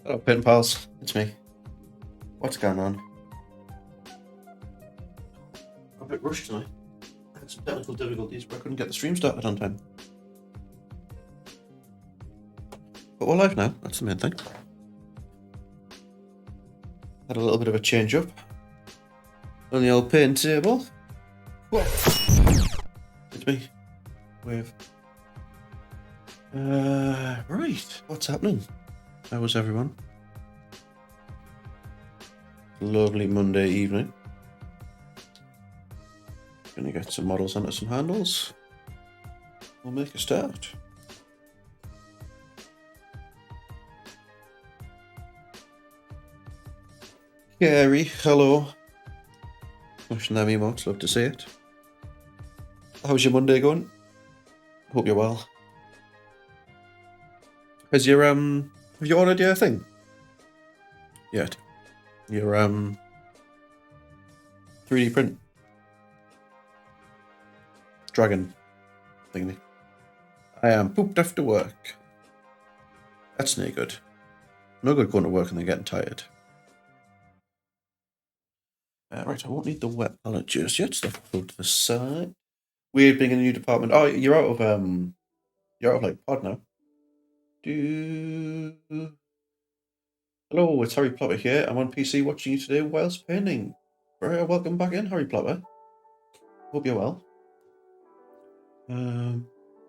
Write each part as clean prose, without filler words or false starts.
Hello, pen pals. It's me. What's going on? I'm a bit rushed tonight. I had some technical difficulties, but I couldn't get the stream started on time. But we're live now. That's the main thing. Had a little bit of a change up on the old paint table. Whoa. It's me. Wave. Right. What's happening? How was everyone? Lovely Monday evening. Gonna get some models onto some handles. We'll make a start. Gary, hello. Pushing them emotes, love to see it. How's your Monday going? Hope you're well. Has your have you ordered your thing yet? Your 3D print dragon thingy. I am pooped after work. That's no good. No good going to work and then getting tired. Right, I won't need the wet palette just yet, so I'll go to the side. Weird being in a new department. Oh, you're out of like pod now. Hello, it's Harry Plotter here. I'm on PC watching you today whilst painting. Welcome back in, Harry Plotter. Hope you're well.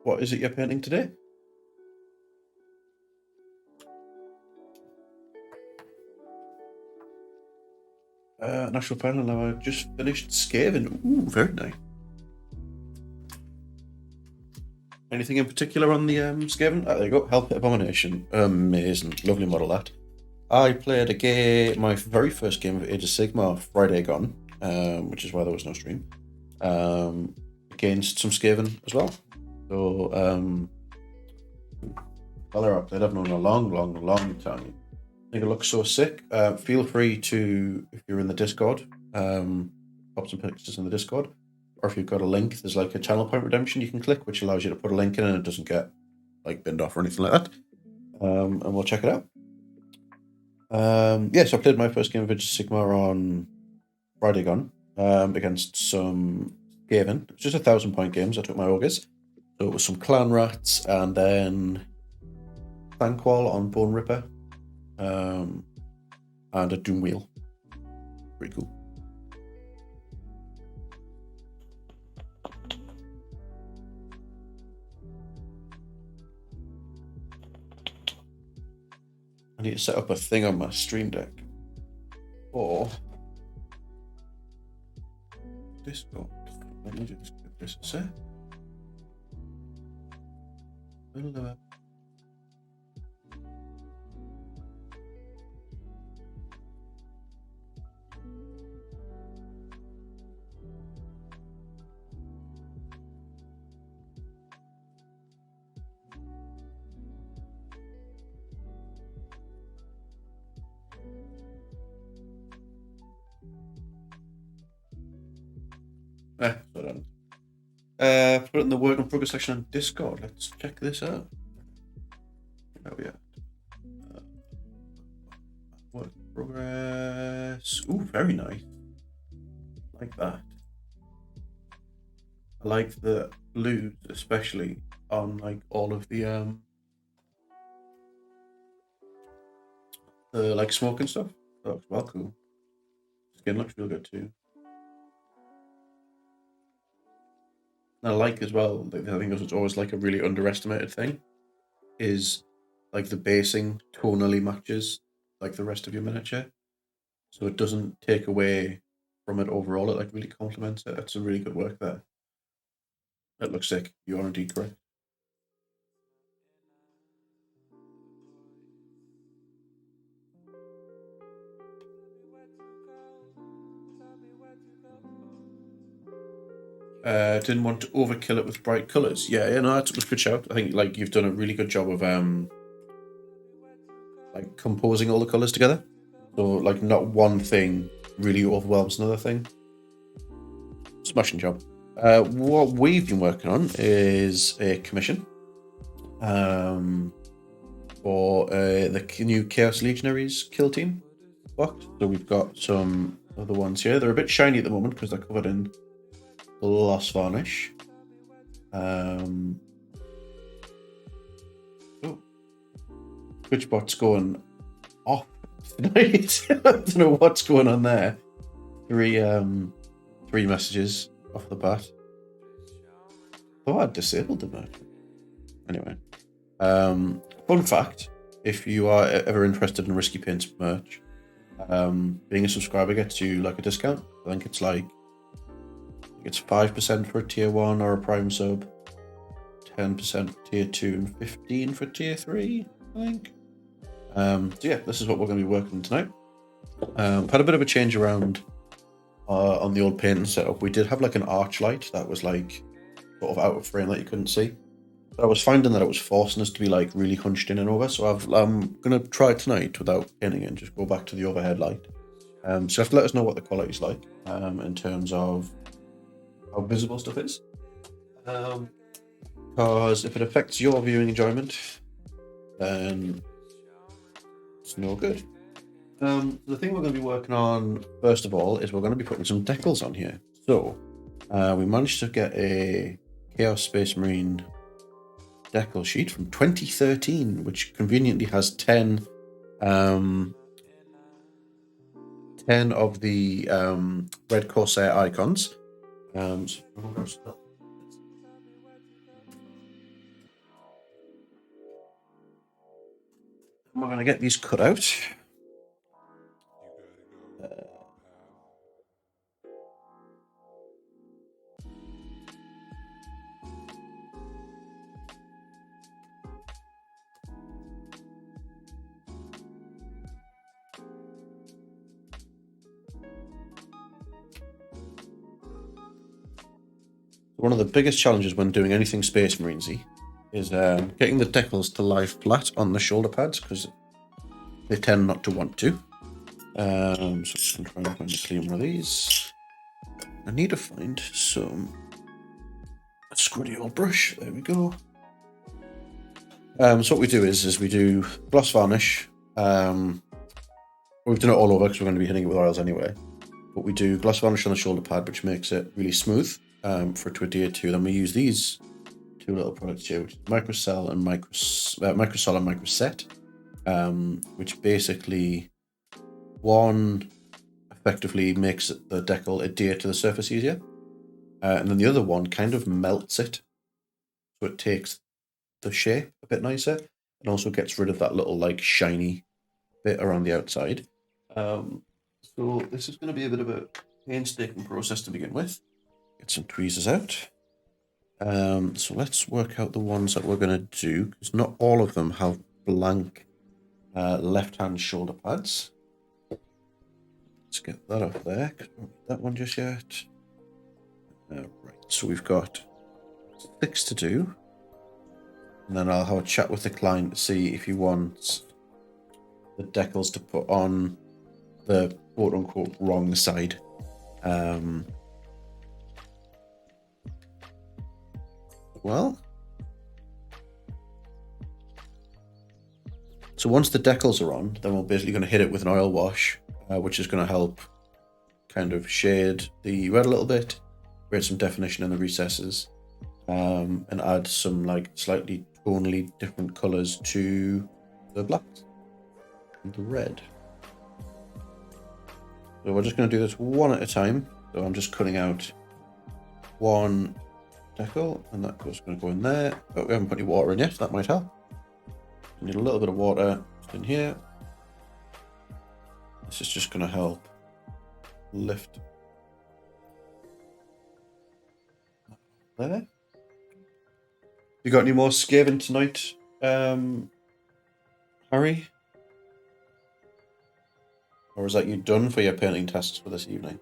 What is it you're painting today? National panel now. I just finished Skaven. Ooh, very nice. Anything in particular on the Skaven? There you go. Hellpit Abomination. Amazing. Lovely model that. I played a game, my very first game of Age of Sigmar Friday gone, which is why there was no stream, against some Skaven as well. So, well, I've known a long time. I think it looks so sick. Feel free to, if you're in the Discord, pop some pictures in the Discord, or if you've got a link, there's like a channel point redemption you can click, which allows you to put a link in and it doesn't get like binned off or anything like that. And we'll check it out. So I played my first game of Age of Sigmar on Friday gone, against some Skaven. It was just 1,000-point games. I took my Augurs. So it was some Clan Rats and then Thankwall on Bone Ripper. And a Doom Wheel. Pretty cool. I need to set up a thing on my Stream Deck. Or Discord. Let me just get this a sec. Put it in the work in progress section on Discord. Let's check this out. Oh yeah. Work in progress. Ooh, very nice. Like that. I like the blues, especially on like all of the like smoke and stuff. That looks well cool. Skin looks real good too. And I like as well, I think it's always like a really underestimated thing, is like the basing tonally matches like the rest of your miniature. So it doesn't take away from it overall, it like really complements it. That's some really good work there. That looks sick. You are indeed correct. Didn't want to overkill it with bright colours. Yeah, no, that was a good shout. I think like you've done a really good job of like composing all the colours together. So like not one thing really overwhelms another thing. Smashing job. What we've been working on is a commission. for the new Chaos Legionaries kill team box. So we've got some other ones here. They're a bit shiny at the moment because they're covered in gloss varnish. Oh, Twitchbot's going off tonight. I don't know what's going on there. Three messages off the bat. Oh, I disabled them. Anyway, fun fact: if you are ever interested in RiskyPaints merch, being a subscriber gets you like a discount. I think it's 5% for a tier 1 or a prime sub, 10% for tier 2, and 15% for tier 3. I think. So yeah, this is what we're going to be working on tonight. Had a bit of a change around on the old painting setup. We did have like an arch light that was like sort of out of frame that you couldn't see. But I was finding that it was forcing us to be like really hunched in and over. So I'm going to try tonight without painting it and just go back to the overhead light. So you have to let us know what the quality's like in terms of how visible stuff is. Because if it affects your viewing enjoyment, then it's no good. The thing we're going to be working on first of all is we're going to be putting some decals on here. So we managed to get a Chaos Space Marine decal sheet from 2013, which conveniently has 10 of the red Corsair icons. So we're going to get these cut out. One of the biggest challenges when doing anything Space Marinesy is getting the decals to lie flat on the shoulder pads because they tend not to want to. So I'm just going to try and find a clean one of these. I need to find some squiddy old brush. There we go. So what we do is we do gloss varnish. We've done it all over because we're going to be hitting it with oils anyway. But we do gloss varnish on the shoulder pad, which makes it really smooth for it to adhere to. Then we use these two little products here, which is Microcell and Microsol and Microset, which basically one effectively makes the decal adhere to the surface easier, and then the other one kind of melts it, so it takes the shape a bit nicer, and also gets rid of that little like shiny bit around the outside. So this is going to be a bit of a painstaking process to begin with. Get some tweezers out. So let's work out the ones that we're going to do, because not all of them have blank left-hand shoulder pads. Let's get that off there, because we don't need that one just yet. Right, so we've got 6 to do. And then I'll have a chat with the client to see if he wants the decals to put on the quote-unquote wrong side. Well, so once the decals are on, then we're basically going to hit it with an oil wash, which is going to help kind of shade the red a little bit, create some definition in the recesses, and add some like slightly tonally different colors to the black and the red. So we're just going to do this one at a time. So I'm just cutting out one decal, and that goes going to go in there. But we haven't put any water in yet, so that might help. We need a little bit of water just in here. This is just going to help lift there. You got any more scathing tonight, Harry? Or is that you done for your painting tasks for this evening?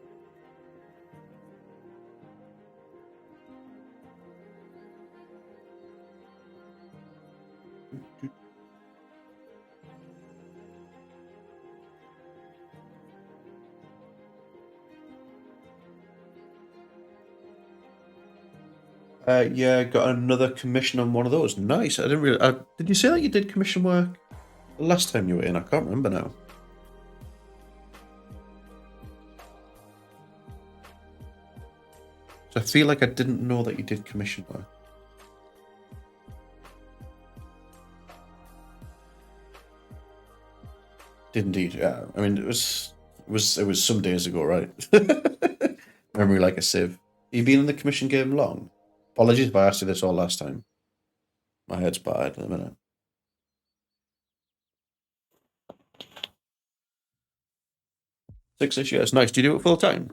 Yeah, got another commission on one of those. Nice. I didn't really. Did you say that you did commission work The last time you were in, I can't remember now. So I feel like I didn't know that you did commission work. Did indeed, yeah. I mean, it was some days ago, right? Memory like a sieve. You been in the commission game long? Apologies if I asked you this all last time. My head's bad in a minute. 6-ish years. Nice. Do you do it full time?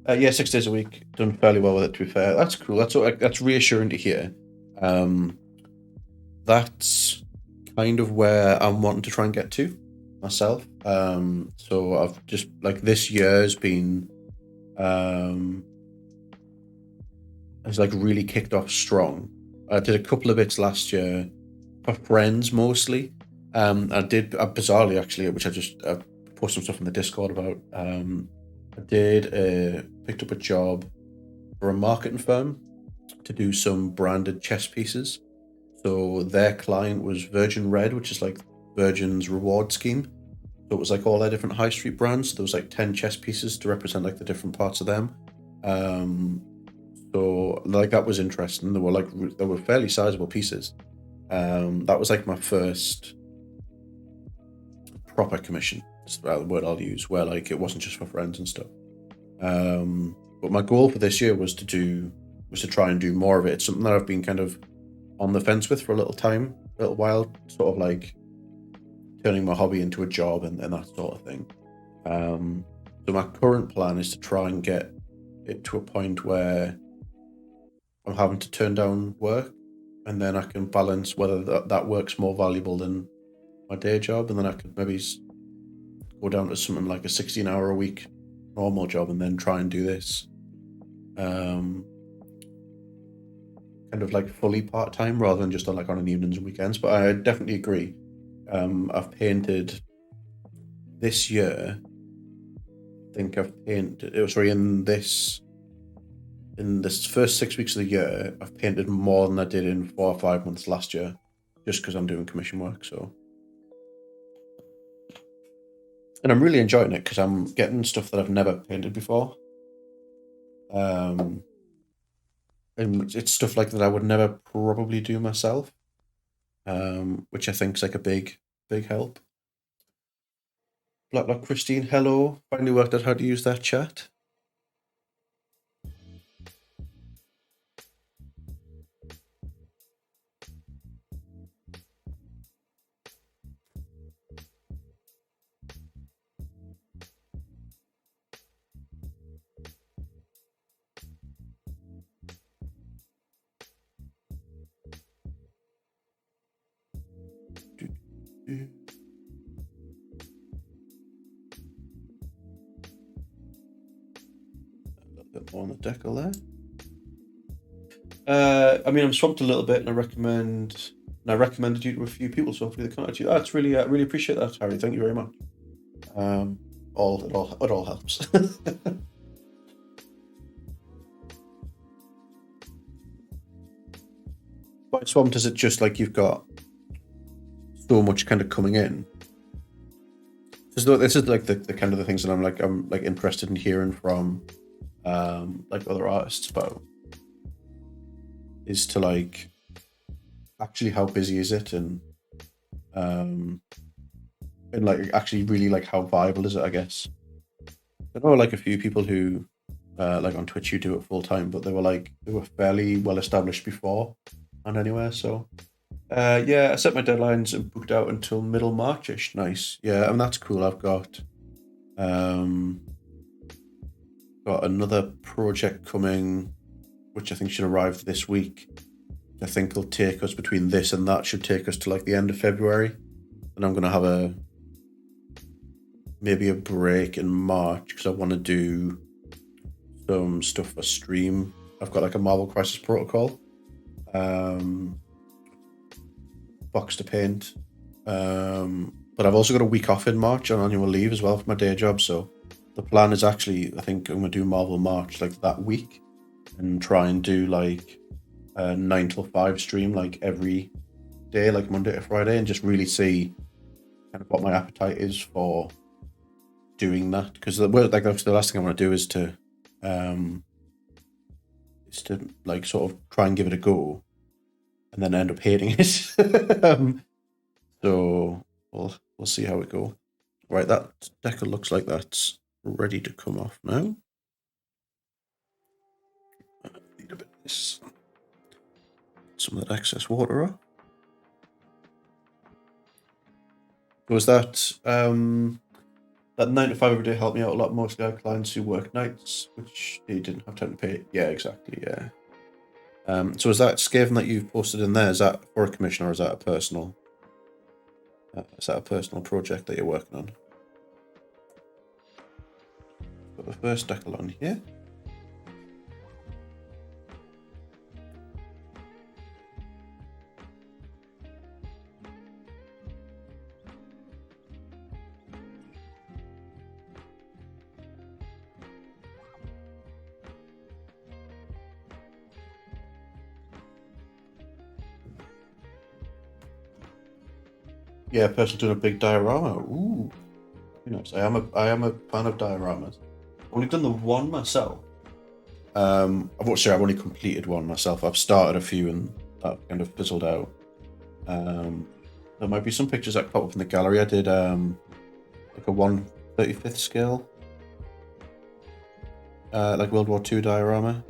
Yeah, 6 days a week. Done fairly well with it, to be fair. That's cool. That's reassuring to hear. That's kind of where I'm wanting to try and get to myself. So I've just like this year has been has like really kicked off strong. I did a couple of bits last year for friends mostly. I did bizarrely actually, which I posted some stuff in the Discord about. I picked up a job for a marketing firm to do some branded chess pieces. So their client was Virgin Red, which is like Virgin's reward scheme. So it was like all their different high street brands. There was like 10 chess pieces to represent like the different parts of them. So like that was interesting. They were fairly sizable pieces. That was like my first proper commission. That's the word I'll use, where like it wasn't just for friends and stuff. But my goal for this year was to try and do more of it. It's something that I've been kind of on the fence with for a little while, sort of like turning my hobby into a job and that sort of thing. So my current plan is to try and get it to a point where I'm having to turn down work, and then I can balance whether that work's more valuable than my day job, and then I could maybe go down to something like a 16-hour a week normal job and then try and do this kind of like fully part-time rather than just on an evenings and weekends. But I definitely agree. I've painted this year, I think I've painted in this first 6 weeks of the year, I've painted more than I did in 4 or 5 months last year, just because I'm doing commission work. So, and I'm really enjoying it because I'm getting stuff that I've never painted before. And it's stuff like that I would never probably do myself, which I think is like a big help. Blacklock Christine, hello. Finally worked out how to use that chat. A little bit more on the decal there. I mean, I'm swamped a little bit, and I recommended you to a few people, so hopefully they contact you. That's really, really appreciate that, Harry. Thank you very much. It all helps. Quite swamped, is it just like you've got so much kind of coming in? This is like the kind of the things that I'm interested in hearing from like other artists about, is to like actually how busy is it, and like actually really like how viable is it, I guess. I know like a few people who like on Twitch who do it full time, but they were fairly well established before and anywhere. So yeah, I set my deadlines and booked out until middle Marchish. Nice. Yeah, I mean that's cool. I've got another project coming, which I think should arrive this week. I think will take us between this and that should take us to like the end of February, and I'm gonna have maybe a break in March because I want to do some stuff for stream. I've got like a Marvel Crisis Protocol box to paint. But I've also got a week off in March on annual leave as well for my day job. So the plan is actually, I think I'm going to do Marvel March like that week and try and do like a 9 till 5 stream like every day, like Monday to Friday, and just really see kind of what my appetite is for doing that. Because the last thing I want to do is to like sort of try and give it a go and then end up hating it. So we'll see how it goes. Right, that decal looks like that's ready to come off now. Need a bit of this. Some of that excess water off. Was that that 9 to 5 every day helped me out a lot. Mostly I have clients who work nights, which they didn't have time to pay. Yeah, exactly. Yeah. So is that Skaven that you've posted in there? Is that for a commission or is that a personal? Is that a personal project that you're working on? Got the first decal on here. Yeah, person doing a big diorama. Ooh, very nice. I am a fan of dioramas. I've only done the one myself. I've only completed one myself. I've started a few and that kind of fizzled out. There might be some pictures that pop up in the gallery. I did like a 1/35th scale, like World War II diorama.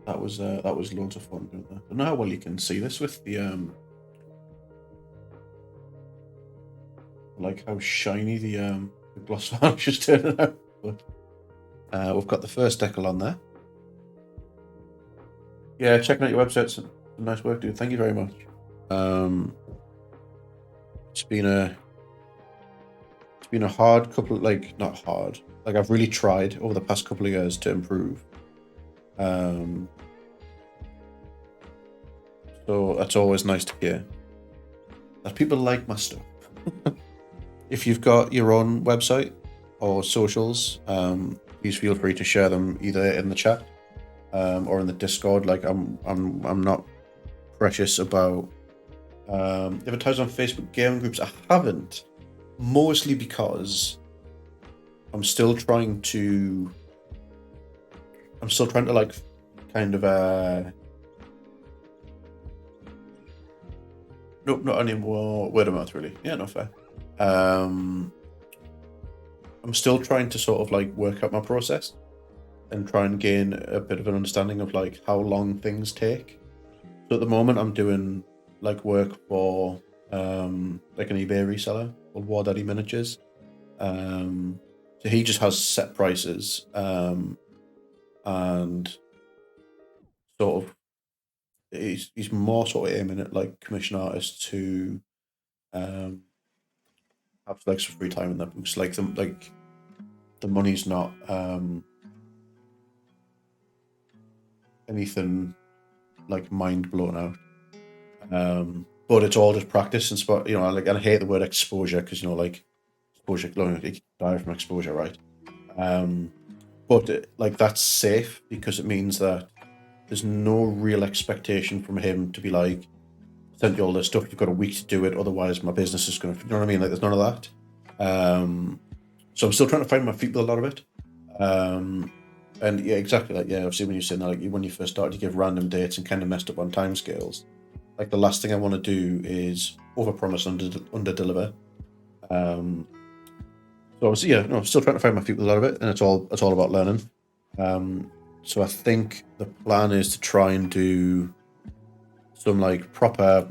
That was loads of fun doing that. I don't know how well you can see this with the like how shiny the gloss varnish is turning out. But we've got the first decal on there. Yeah, checking out your website. Some nice work, dude. Thank you very much. It's been a hard couple, like not hard. Like I've really tried over the past couple of years to improve. So that's always nice to hear that people like my stuff. If you've got your own website or socials, please feel free to share them either in the chat or in the Discord. Like I'm not precious about advertising on Facebook gaming groups. I haven't, mostly because I'm still trying to like kind of nope, not anymore. Word of mouth, really. Yeah, not fair. I'm still trying to sort of like work out my process and try and gain a bit of an understanding of like how long things take. So at the moment, I'm doing like work for like an eBay reseller called War Daddy Miniatures. So he just has set prices and sort of he's more sort of aiming at like commission artists who have like some free time in their books. Like the money's not anything like mind blown out. But it's all just practice and you know, like I hate the word exposure because you know, like exposure, you die from exposure, right? But like that's safe because it means that there's no real expectation from him to be like, send you all this stuff, you've got a week to do it, otherwise my business is going to, you know what I mean? Like there's none of that. So I'm still trying to find my feet with a lot of it. And yeah, exactly. Like, yeah, obviously when you're saying that, like when you first started, you give random dates and kind of messed up on timescales. Like the last thing I want to do is overpromise, under-deliver. So obviously, yeah, no, I'm still trying to find my feet with a lot of it, and it's all about learning. So I think the plan is to try and do some like proper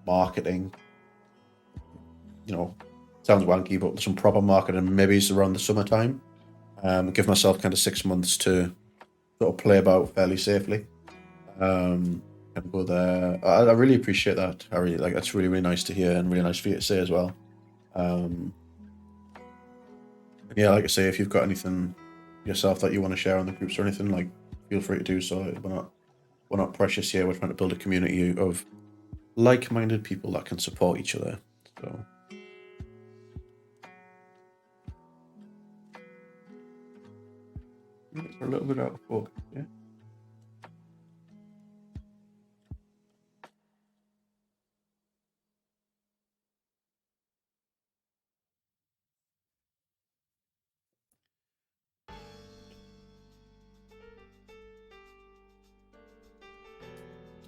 marketing. You know, sounds wanky, but some proper marketing maybe it's around the summertime. Give myself kind of 6 months to sort of play about fairly safely. And go there. I really appreciate that, Harry. Like that's really, really nice to hear and really nice for you to say as well. Yeah, like I say, if you've got anything yourself that you want to share on the groups or anything, like feel free to do so. We're not precious here. We're trying to build a community of like-minded people that can support each other. So we're a little bit out of focus, yeah.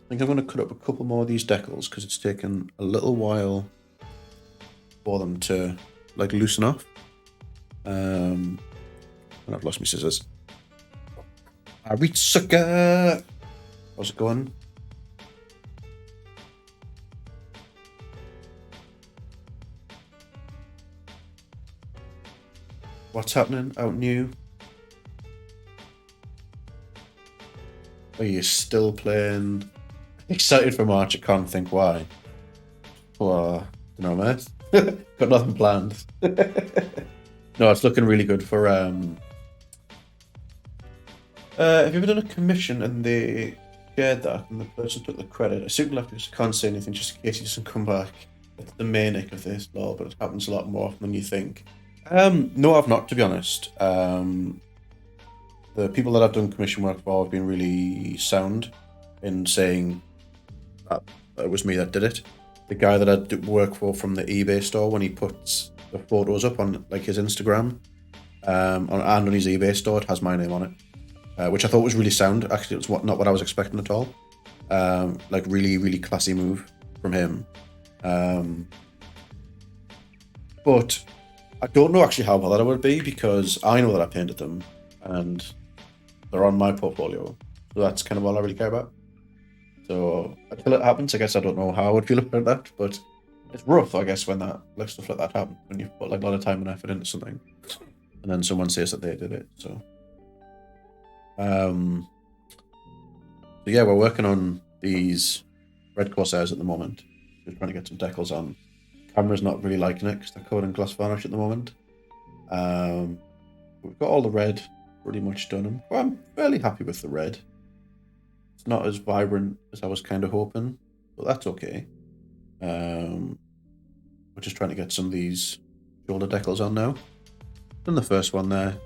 I think I'm going to cut up a couple more of these decals because it's taken a little while for them to like loosen off. And I've lost my scissors. I reach sucker. How's it going? What's happening out new? Are you still playing? Excited for March, I can't think why. Well, don't know, mate. Got nothing planned. No, it's looking really good for have you ever done a commission and they shared that and the person took the credit? I assume like I just can't say anything just in case he doesn't come back. It's the manic of this law, but it happens a lot more often than you think. No, I've not, to be honest. The people that I've done commission work for have been really sound in saying that it was me that did it. The guy that I work for from the eBay store, when he puts the photos up on like his Instagram and on his eBay store, it has my name on it, which I thought was really sound. Actually, it was not what I was expecting at all. Like really, really classy move from him. But I don't know actually how well that would be because I know that I painted them and they're on my portfolio. So that's kind of all I really care about. So until it happens, I guess I don't know how I would feel about that, but it's rough, I guess, when that like stuff like that happens, when you've put like a lot of time and effort into something, and then someone says that they did it. So, so yeah, we're working on these red Corsairs at the moment. We're trying to get some decals on. Camera's not really liking it because they're covered in gloss varnish at the moment. We've got all the red pretty much done. I'm fairly happy with the red. It's not as vibrant as I was kind of hoping, but that's okay. We're just trying to get some of these shoulder decals on now. Done the first one there.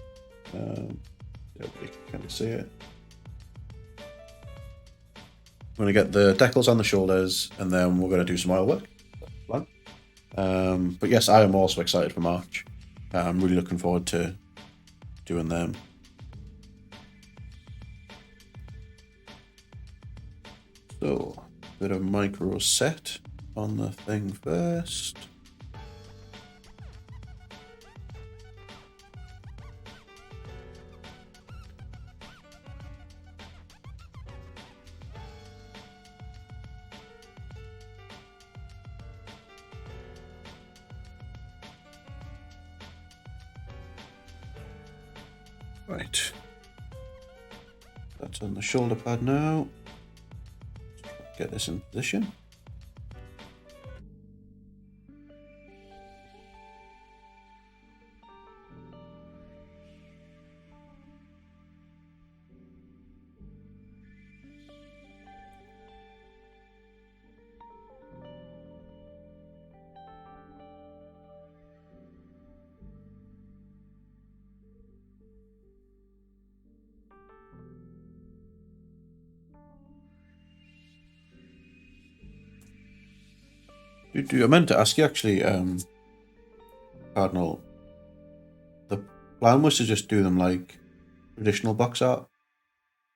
Everybody can kind of see it. I'm going to get the decals on the shoulders, and then we're going to do some oil work. But yes, I am also excited for March. I'm really looking forward to doing them. So, bit of micro set on the thing first. Right. That's on the shoulder pad now. Get this in position. I meant to ask you actually, Cardinal. The plan was to just do them like traditional box art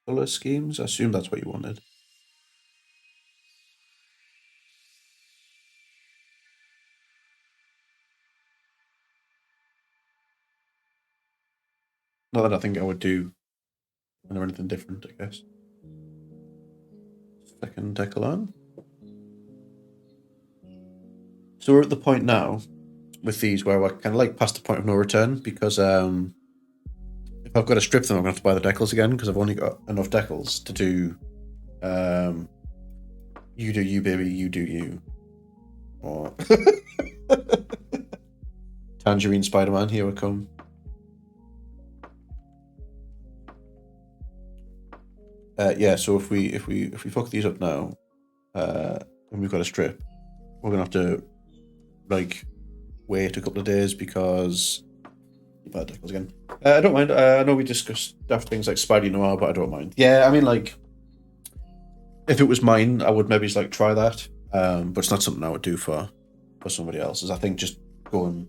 color schemes. I assume that's what you wanted. Not that I think I would do anything different, I guess. Second decal on. So we're at the point now with these where we're kind of like past the point of no return because if I've got to strip them, I'm going to have to buy the decals again because I've only got enough decals to do you do you, baby, you do you. Or Tangerine Spider-Man, here we come. Yeah, so if we fuck these up now, and we've got a strip, we're gonna have to like wait a couple of days because bad decals again. I don't mind. I know we discussed daft things like Spidey Noir, but I don't mind. Yeah, I mean, like, if it was mine, I would maybe just like try that. But it's not something I would do for somebody else's. I think just going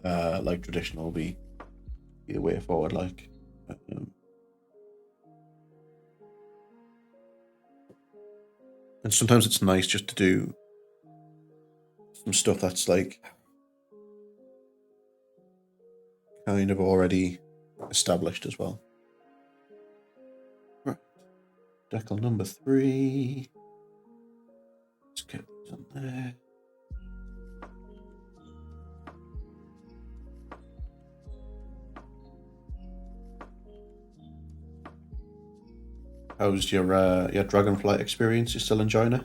like traditional will be the way forward. Like, and sometimes it's nice just to do some stuff that's like kind of already established as well. Right. Decal number 3. Let's get these on there. How's your Dragonflight experience? You still enjoying it?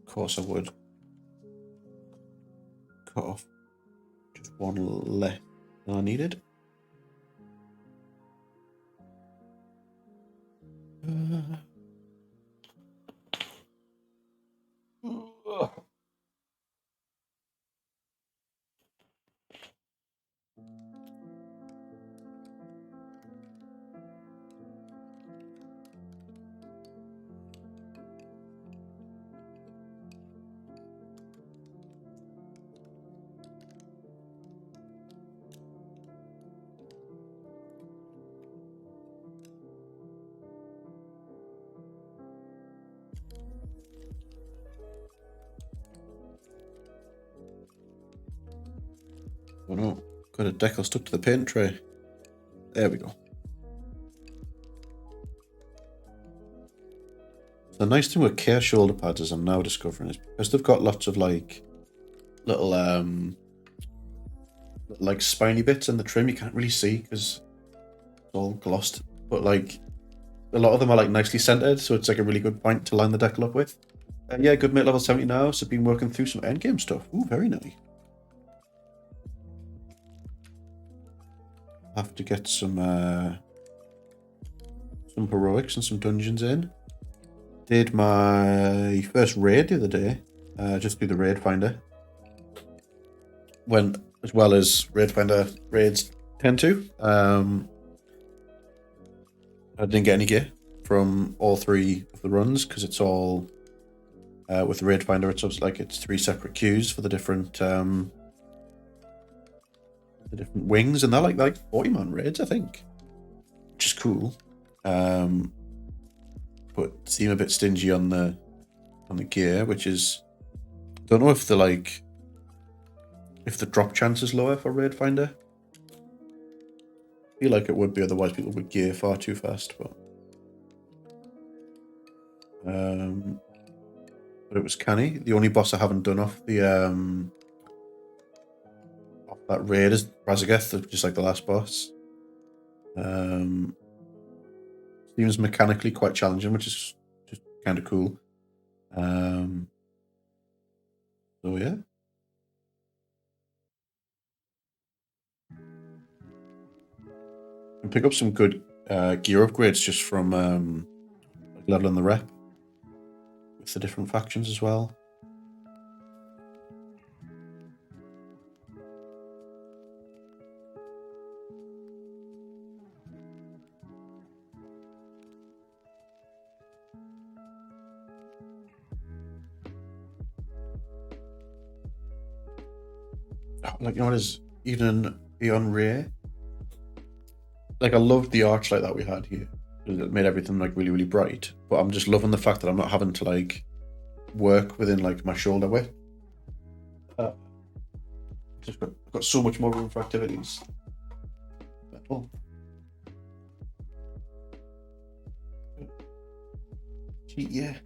Of course I would. Cut off just one less than I needed. Oh no, got a decal stuck to the paint tray. There we go. The nice thing with Chaos shoulder pads, as I'm now discovering, is because they've got lots of like little like spiny bits in the trim, you can't really see because it's all glossed. But like a lot of them are like nicely centered, so it's like a really good point to line the decal up with. Yeah, good mate, level 70 now. So been working through some endgame stuff. Ooh, very nice. Have to get some heroics and some dungeons in. Did my first raid the other day, just through the raid finder. Went as well as raid finder raids tend to. I didn't get any gear from all 3 of the runs because it's all with the raid finder. It's like it's 3 separate queues for the different wings, and they're like 40-man raids, I think, which is cool. But seem a bit stingy on the gear, which is, don't know if the drop chance is lower for raid finder. I feel like it would be, otherwise people would gear far too fast. But it was canny. The only boss I haven't done off that raid is Razageth, just like the last boss. Seems mechanically quite challenging, which is just kind of cool. So yeah. And pick up some good gear upgrades just from like leveling the rep with the different factions as well. Like, you know what is even beyond rare? Like, I loved the arch like that we had here. It made everything like really, really bright. But I'm just loving the fact that I'm not having to like work within like my shoulder width. Just got so much more room for activities. Metal. Yeah.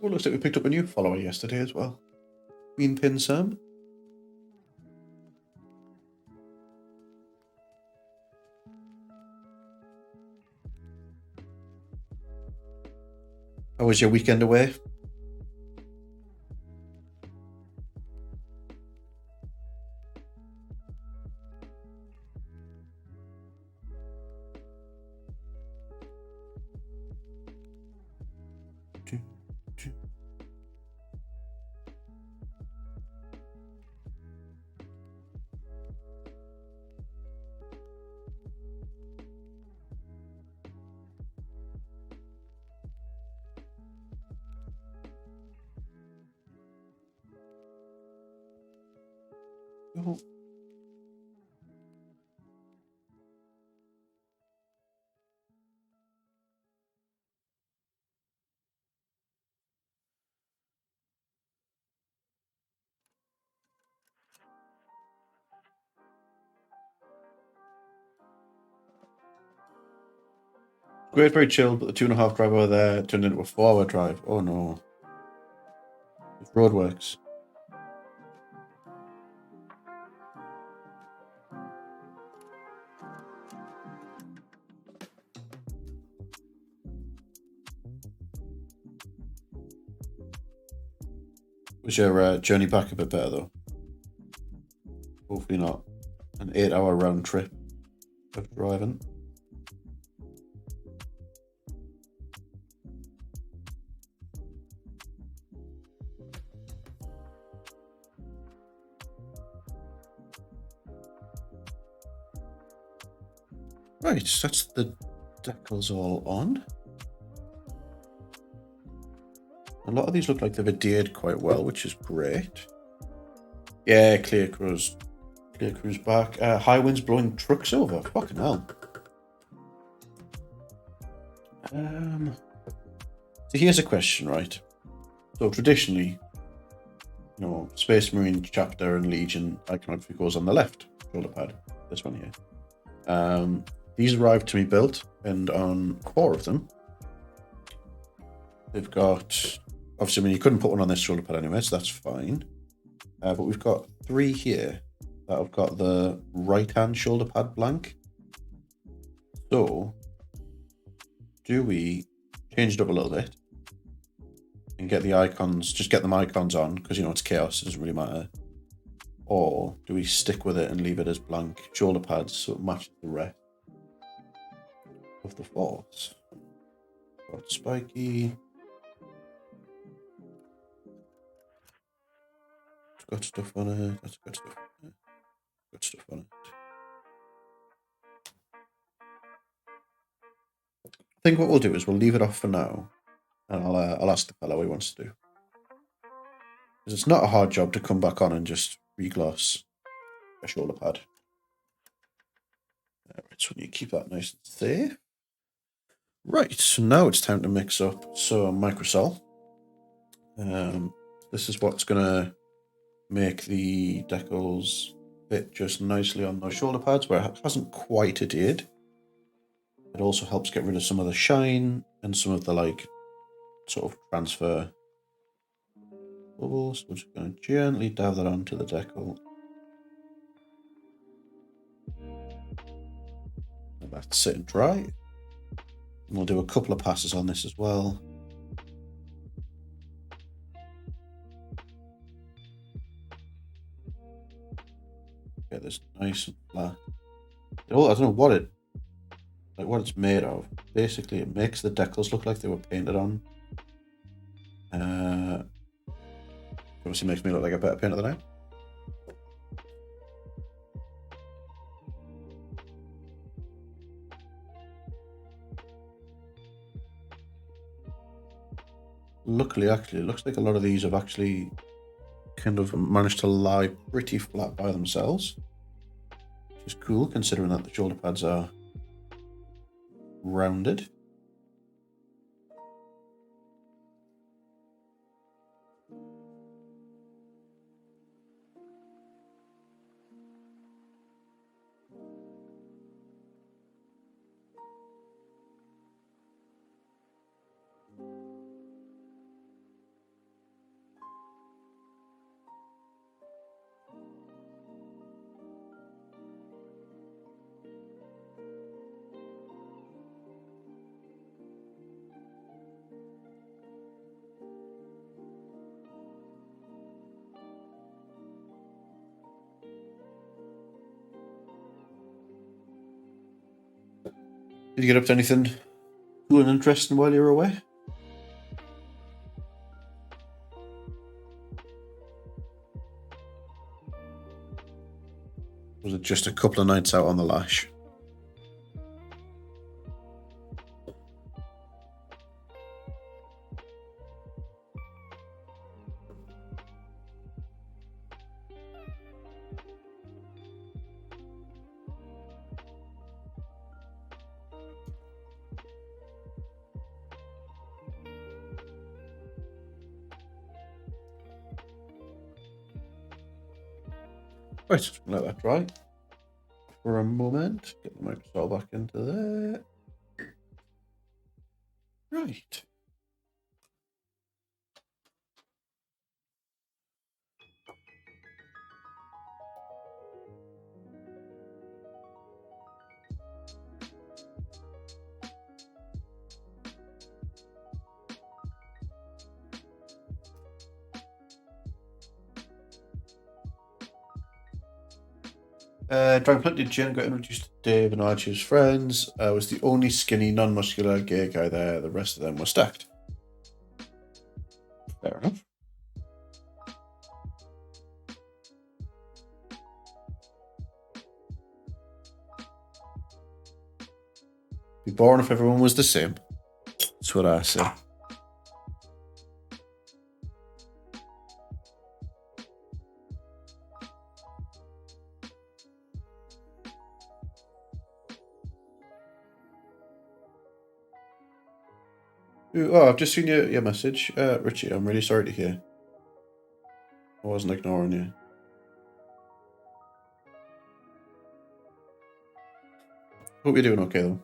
Oh, looks like we picked up a new follower yesterday as well. Queen Pin Sam. How was your weekend away? Oh. Great, very chill, but the 2.5 drive over there turned into a 4-hour drive. Oh no. With roadworks. Was your journey back a bit better though? Hopefully not. An 8-hour round trip of driving. Right, that's the decals all on. A lot of these look like they've adhered quite well, which is great. Yeah, clear crew's back. High winds blowing trucks over. Fucking hell. So here's a question, right? So traditionally, you know, Space Marine chapter and Legion iconography goes on the left shoulder pad. This one here. These arrived to me built, and on 4 of them, they've got. Obviously, I mean, you couldn't put one on this shoulder pad anyway, so that's fine. But we've got 3 here that have got the right-hand shoulder pad blank. So, do we change it up a little bit and get the icons, just get them icons on, because, you know, it's chaos, it doesn't really matter. Or do we stick with it and leave it as blank shoulder pads so it matches the rest of the force? Got spiky. It's got stuff on it. That's got stuff on it. Got stuff on it. I think what we'll do is we'll leave it off for now, and I'll ask the fellow what he wants to do. Because it's not a hard job to come back on and just regloss a shoulder pad. Alright, so you keep that nice and safe. Right, so now it's time to mix up some microcell. This is what's gonna make the decals fit just nicely on those shoulder pads where it hasn't quite adhered. It also helps get rid of some of the shine and some of the like sort of transfer bubbles. We're just going to gently dab that onto the decal. And that's sitting dry. And we'll do a couple of passes on this as well. Get this nice and flat. Oh, I don't know what it's made of. Basically, it makes the decals look like they were painted on. Obviously makes me look like a better painter than I am. Luckily, actually, it looks like a lot of these have actually kind of managed to lie pretty flat by themselves. Which is cool, considering that the shoulder pads are rounded. Did you get up to anything cool and interesting while you were away? Was it just a couple of nights out on the lash? Right, let that dry for a moment. Get the microphone back into there. Right. Drank plenty of gin, got introduced to Dave and Archie's friends. I was the only skinny, non-muscular gay guy there. The rest of them were stacked. Fair enough. Be boring if everyone was the same. That's what I say. Oh, I've just seen your message. Richie, I'm really sorry to hear. I wasn't ignoring you. Hope you're doing okay, though.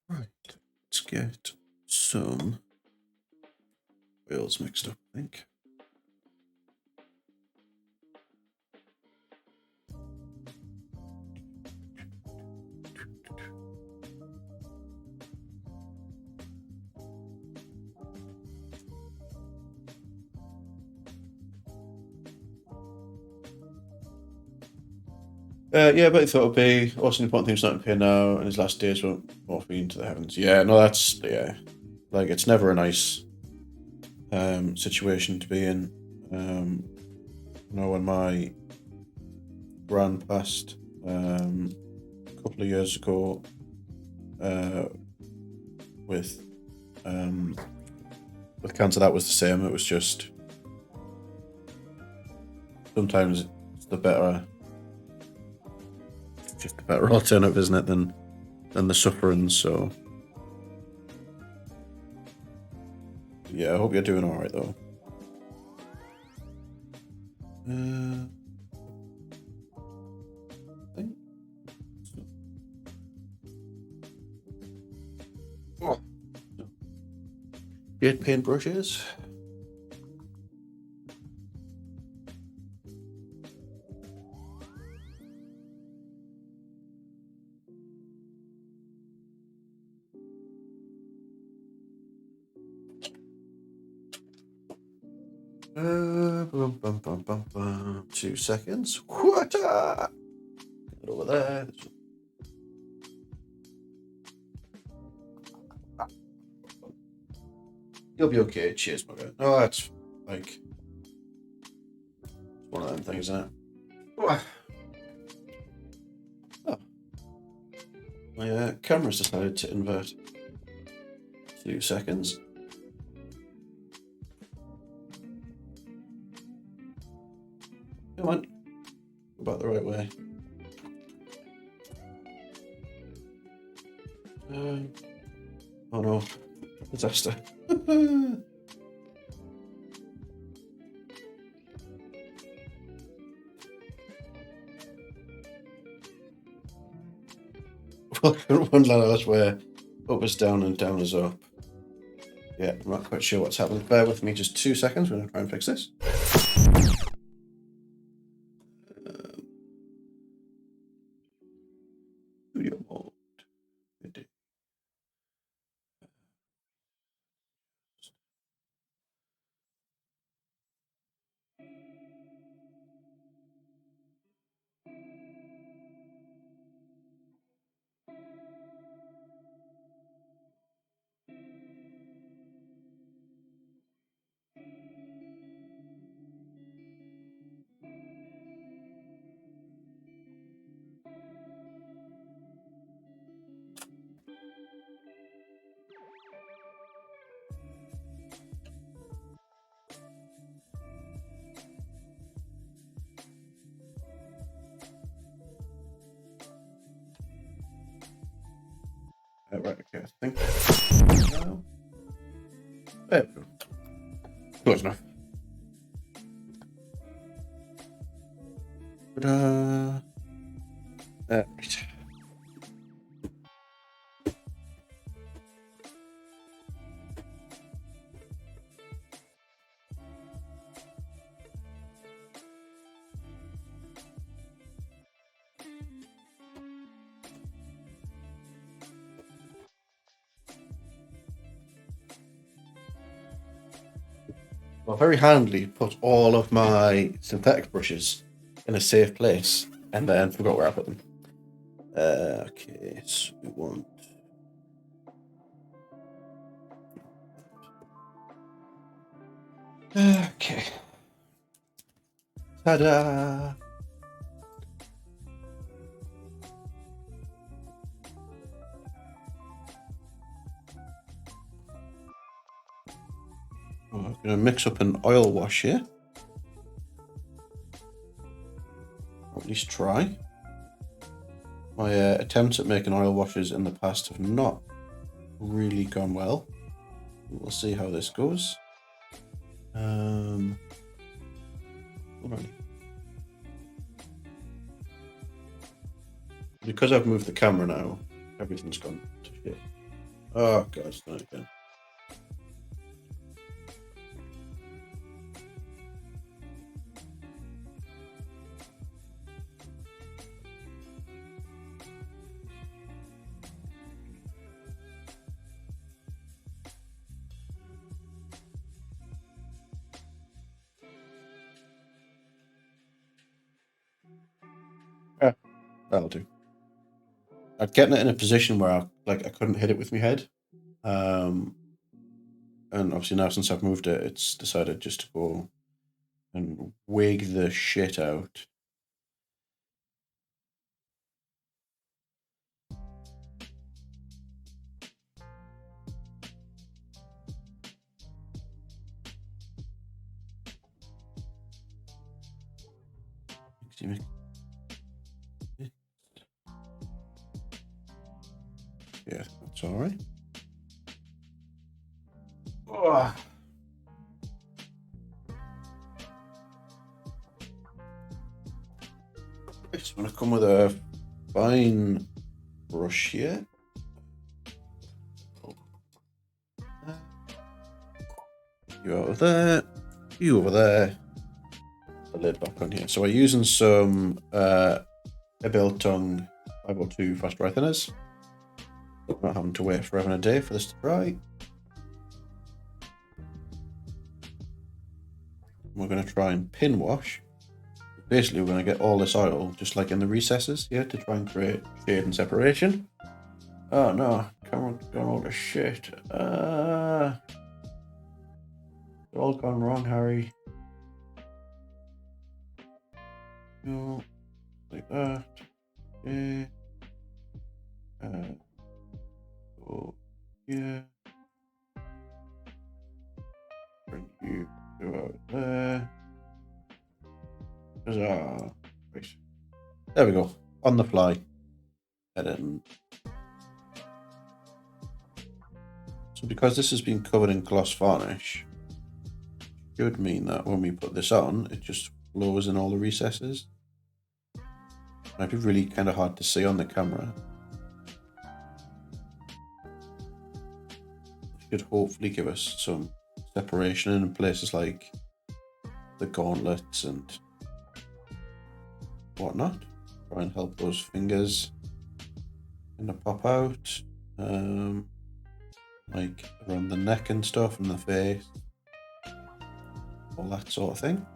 Right, let's get some oils mixed up, I think. Yeah, but I thought it'd be also an important thing starting to pay now, and his last days won't morphine to the heavens. Yeah, no, that's like it's never a nice situation to be in. You know, when my gran passed a couple of years ago, with cancer, that was the same. It was just sometimes it's the better alternative, isn't it, than the suffering. So yeah, I hope you're doing all right though. Get paintbrushes. Bum, bum, bum, bum, bum. 2 seconds. What? Get over there. You'll be okay. Cheers, my guy. No, that's like one of them things, isn't it? Oh. My camera's decided to invert. 2 seconds. Come on. Go back the right way. Oh no. Disaster. one ladder that's where up is down and down is up. Yeah, I'm not quite sure what's happening. Bear with me just 2 seconds. We're going to try and fix this. Studio mode. Right, okay, I think. No. There we go. Close enough. Right. Well, very handily put all of my synthetic brushes in a safe place and then forgot where I put them. Okay, so we want. Okay. Ta-da! I'm going to mix up an oil wash here. Or at least try. My attempts at making oil washes in the past have not really gone well. We'll see how this goes. Because I've moved the camera now, everything's gone to shit. Oh god, it's not again. Yeah, that'll do. I'm getting it in a position where I couldn't hit it with my head. And obviously now since I've moved it, it's decided just to go and wig the shit out. Yeah, that's all right. Oh. I just want to come with a fine brush here. You over there, you over there. The lid back on here. So we're using some Biltong 502 fast dry thinners. Not having to wait forever and a day for this to dry. We're going to try and pin wash. Basically, we're going to get all this oil, just like in the recesses here, to try and create shade and separation. Oh no, camera's gone all to shit. It's all gone wrong, Harry. No, like that. Okay. Oh, yeah. Bring you to out there. Huzzah. Right. There we go. On the fly. Edit. So because this has been covered in gloss varnish, should mean that when we put this on, it just flows in all the recesses. Might be really kind of hard to see on the camera. should hopefully give us some separation in places like the gauntlets and whatnot. Try and help those fingers kind of pop out, like around the neck and stuff, and the face, all that sort of thing.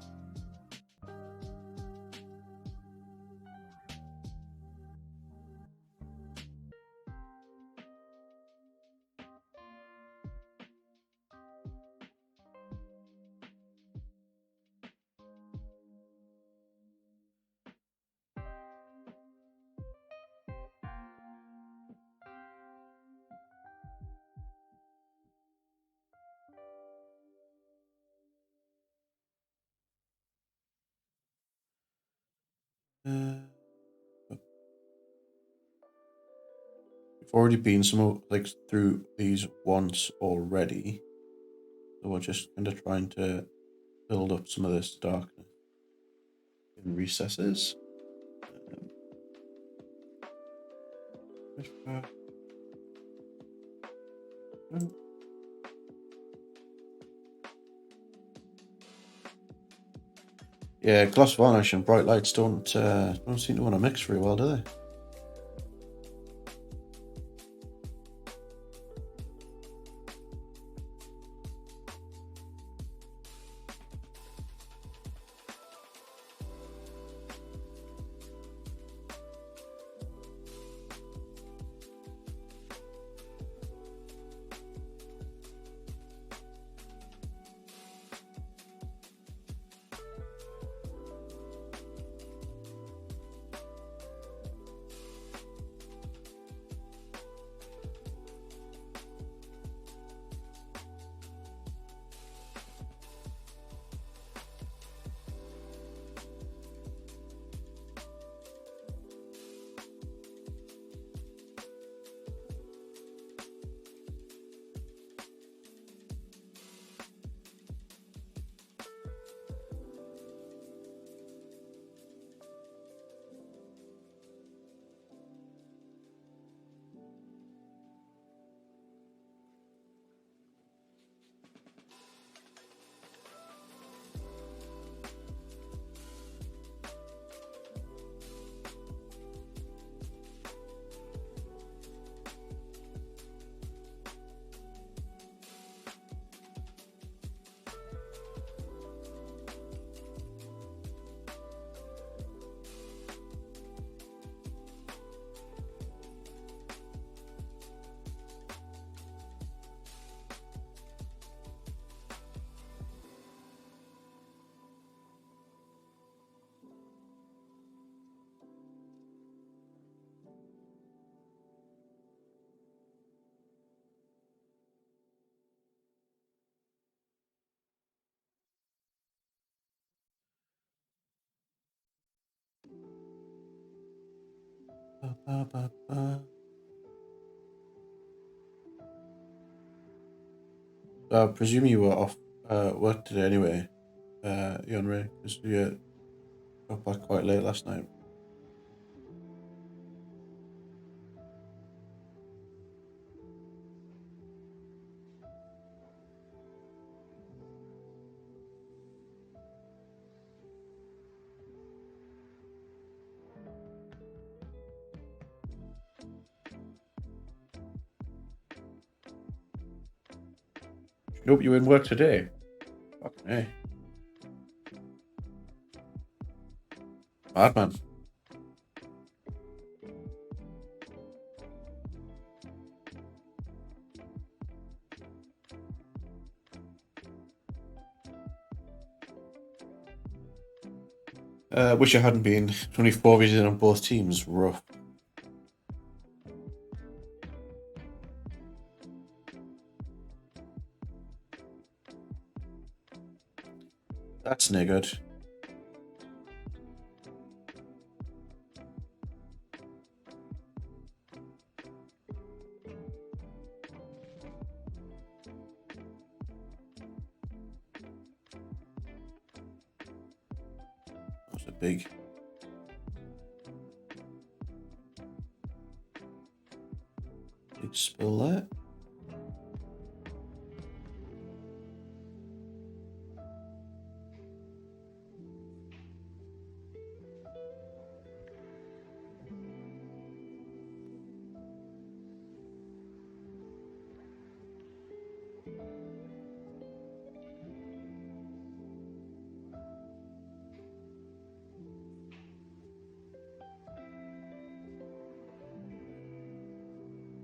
We've already been through these once already, so we're just kind of trying to build up some of this darkness in recesses. Yeah, gloss varnish and bright lights don't seem to want to mix very well, do they? I presume you were off work today anyway, Yonre, because you got back quite late last night. Nope, you in work today? Fucking hey. Madman. Wish I hadn't been. 24 visits on both teams. Rough. That's no good. That's a big spill there.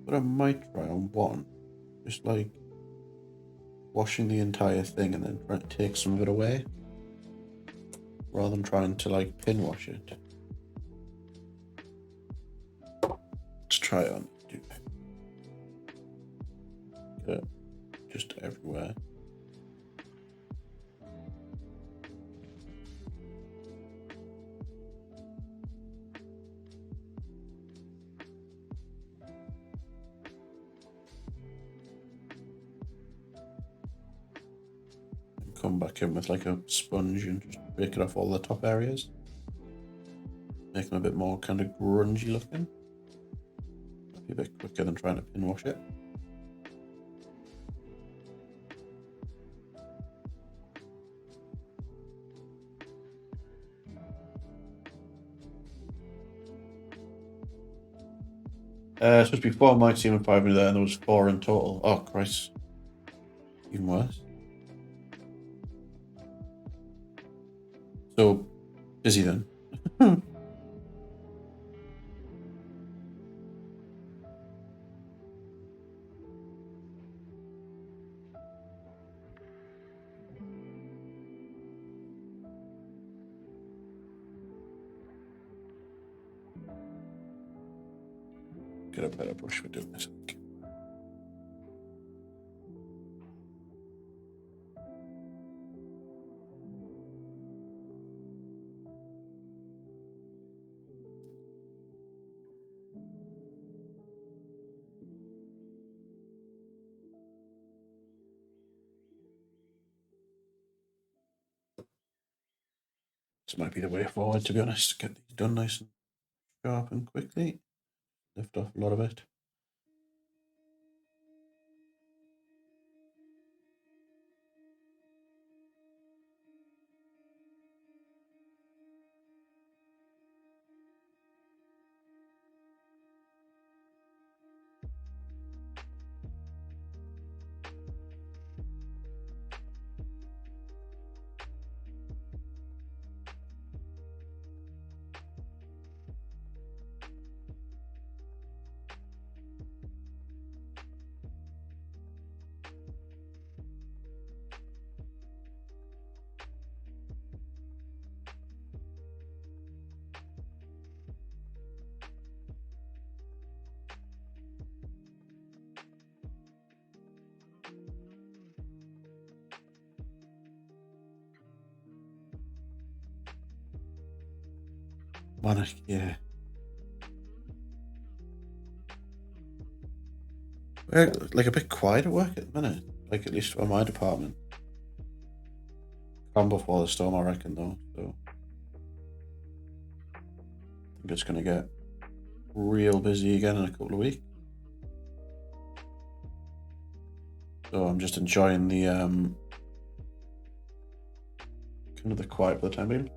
What I might try on one, just like washing the entire thing and then trying to take some of it away, rather than trying to like pin wash it. Let's try it on. Get it just everywhere. Come back in with like a sponge and just break it off all the top areas. Make them a bit more kind of grungy looking. Be a bit quicker than trying to pin wash it. Supposed to be 4 my team and 5 in there, and there was 4 in total. Oh Christ. Even worse. So busy then. Get a better brush for doing this. This might be the way forward, to be honest. Get these done nice and sharp and quickly. Lift off a lot of it. Yeah. We're like a bit quiet at work at the minute. Like at least for my department. Come before the storm, I reckon, though. So I think it's gonna get real busy again in a couple of weeks. So I'm just enjoying the kind of the quiet for the time being.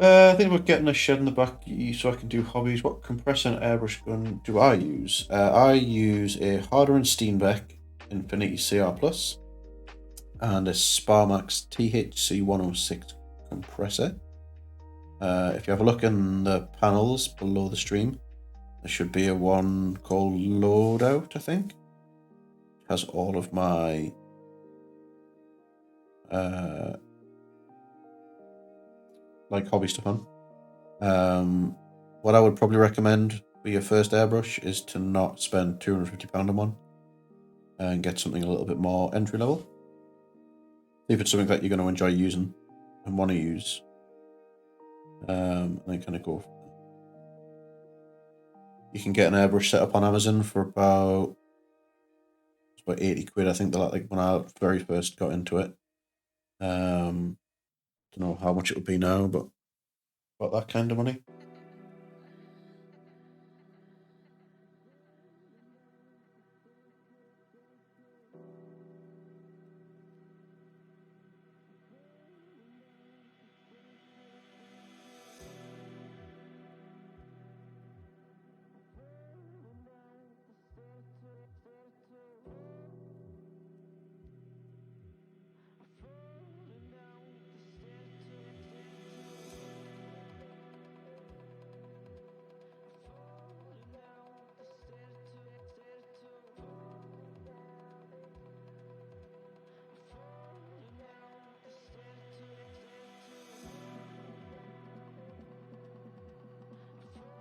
I think about getting a shed in the back so I can do hobbies. What compressor and airbrush gun do I use? I use a Harder and Steenbeck Infinity CR Plus and a Sparmax THC 106 compressor. If you have a look in the panels below the stream, there should be a one called Loadout, I think. It has all of my like hobby stuff on. What I would probably recommend for your first airbrush is to not spend £250 on one and get something a little bit more entry level. If it's something that you're going to enjoy using and want to use, and then kind of go for it. You can get an airbrush set up on Amazon for about 80 quid. I think like when I very first got into it. Don't know how much it would be now, but about that kind of money.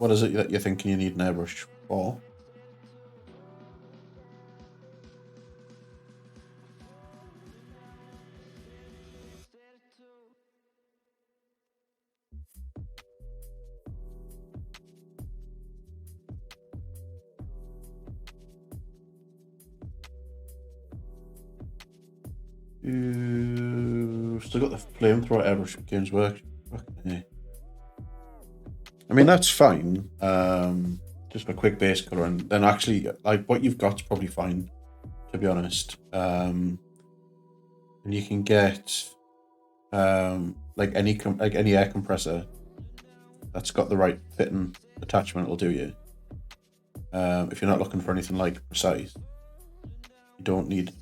What is it that you're thinking you need an airbrush for? Still got the flamethrower airbrush games work. Okay. I mean, that's fine. Just a quick base color, and then actually, like, what you've got's probably fine, to be honest. And you can get like any air compressor that's got the right fitting attachment will do you. If you're not looking for anything like precise, you don't need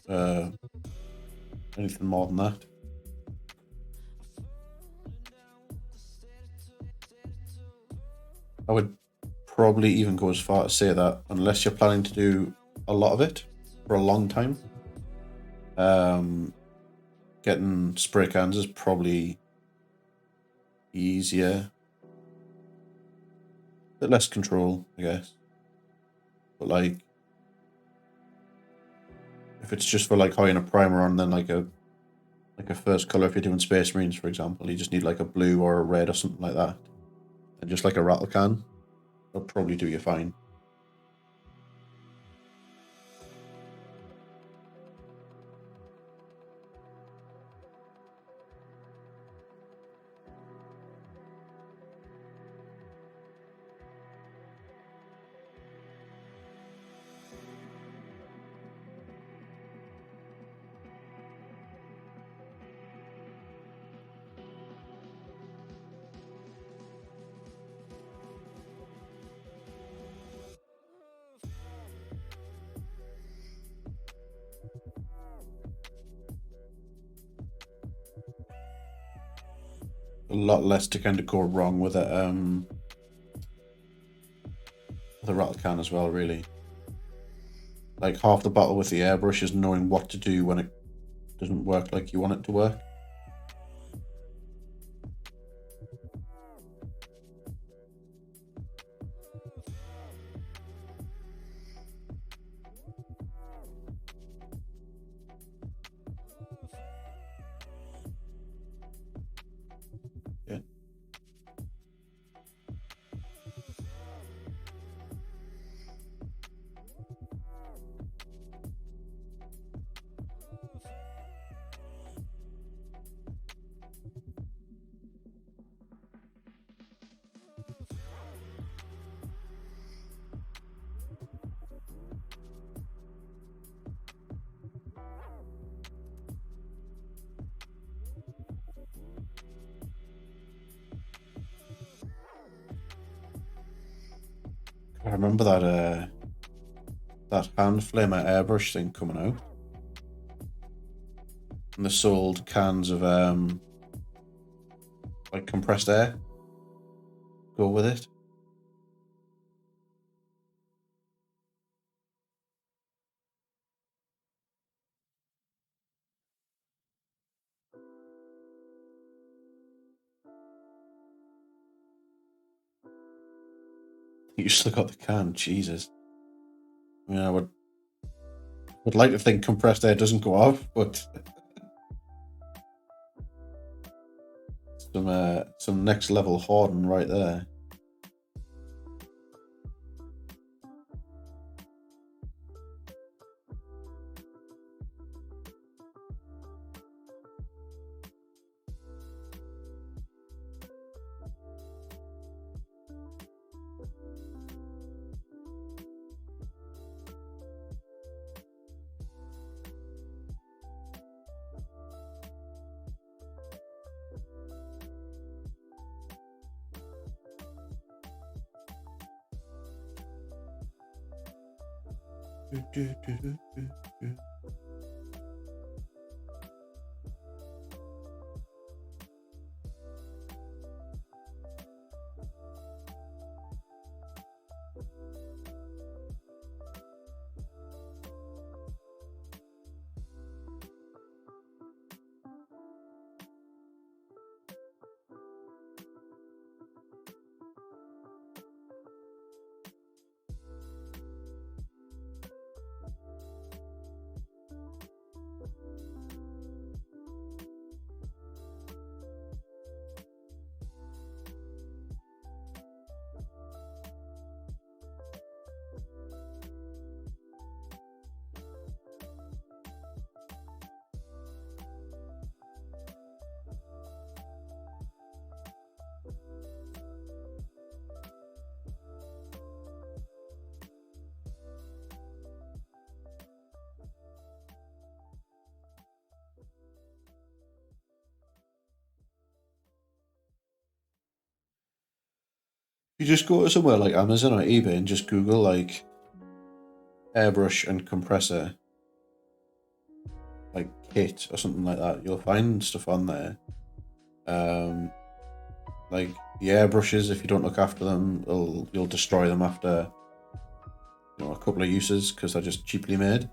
anything more than that. I would probably even go as far as say that unless you're planning to do a lot of it for a long time, getting spray cans is probably easier. A bit less control, I guess. But like, if it's just for like hiding a primer on, then like a first color, if you're doing Space Marines, for example, you just need like a blue or a red or something like that. And just like a rattle can, it'll probably do you fine. A lot less to kind of go wrong with it. The rattle can as well, really. Like half the battle with the airbrush is knowing what to do when it doesn't work like you want it to work. Yeah. I remember that hand flamer airbrush thing coming out, and they sold cans of like compressed air. Go with it. You still got the can, Jesus. I mean, I would like to think compressed air doesn't go off, but some next level hoarding right there. You just go to somewhere like Amazon or eBay and just Google like airbrush and compressor like kit or something like that. You'll find stuff on there. Like the airbrushes, if you don't look after them, you'll destroy them after a couple of uses because they're just cheaply made.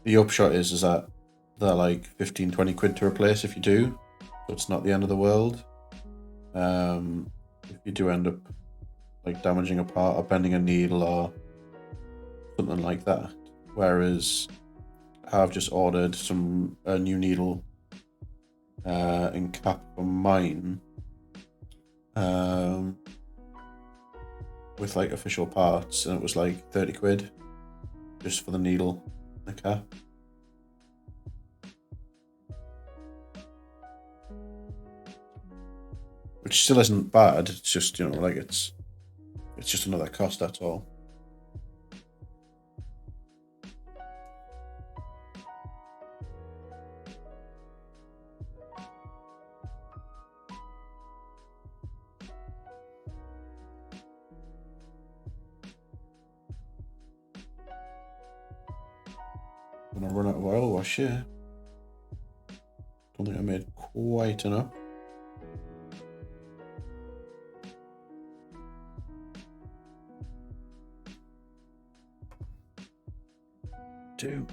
The upshot is that they're like 15-20 quid to replace if you do, so it's not the end of the world. If you do end up like damaging a part or bending a needle or something like that. Whereas I've just ordered a new needle and cap for mine with like official parts, and it was like 30 quid just for the needle and the cap. Which still isn't bad. It's just, like it's just another cost, that's all. I'm gonna run out of oil wash here. Don't think I made quite enough. Two.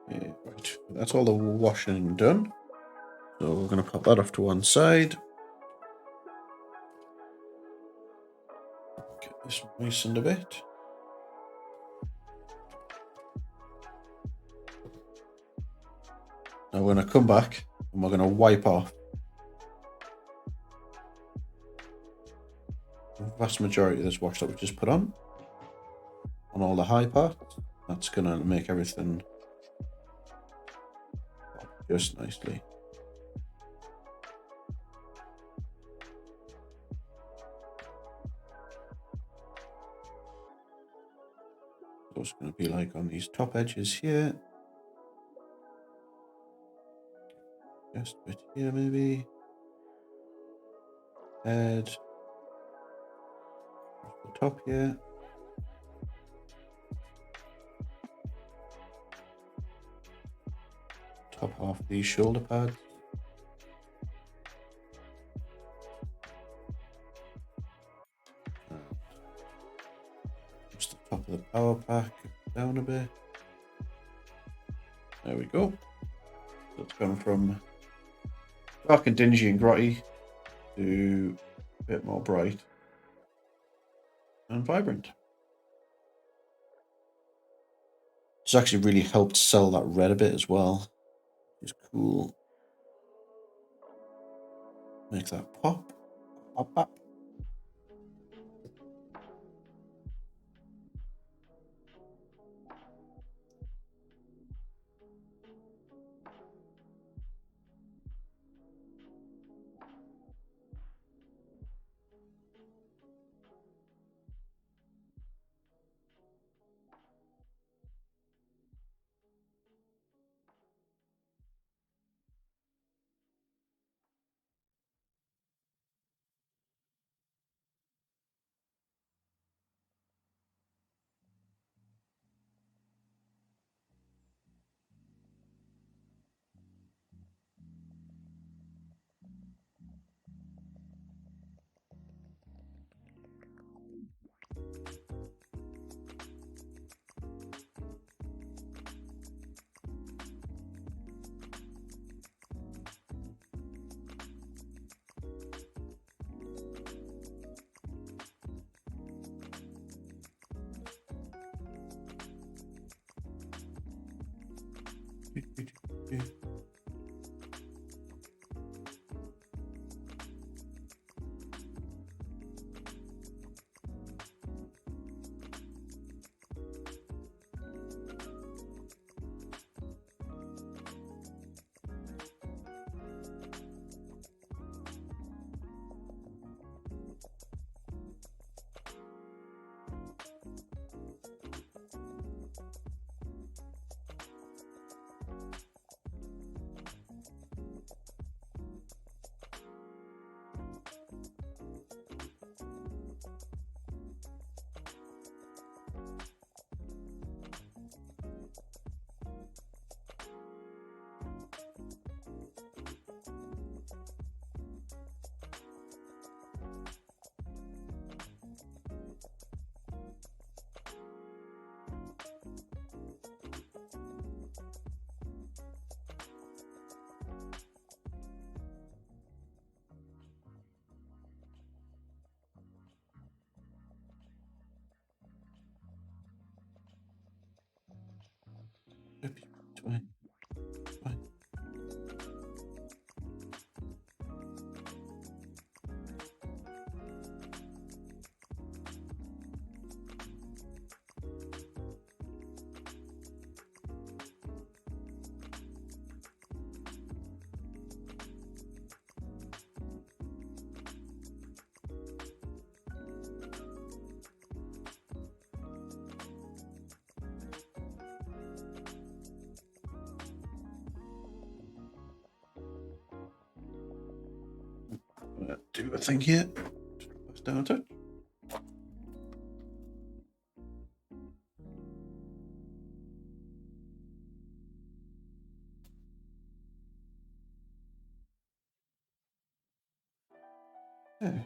Okay, right, that's all the washing done. So we're going to pop that off to one side. Get this moistened a bit. Now we're going to come back and we're going to wipe off the vast majority of this wash that we just put on all the high parts. That's going to make everything just nicely. So it's going to be like on these top edges here. Just a bit here maybe. Head. The top here. Top half of these shoulder pads. Just the top of the power pack down a bit. There we go. So it's gone from dark and dingy and grotty to a bit more bright and vibrant. It's actually really helped sell that red a bit as well. It's cool. Make that pop. Pop, pop. Do a thing here. Just down a touch. Okay.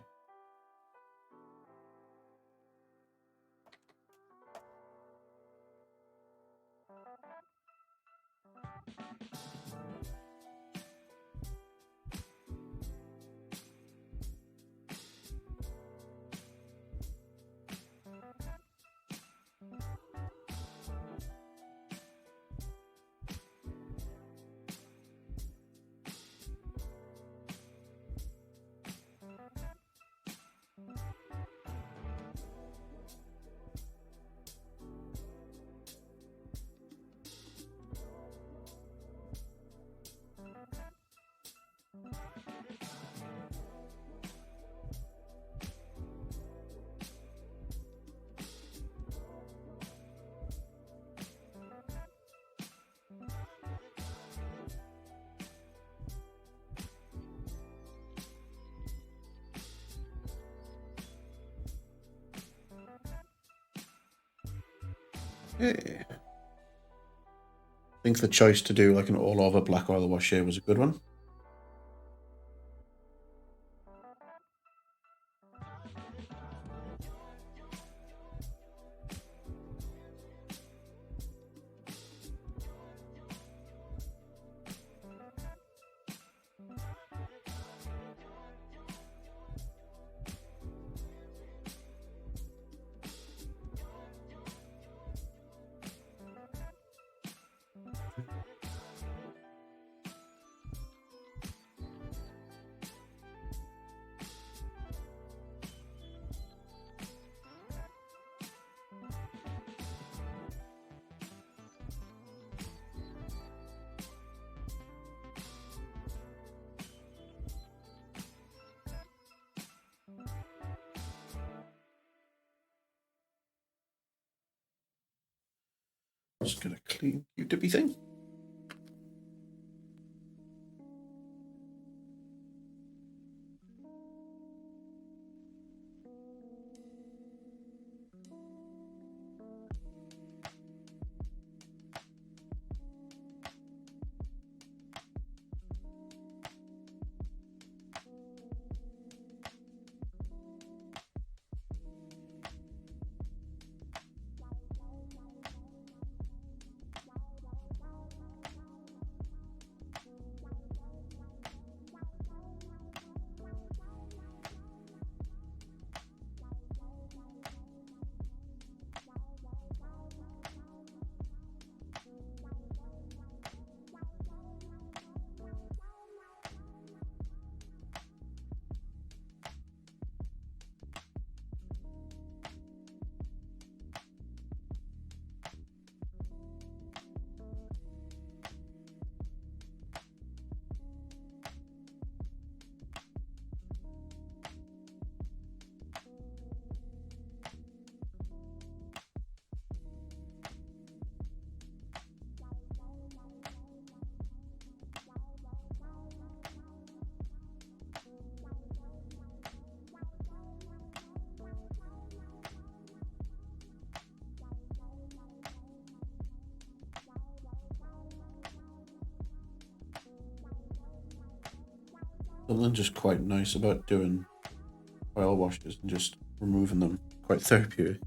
I think the choice to do like an all-over black oil wash here was a good one. Just gonna clean Q-tippy thing. Something just quite nice about doing oil washes and just removing them. Quite therapeutic.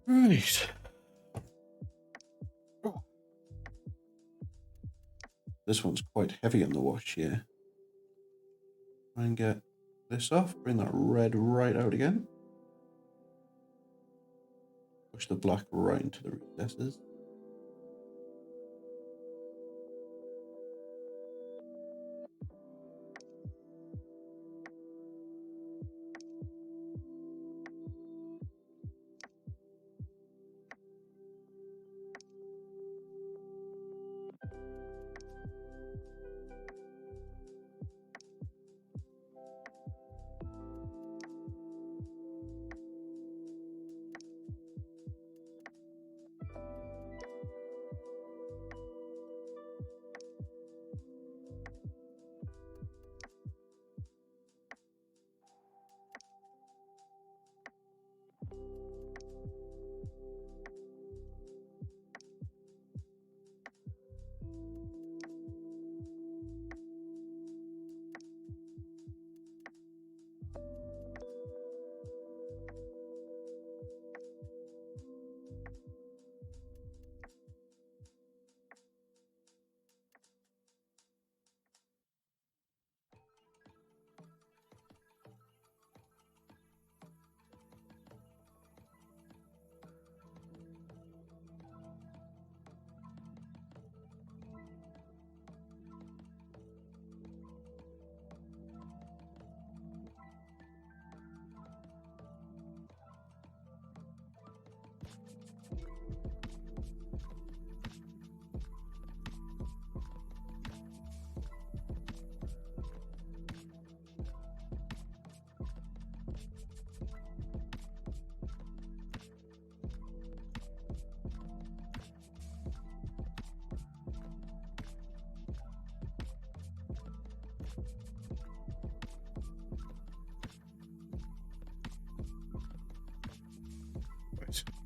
Right. This one's quite heavy on the wash here. Try and get this off. Bring that red right out again. Push the black right into the recesses.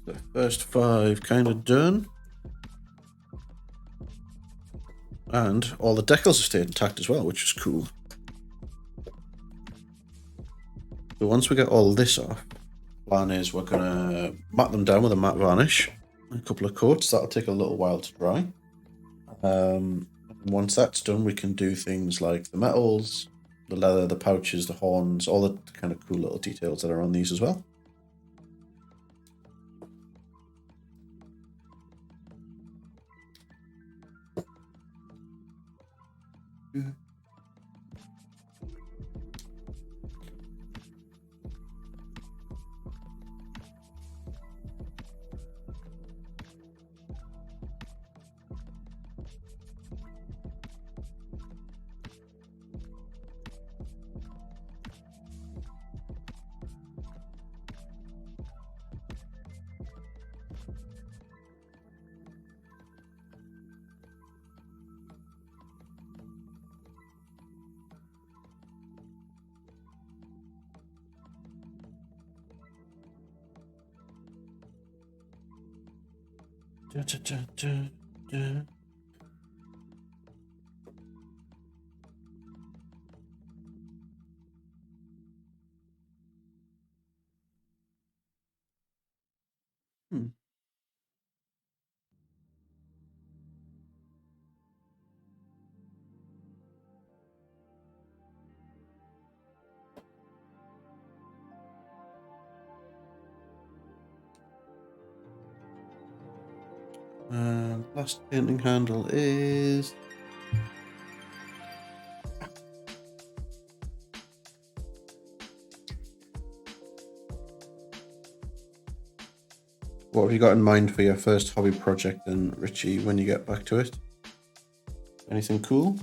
The first 5 kind of done. And all the decals have stayed intact as well, which is cool. So once we get all this off, plan is we're going to mat them down with a matte varnish. A couple of coats. That'll take a little while to dry. Once that's done, we can do things like the metals, the leather, the pouches, the horns, all the kind of cool little details that are on these as well. Last painting handle is what have you got in mind for your first hobby project then, Richie, when you get back to it? Anything cool?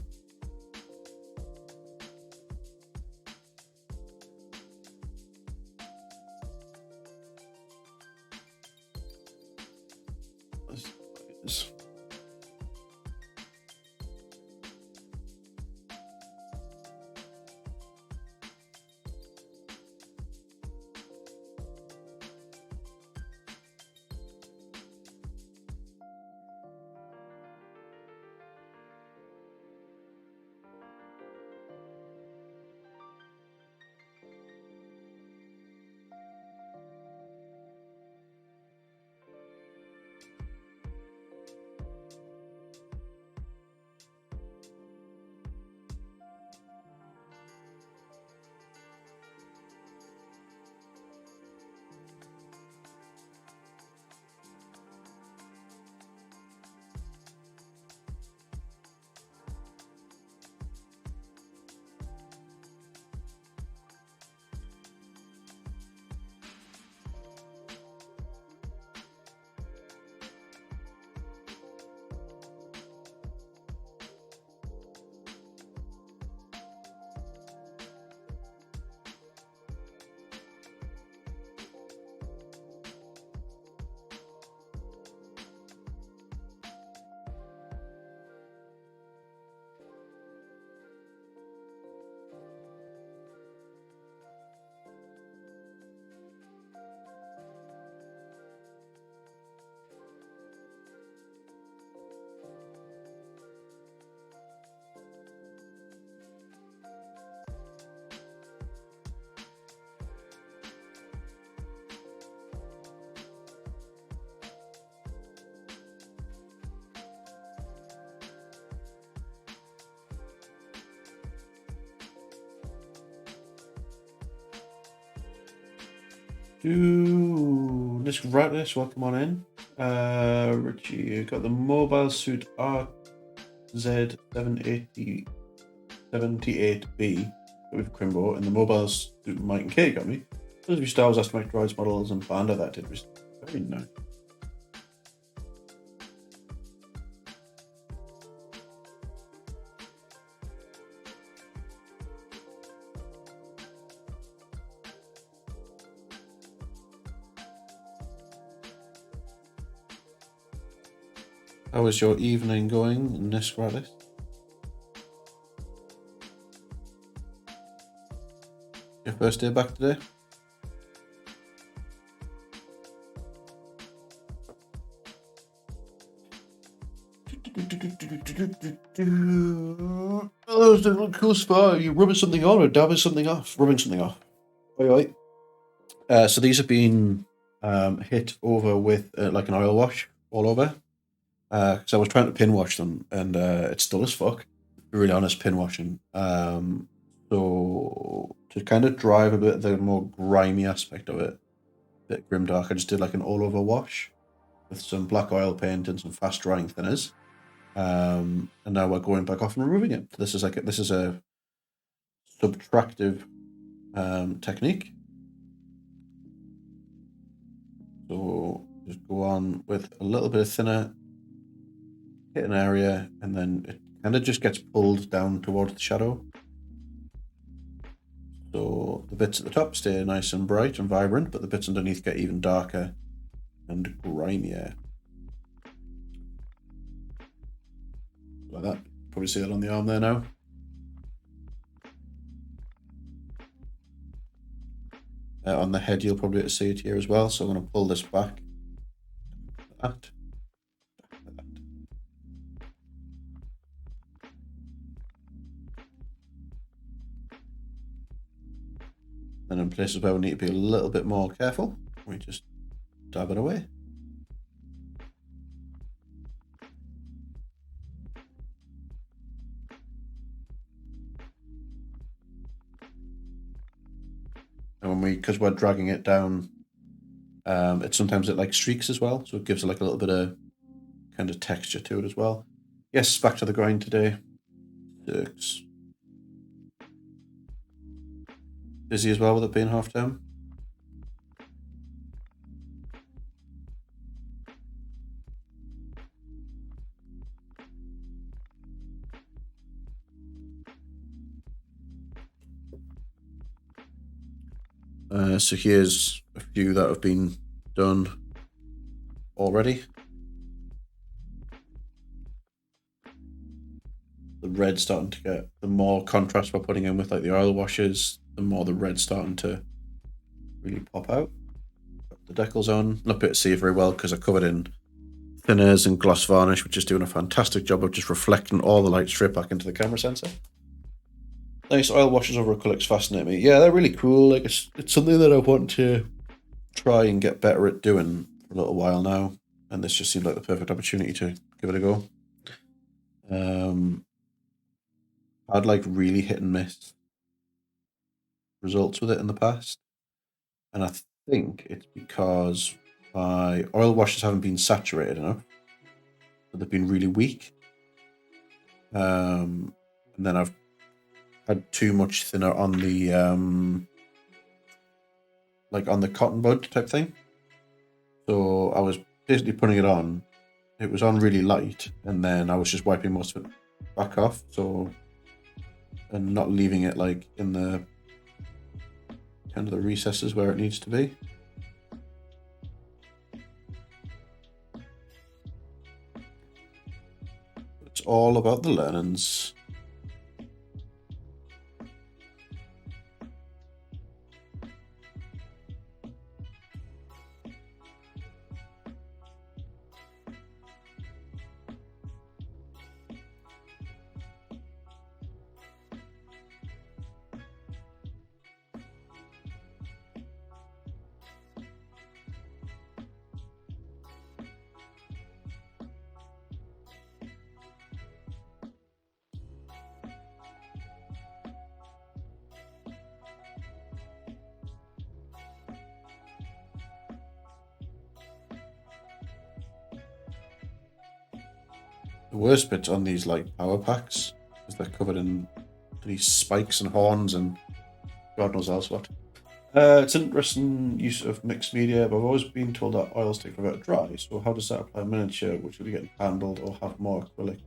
Let's write this. Welcome on in. Richie, you got the mobile suit RZ78B with Crimbo, and the mobile suit Mike and Kay got me. Those of you Star Wars Astromech Droids models and Banda that did was very nice. How is your evening going, Nisralis? Your first day back today? Oh, it's a cool spot. Are you rubbing something on or dabbing something off? Rubbing something off. Right. So these have been hit over with like an oil wash all over. Because I was trying to pin wash them, and it's dull as fuck. Really honest pin washing. So to kind of drive a bit of the more grimy aspect of it, a bit grimdark, I just did like an all over wash with some black oil paint and some fast drying thinners. And now we're going back off and removing it. This is a subtractive technique. So just go on with a little bit of thinner, hit an area, and then it kind of just gets pulled down towards the shadow. So the bits at the top stay nice and bright and vibrant, but the bits underneath get even darker and grimier. Like that. Probably see that on the arm there now. On the head, you'll probably see it here as well. So I'm going to pull this back. Like that. And in places where we need to be a little bit more careful, we just dab it away. And because we're dragging it down, sometimes it like streaks as well, so it gives it like a little bit of kind of texture to it as well. Yes, back to the grind today. 6. Busy as well with it being half term. So here's a few that have been done already. The red's starting to get, the more contrast we're putting in with like the oil washes, the more the red's starting to really pop out. Got the decals on, not be able to see it very well because I covered in thinners and gloss varnish, which is doing a fantastic job of just reflecting all the light straight back into the camera sensor. Nice oil washes over acrylics fascinate me. Yeah, they're really cool. Like it's something that I want to try and get better at doing for a little while now, and this just seemed like the perfect opportunity to give it a go. I'd like really hit and miss results with it in the past, and I think it's because my oil washes haven't been saturated enough, but they've been really weak. And then I've had too much thinner on the like on the cotton bud type thing. So I was basically putting it on. It was on really light, and then I was just wiping most of it back off. And not leaving it like in the kind of the recesses where it needs to be. It's all about the learnings. The worst bit's on these like power packs, because they're covered in these spikes and horns and God knows else what. It's an interesting use of mixed media, but I've always been told that oils take forever to dry. So how does that apply miniature, which will be getting handled or have more acrylic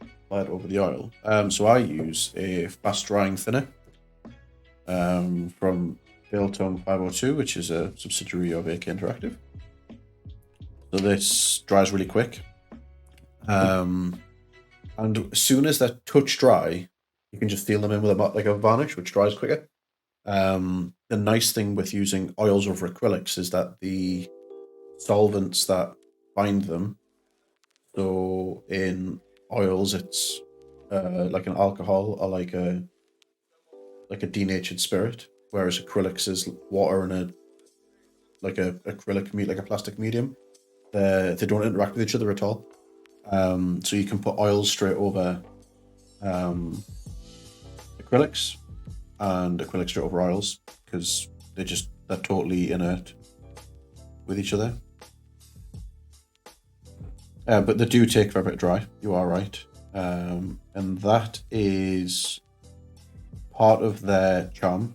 applied over the oil? So I use a fast drying thinner from Killteam 502, which is a subsidiary of AK Interactive. So this dries really quick. And as soon as they're touch dry, you can just seal them in with a varnish, which dries quicker. The nice thing with using oils over acrylics is that the solvents that bind them, so in oils it's like an alcohol or like a denatured spirit, whereas acrylics is water and like a plastic medium. They don't interact with each other at all. So you can put oils straight over acrylics and acrylics straight over oils because they're totally inert with each other. But they do take forever to dry. You are right, and that is part of their charm.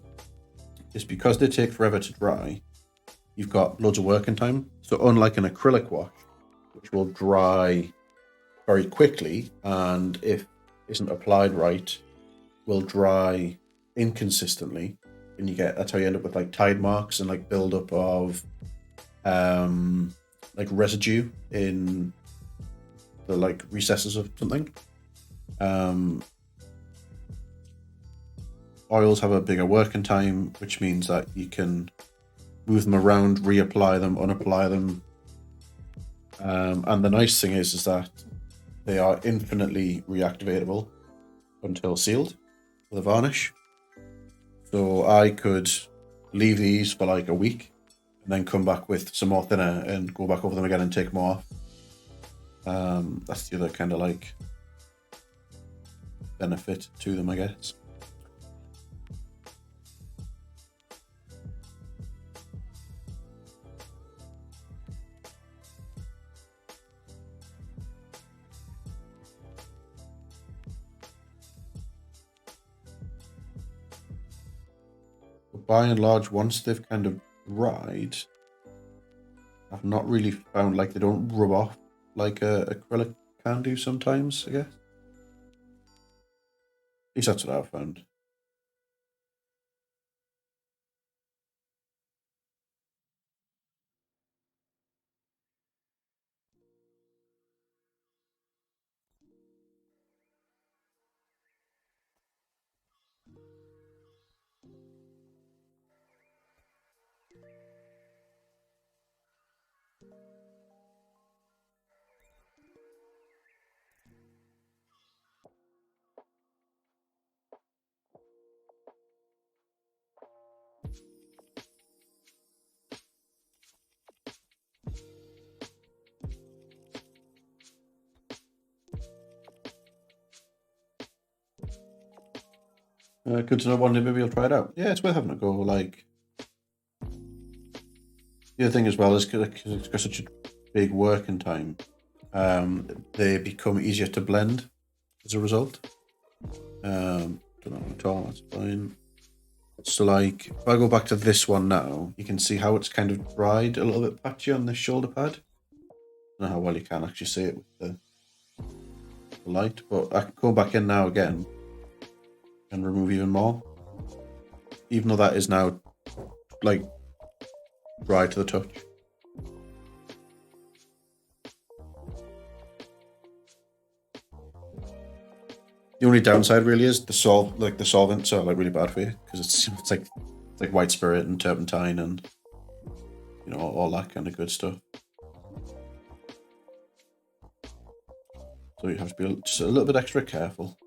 Is because they take forever to dry. You've got loads of working time. So unlike an acrylic wash, which will dry very quickly, and if isn't applied right, will dry inconsistently, and that's how you end up with like tide marks and like buildup of like residue in the like recesses of something. Oils have a bigger working time, which means that you can move them around, reapply them, unapply them, and the nice thing is that they are infinitely reactivatable until sealed with a varnish. So I could leave these for like a week, and then come back with some more thinner and go back over them again and take more off. That's the other kind of like benefit to them, I guess. But by and large, once they've kind of dried, I've not really found like they don't rub off like a acrylic can do sometimes, I guess. At least that's what I've found. Good to know. One day maybe I'll try it out. Yeah, it's worth having a go. Like, the other thing as well is because it's got such a big working time, they become easier to blend as a result. Don't know at all, that's fine. So like, if I go back to this one now, you can see how it's kind of dried a little bit patchy on this shoulder pad. I don't know how well you can actually see it with the light, but I can go back in now again and remove even more. Even though that is now like dry to the touch. The only downside really is the solvents are like really bad for you because it's like white spirit and turpentine and you know all that kind of good stuff. So you have to be just a little bit extra careful.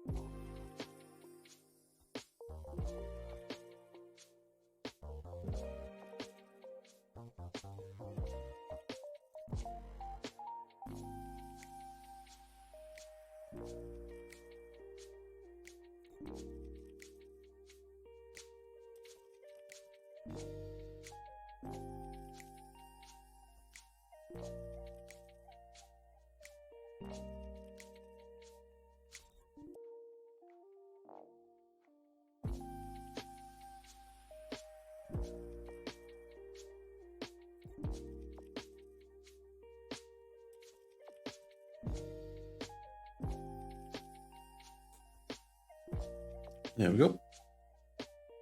There we go.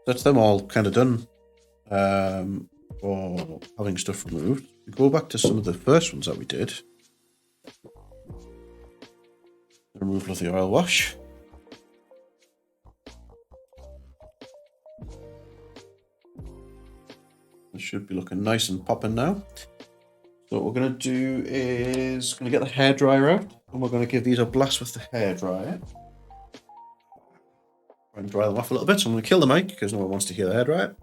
That's them all kind of done for having stuff removed. We go back to some of the first ones that we did. The removal of the oil wash. It should be looking nice and popping now. So what we're going to do is going to get the hairdryer out and we're going to give these a blast with the hairdryer. And dry them off a little bit. So I'm going to kill the mic because no one wants to hear the hairdryer.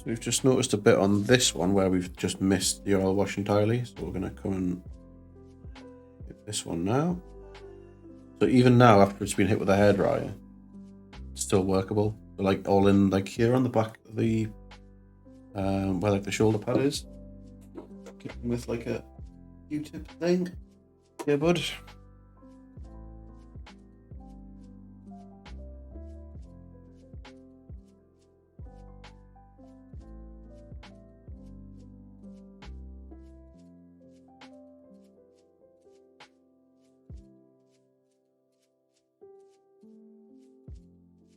we've just noticed a bit on this one where we've just missed the oil wash entirely. So we're going to come and hit this one now. So even now, after it's been hit with a hairdryer, it's still workable. So like all in like here on the back of the where like the shoulder pad is, with like a Q-tip thing. Yeah, bud.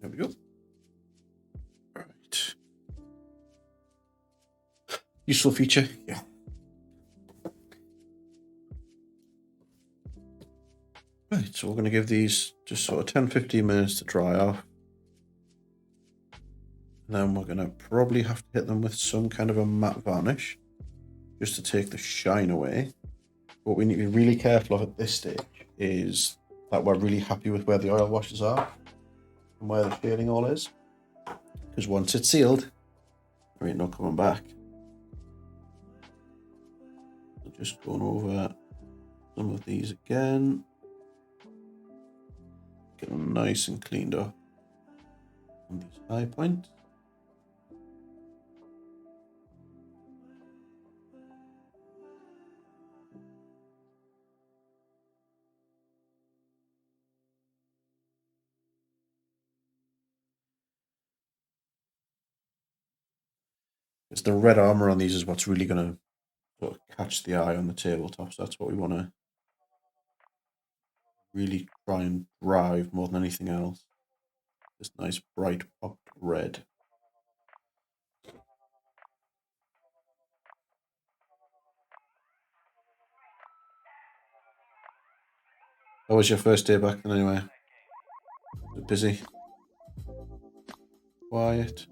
There we go. Right. Useful feature, yeah. Right, so we're going to give these just sort of 10-15 minutes to dry off. And then we're going to probably have to hit them with some kind of a matte varnish just to take the shine away. What we need to be really careful of at this stage is that we're really happy with where the oil washes are and where the shading all is. Because once it's sealed, there ain't no coming back. So just going over some of these again. Get them nice and cleaned up on these high points. It's the red armor on these is what's really going to sort of catch the eye on the tabletop. So that's what we want to really try and drive more than anything else. This nice bright popped red. How was your first day back then anyway? Was it busy? Quiet?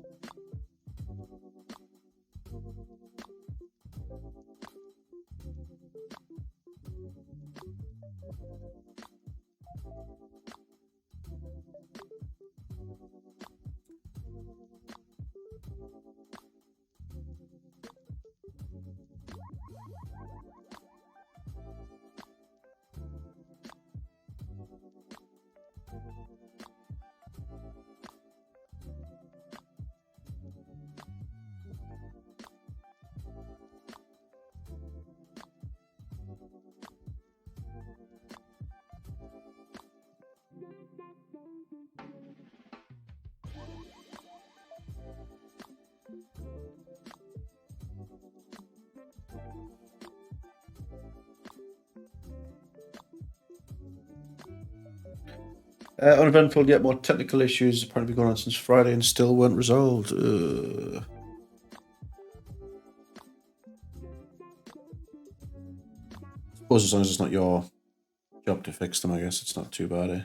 Uneventful, yet more technical issues apparently been going on since Friday and still weren't resolved. I suppose as long as it's not your job to fix them, I guess it's not too bad, eh?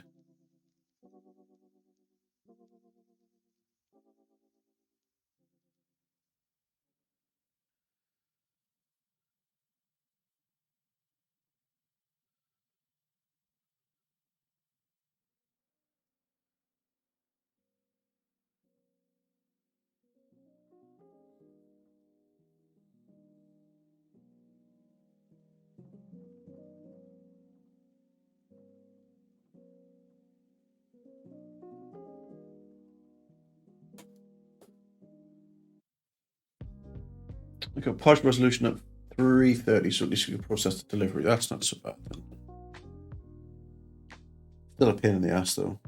We've got partial resolution at 330, so at least we can process the delivery. That's not so bad then. Still a pain in the ass though.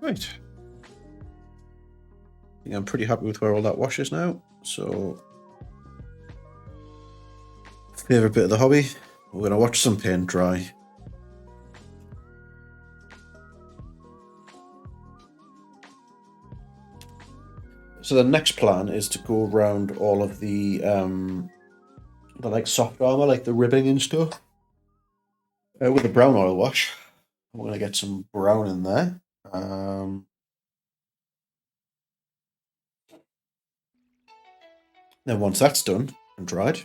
Right. I think I'm pretty happy with where all that wash is now. So, favourite bit of the hobby, we're going to watch some paint dry. So the next plan is to go around all of the like soft armor, like the ribbing and stuff, with the brown oil wash. We're going to get some brown in there. Then once that's done and dried,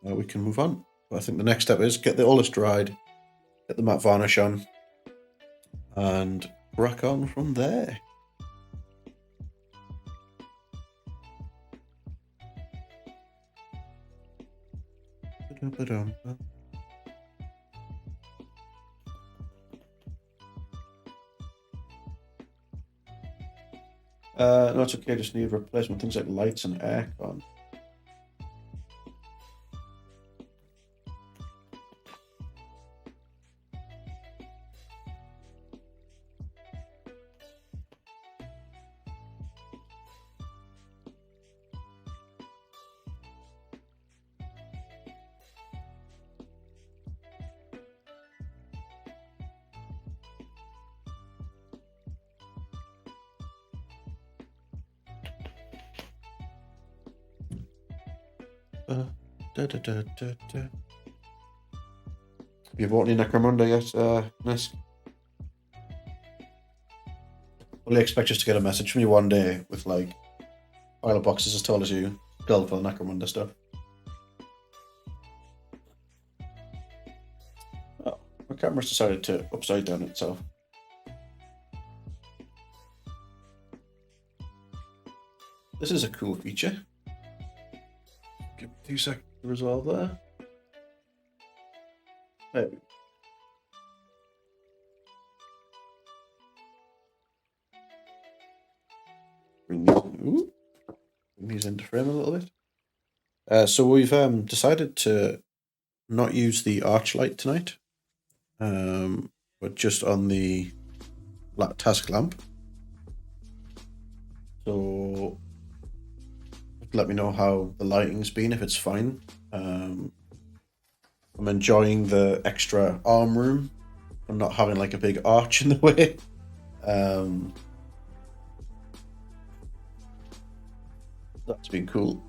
we can move on. But I think the next step is get all this dried, get the matte varnish on, and crack on from there. No, it's okay. Just need replacement things like lights and aircon. Have you bought any Necromunda yet, Nisk? Will you expect us to get a message from you one day with like pile of boxes as tall as you, filled full of Necromunda stuff? Oh, my camera's decided to upside down itself. This is a cool feature. Give me 2 seconds to resolve there. There we go. Bring these into frame a little bit. So we've decided to not use the arch light tonight, but just on the task lamp. So let me know how the lighting's been, if it's fine. I'm enjoying the extra arm room and not having like a big arch in the way. That's been cool.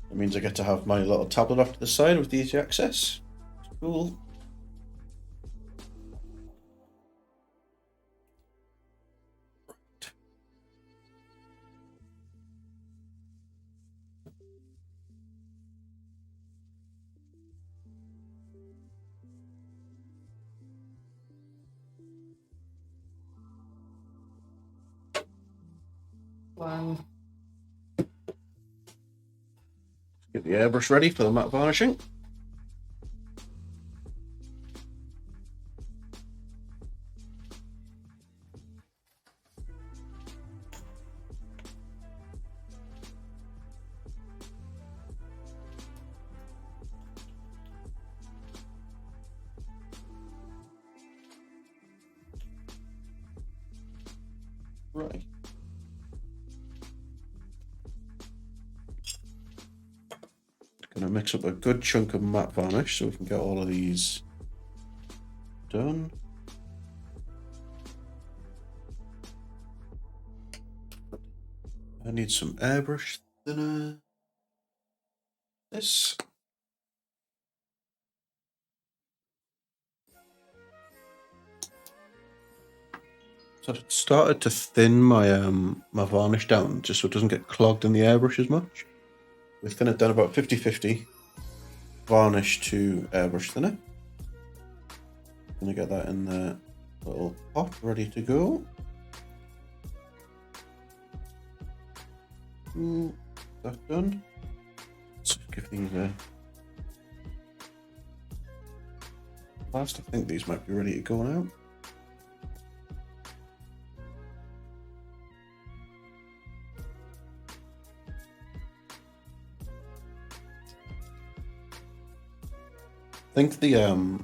It means I get to have my little tablet off to the side with easy access. It's cool. Wow. Get the airbrush ready for the matte varnishing. Right. Gonna mix up a good chunk of matte varnish so we can get all of these done. I need some airbrush thinner. This. So I've started to thin my my varnish down just so it doesn't get clogged in the airbrush as much. We thin it down about 50-50. Varnish to airbrush thinner. Gonna get that in the little pot ready to go. That's done. Let's give these a blast. I think these might be ready to go now. think the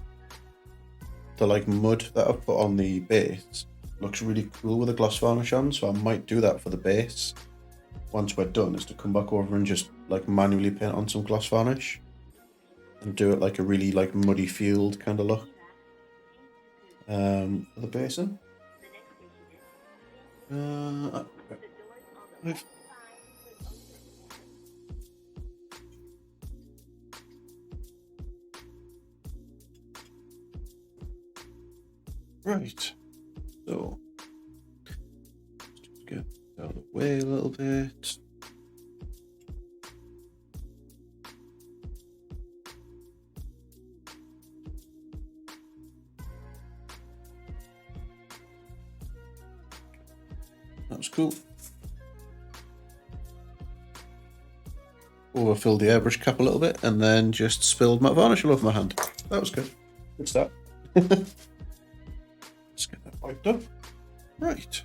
like mud that I've put on the base looks really cool with a gloss varnish on, so I might do that for the base. Once we're done, is to come back over and just like manually paint on some gloss varnish and do it like a really like muddy field kind of look. For the basin. Right. So let's get out of the way a little bit. That was cool. Overfilled the airbrush cap a little bit and then just spilled matte varnish all over my hand. That was good. Good start. Let's get that wiped up. Right.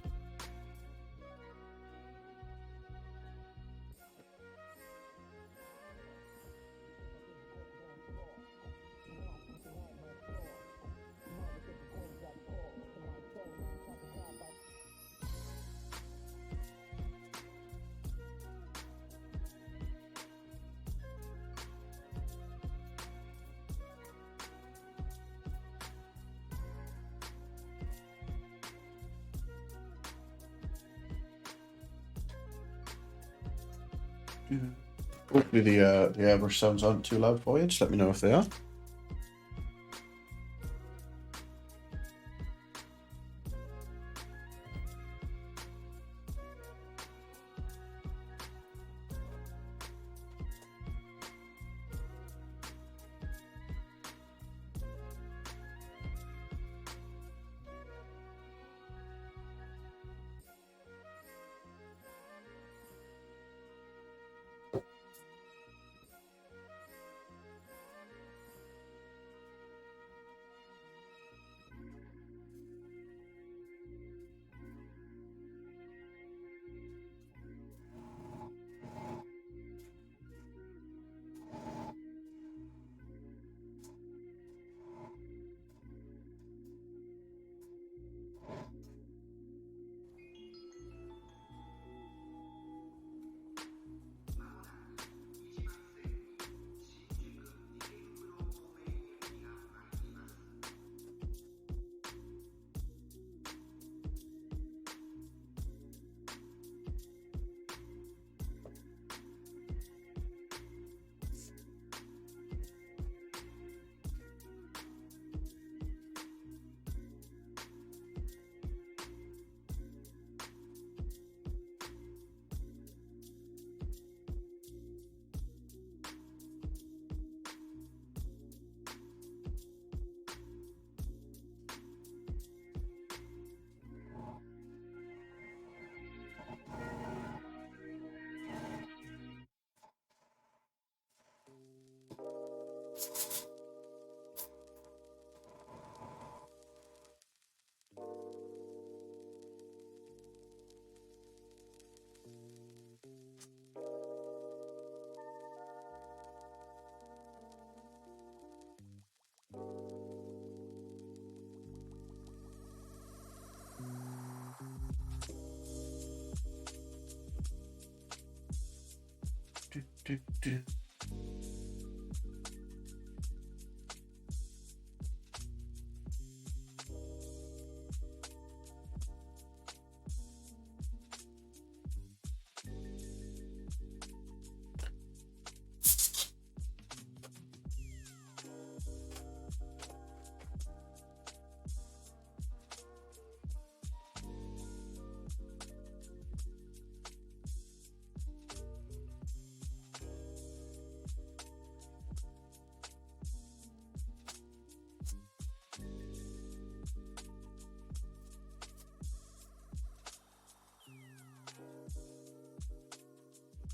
Hopefully the airbrush sounds aren't too loud for you. Just let me know if they are.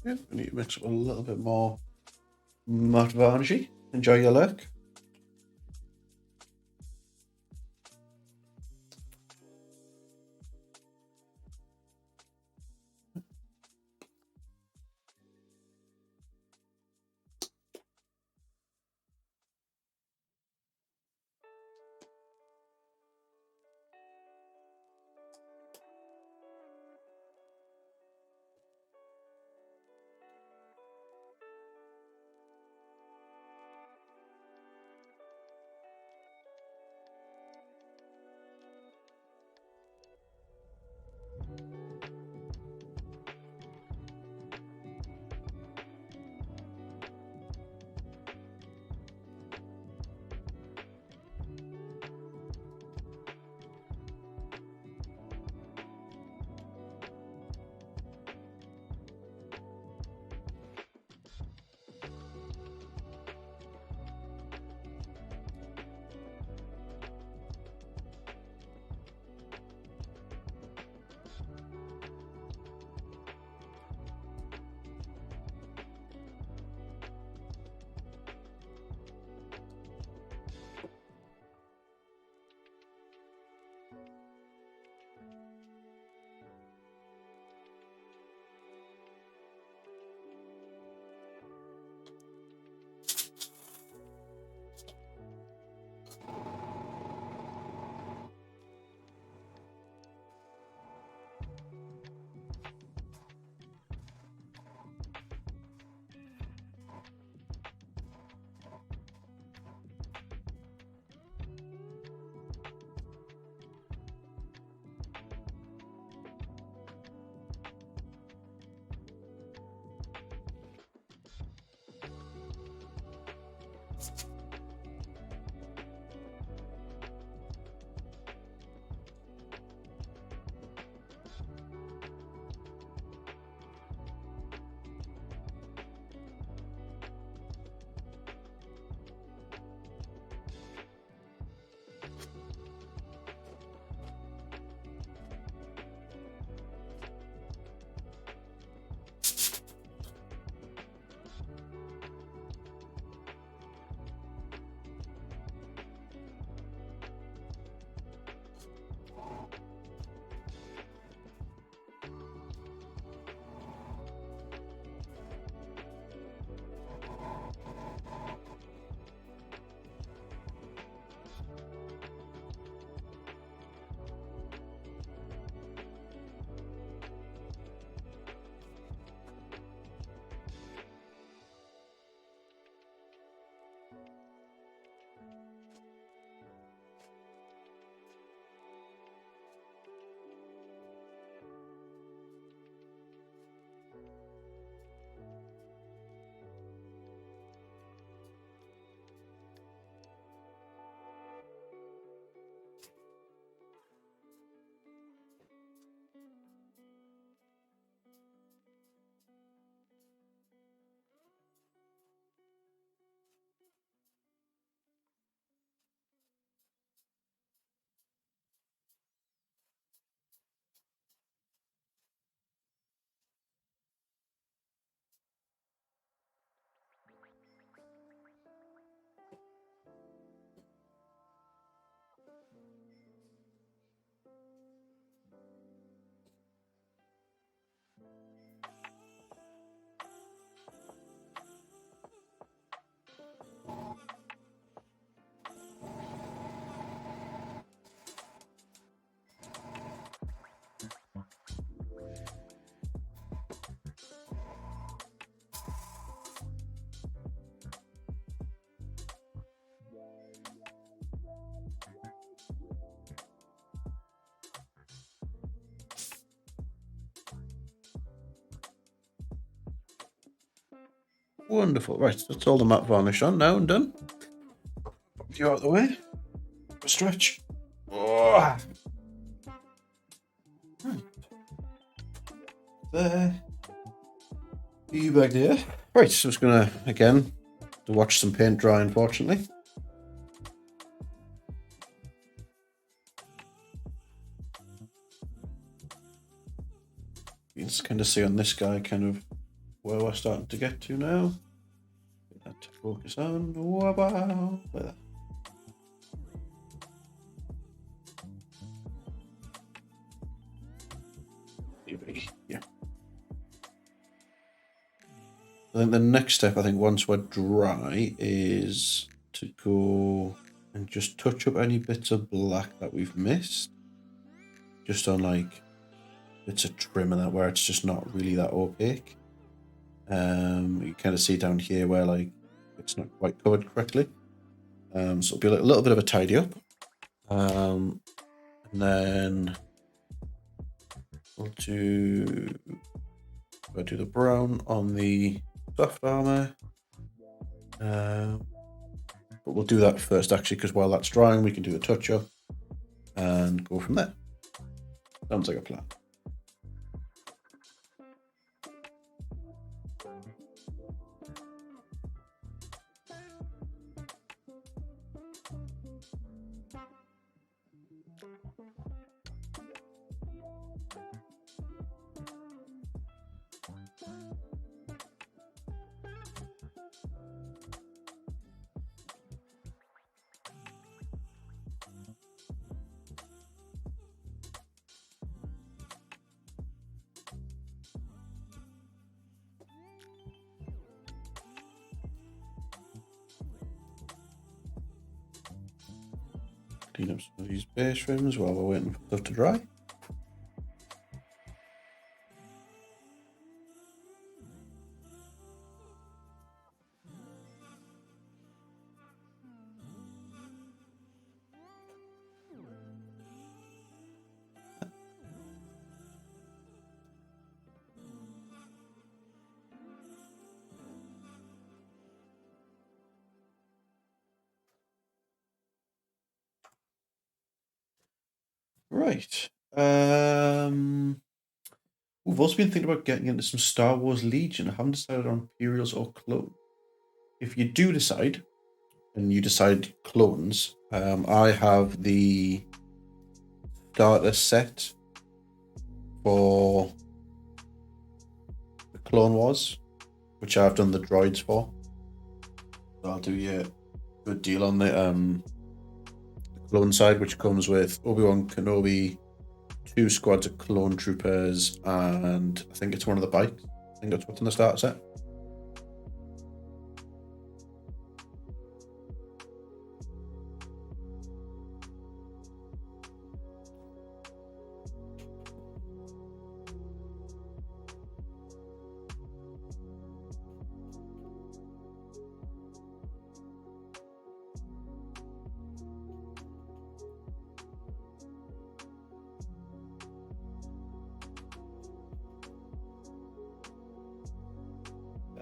Yeah, we need to mix up a little bit more matte varnishy. Enjoy your look. Wonderful. Right, that's all the matte varnish on now and done. Put you out of the way. Stretch. Oh. Right. There. You back there. Right, so I'm just gonna again to watch some paint dry, unfortunately. You can just kind of see on this guy kind of where we're starting to get to now. Get that to focus on. Wow. There. Yeah. I think the next step, I think once we're dry, is to go and just touch up any bits of black that we've missed. Just on like bits of trim and that where it's just not really that opaque. You kind of see down here where like it's not quite covered correctly. So it'll be a little bit of a tidy up. And then we'll do the brown on the soft armor. But we'll do that first actually, because while that's drying, we can do the touch up and go from there. Sounds like a plan. Clean up some of these base rims while we're waiting for stuff to dry. Right. We've also been thinking about getting into some Star Wars Legion. I haven't decided on Imperials or clones. If you do decide, and you decide clones, I have the starter set for the Clone Wars, which I've done the droids for. So I'll do you a good deal on the clone side, which comes with Obi-Wan Kenobi, 2 squads of clone troopers, and I think it's one of the bikes. I think that's what's in the starter set.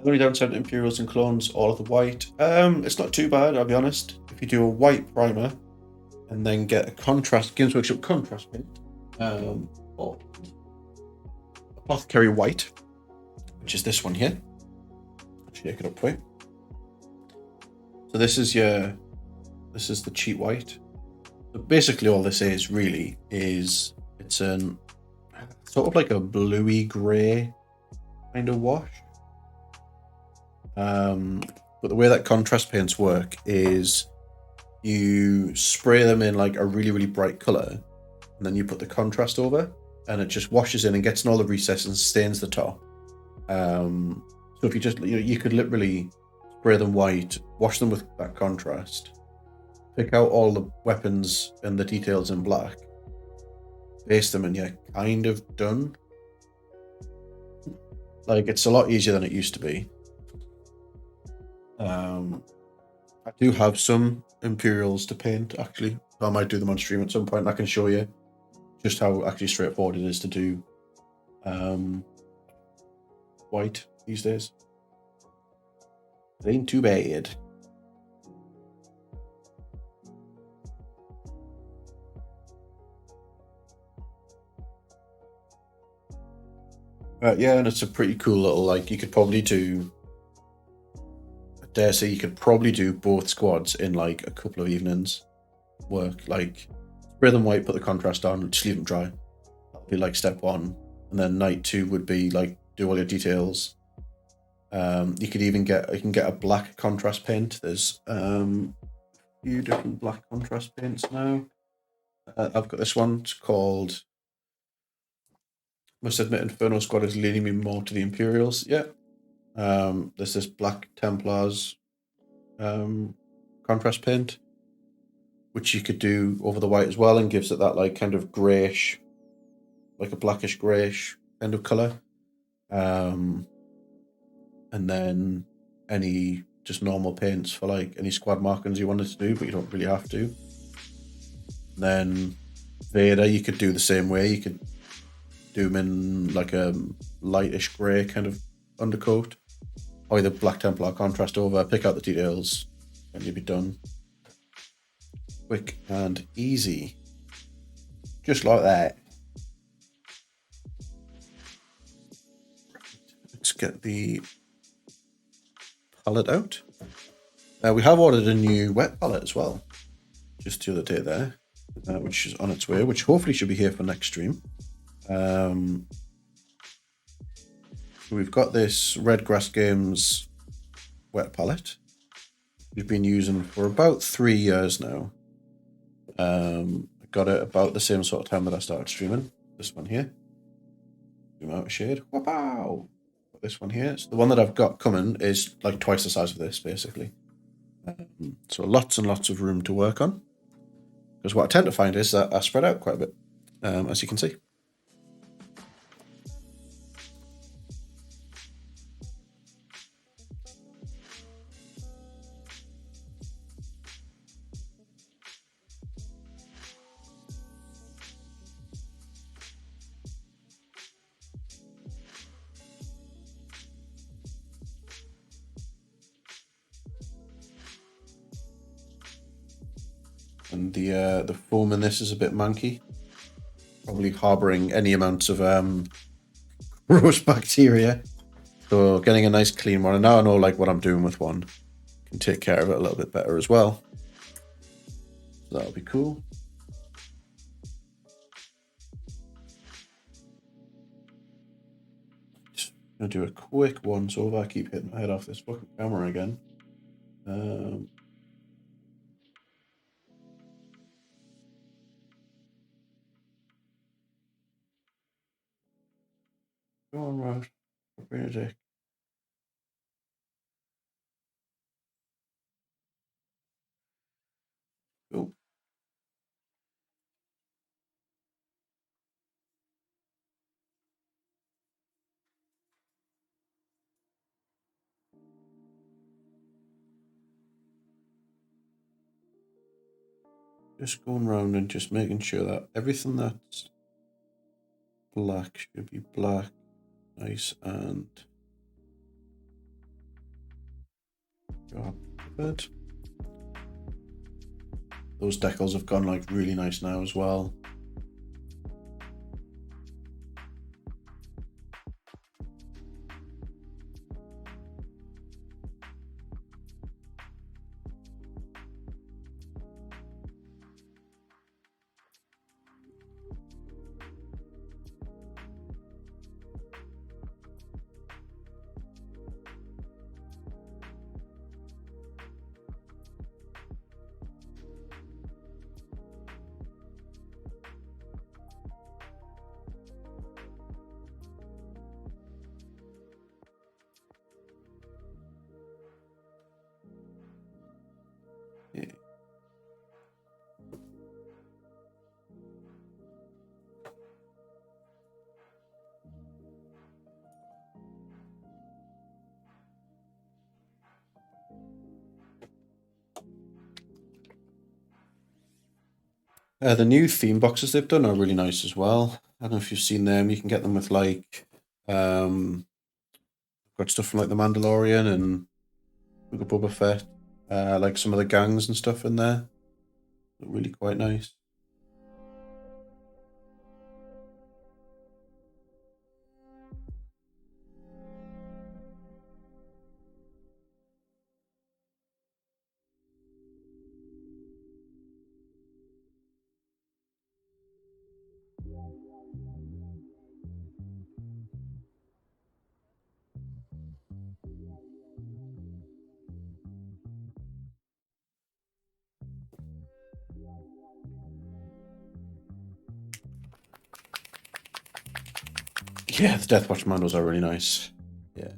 The only downside to Imperials and clones, all of the white. It's not too bad, I'll be honest. If you do a white primer and then get a contrast, Games Workshop contrast paint, or Apothecary White, which is this one here. I'll shake it up for you. So this is the cheat white. So basically all this is really is it's an sort of like a bluey grey kind of wash. But the way that contrast paints work is you spray them in like a really, really bright color, and then you put the contrast over, and it just washes in and gets in all the recesses and stains the top. So if you just, you could literally spray them white, wash them with that contrast, pick out all the weapons and the details in black, base them, and you're kind of done. Like, it's a lot easier than it used to be. I do have some Imperials to paint, actually. I might do them on stream at some point. I can show you just how actually straightforward it is to do white these days. It ain't too bad. Yeah, and it's a pretty cool little, like, you could probably do, I dare say you could probably do both squads in like a couple of evenings work. Like, spray them white, put the contrast on, just leave them dry. That'll be like step one. And then night two would be like, do all your details. You could even get a black contrast paint. There's a few different black contrast paints now. I've got this one. It's called, must admit, Inferno Squad is leading me more to the Imperials. Yeah. There's this Black Templars contrast paint, which you could do over the white as well, and gives it that like kind of greyish, like a blackish greyish kind of color. And then any just normal paints for like any squad markings you wanted to do, but you don't really have to. And then Vader, you could do the same way. You could do them in like a lightish grey kind of undercoat, or either Black Templar contrast over, pick out the details, and you'll be done. Quick and easy. Just like that. Let's get the palette out. We have ordered a new wet palette as well, just the other day there, which is on its way, which hopefully should be here for next stream. We've got this Red Grass Games wet palette we've been using for about 3 years now. I got it about the same sort of time that I started streaming. This one here. Zoom out a shade. Wow! This one here. So the one that I've got coming is like twice the size of this, basically. So lots and lots of room to work on. Because what I tend to find is that I spread out quite a bit, as you can see. And the foam in this is a bit manky, probably harboring any amounts of gross bacteria. So getting a nice clean one, and now I know like what I'm doing with one, can take care of it a little bit better as well. So that'll be cool. Just gonna do a quick one, so if I keep hitting my head off this fucking camera again. Go on, right. Benedict. Cool. Just going around and just making sure that everything that's black should be black, nice and good. Those decals have gone like really nice now as well. Yeah. The new theme boxes they've done are really nice as well. I don't know if you've seen them. You can get them with like got stuff from like The Mandalorian and Book of Boba Fett, like some of the gangs and stuff in there. Really quite nice. Yeah, the Deathwatch Mandos are really nice. Yeah.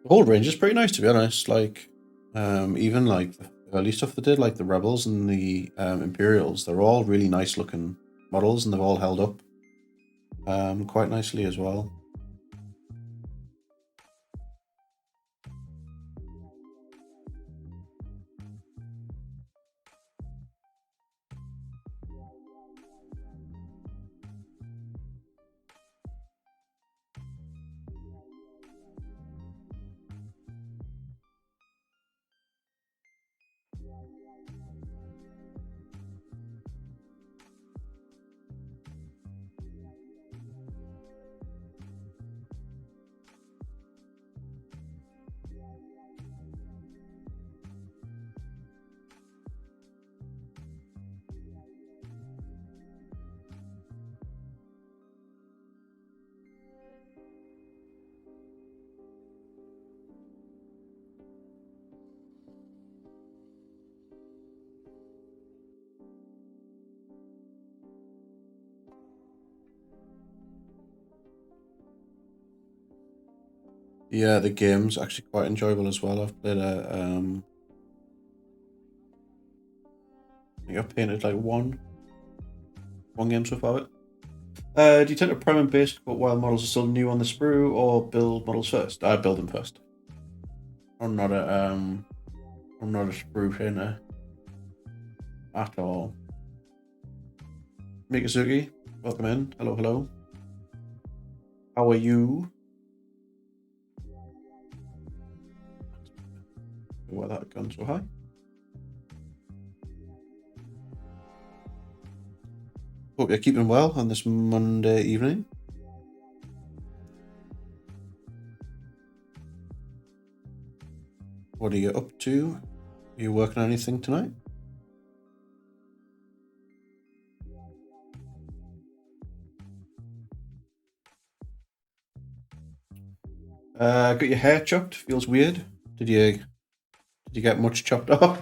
The whole range is pretty nice, to be honest. Like, even like the early stuff they did, like the Rebels and the Imperials, they're all really nice looking models, and they've all held up quite nicely as well. Yeah, the game's actually quite enjoyable as well. I've played I think I've painted like one game so far. Do you tend to prime and base while models are still new on the sprue, or build models first? I build them first. I'm not a sprue painter at all. Mikazuki, welcome in. Hello, hello. How are you? Why that gun so high? Hope you're keeping well on this Monday evening. What are you up to? Are you working on anything tonight? Got your hair chopped? Feels weird. Did you get much chopped off?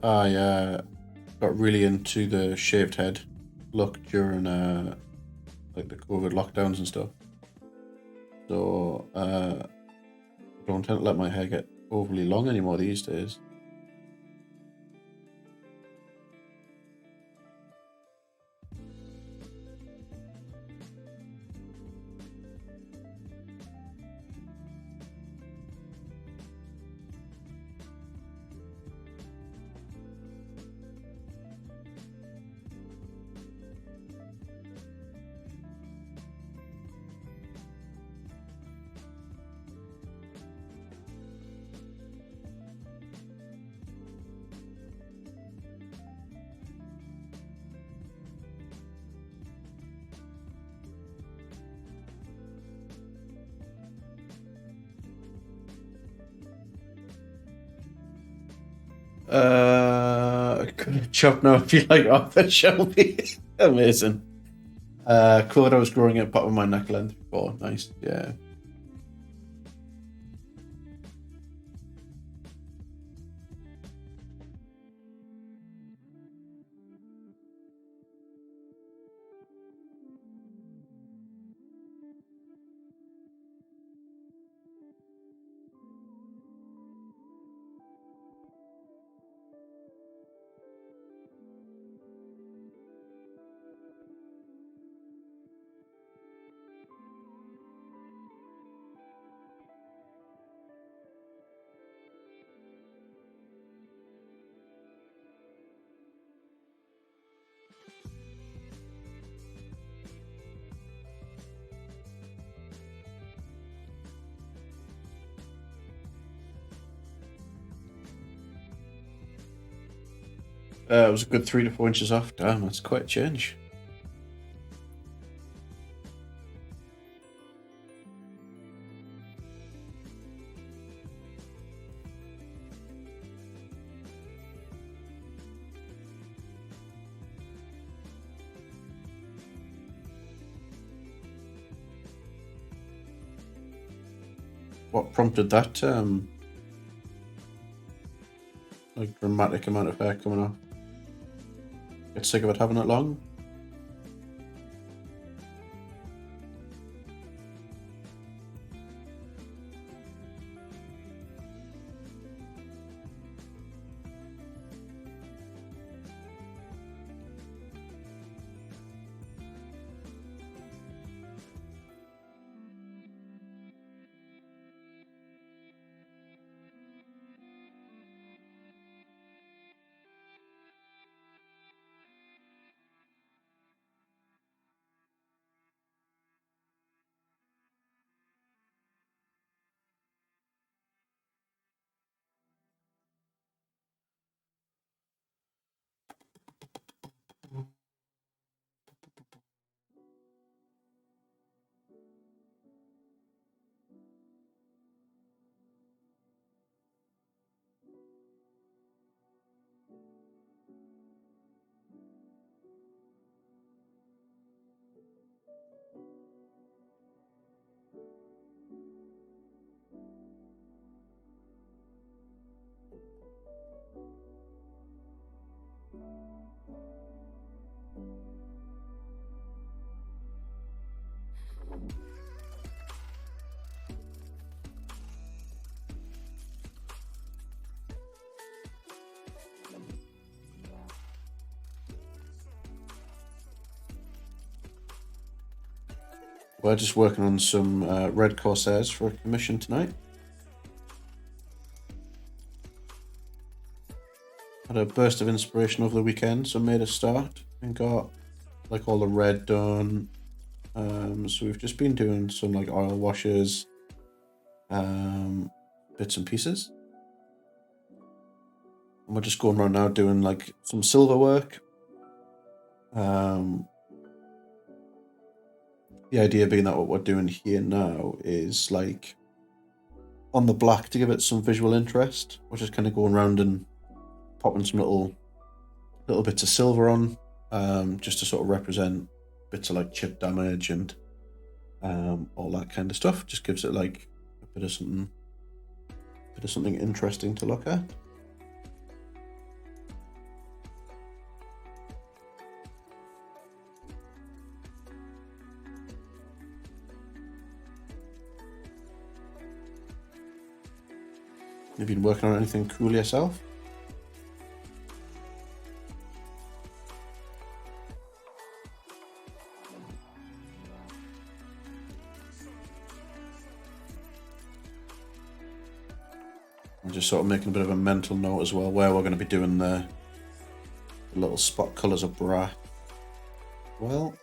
I got really into the shaved head look during like the COVID lockdowns and stuff. So I don't tend to let my hair get overly long anymore these days. I could have chopped now if you like Arthur Shelby. Amazing. Claude, I was growing it part of my neck length before. Nice, yeah. It was a good 3 to 4 inches off. Damn, that's quite a change. What prompted that like dramatic amount of hair coming off? Get sick of it having it long? We're just working on some red Corsairs for a commission tonight. Had a burst of inspiration over the weekend, so made a start and got like all the red done. So we've just been doing some like oil washes, bits and pieces. And we're just going around now doing like some silver work. The idea being that what we're doing here now is like on the black to give it some visual interest. We're just kind of going around and popping some little bits of silver on, just to sort of represent bits of like chip damage and all that kind of stuff. Just gives it like a bit of something interesting to look at. Have you been working on anything cool yourself? I'm just sort of making a bit of a mental note as well where we're going to be doing the little spot colours of bra. Well,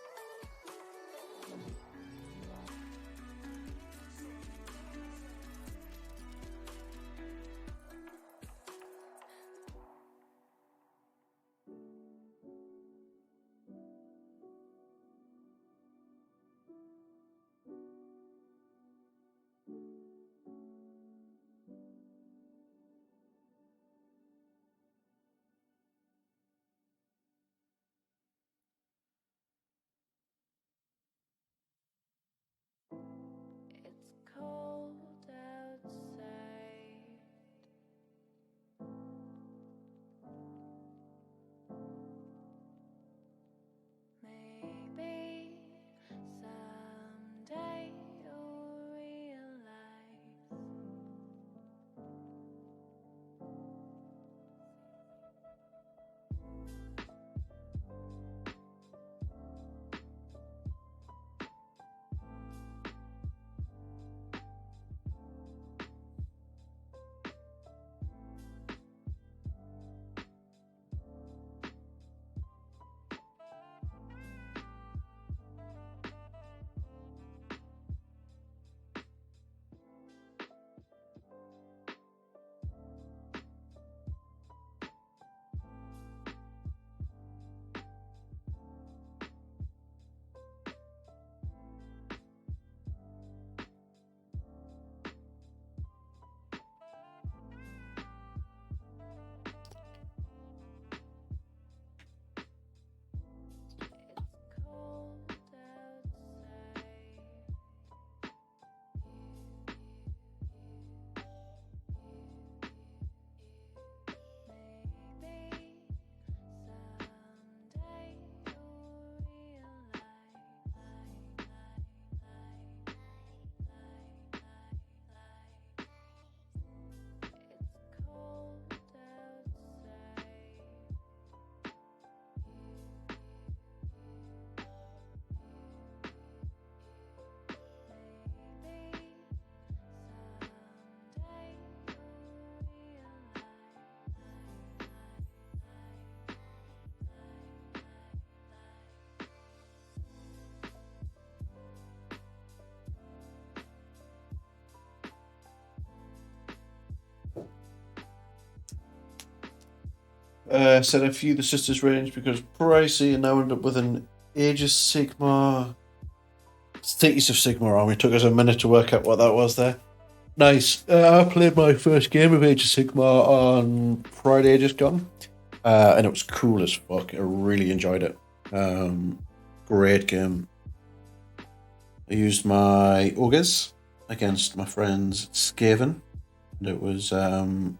Set a few of the sisters range because pricey, and now ended up with an Age of Sigmar. Cities of Sigmar army. It took us a minute to work out what that was there. Nice. I played my first game of Age of Sigmar on Friday just gone, and it was cool as fuck. I really enjoyed it. Great game. I used my Ogres against my friend's Skaven, and it was kind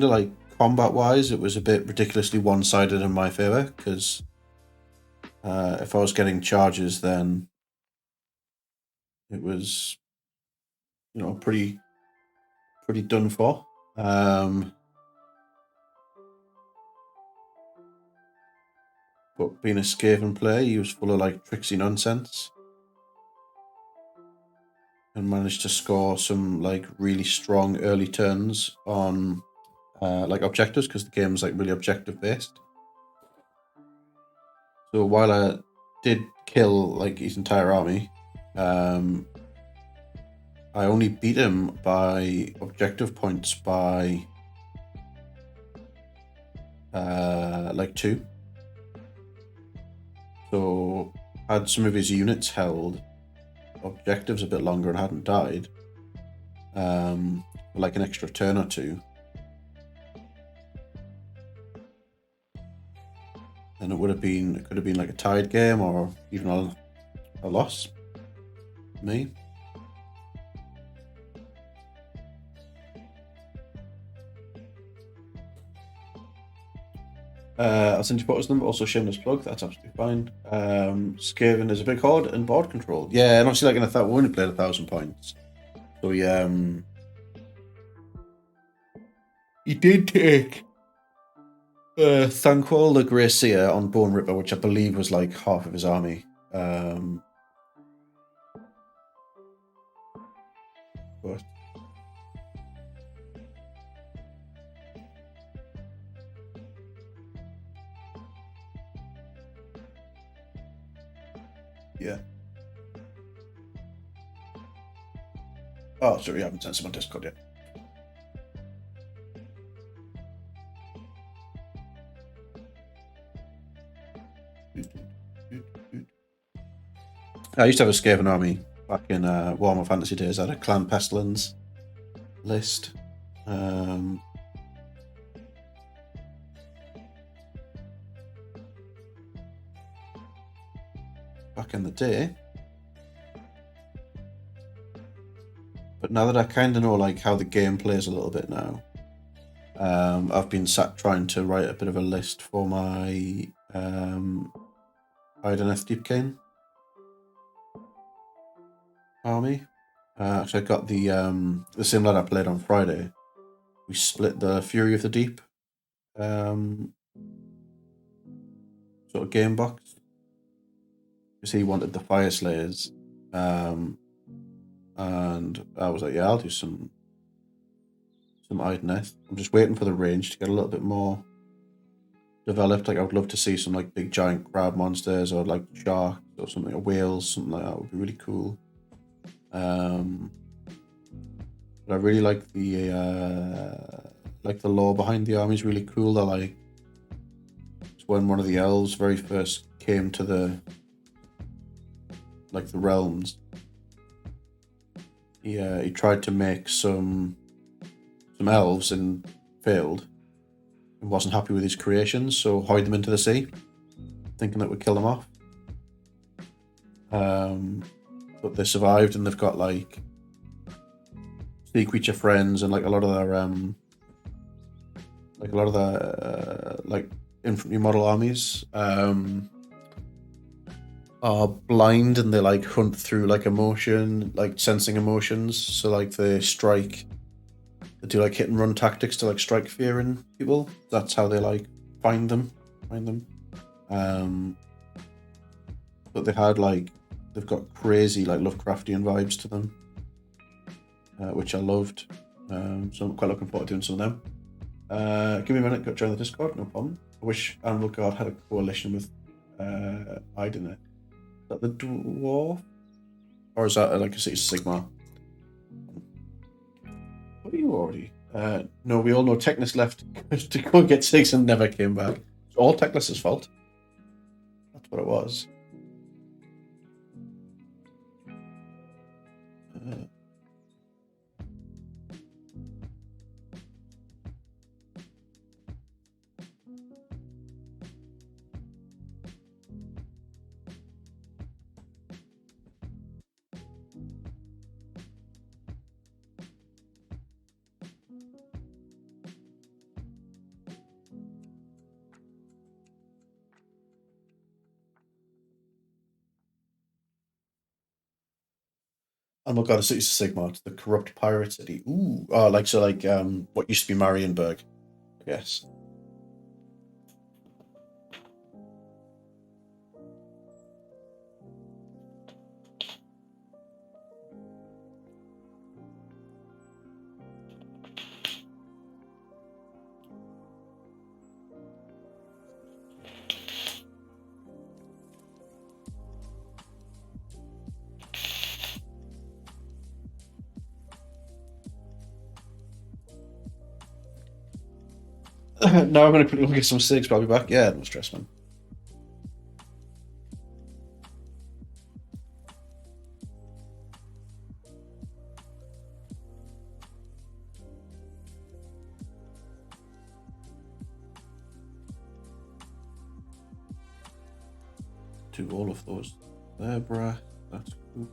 of like combat-wise, it was a bit ridiculously one-sided in my favor, because if I was getting charges, then it was, you know, pretty done for. But being a Skaven player, he was full of like tricksy nonsense, and managed to score some like really strong early turns on like objectives, because the game was like really objective based. So while I did kill like his entire army, I only beat him by objective points by like 2. So had some of his units held objectives a bit longer and hadn't died, like an extra turn or 2, then it could have been like a tied game or even a loss. Me. I'll send you photos of them, also shameless plug, that's absolutely fine. Skaven is a big horde and board control. Yeah, and obviously like we only played 1,000 points. So he did take Thanquol the Grey Seer on Bone Ripper, which I believe was like half of his army. But yeah. Oh, sorry, I haven't sent some on Discord yet. I used to have a Skaven army back in Warhammer Fantasy days. I had a Clan Pestilence list. Back in the day. But now that I kind of know like how the game plays a little bit now, I've been sat trying to write a bit of a list for my Ideneth Deepkane army. So I got the same lad I played on Friday. We split the Fury of the Deep sort of game box, because he wanted the Fire Slayers, and I was like, yeah, I'll do some Ideneth. I'm just waiting for the range to get a little bit more developed. Like I would love to see some like big giant crab monsters, or like sharks or something, or whales, something like that would be really cool. But I really like the lore behind the army is really cool. They're like, it's when one of the elves very first came to the realms. He tried to make some elves and failed, and wasn't happy with his creations, so hurried them into the sea, thinking that would kill them off. But they survived, and they've got like sea creature friends, and like a lot of their like infantry model armies are blind, and they like hunt through like emotion, like sensing emotions. So like they do like hit and run tactics to like strike fear in people. That's how they like find them. But they've got crazy like Lovecraftian vibes to them, which I loved. So I'm quite looking forward to doing some of them. Give me a minute, go join the Discord, no problem. I wish Animal Guard had a coalition with Ideneth. Is that the dwarf? Or is that like a City Sigma? What are you already? No, we all know Technus left to go get 6 and never came back. It's all Technus' fault. That's what it was. Oh my god, it's Sigmar, it's the corrupt pirate city. Ooh, oh, like what used to be Marienburg, I guess. Now I'm gonna quickly get some Sigs, but I'll be back. Yeah, no stress, man. Do all of those there, bruh. That's cool.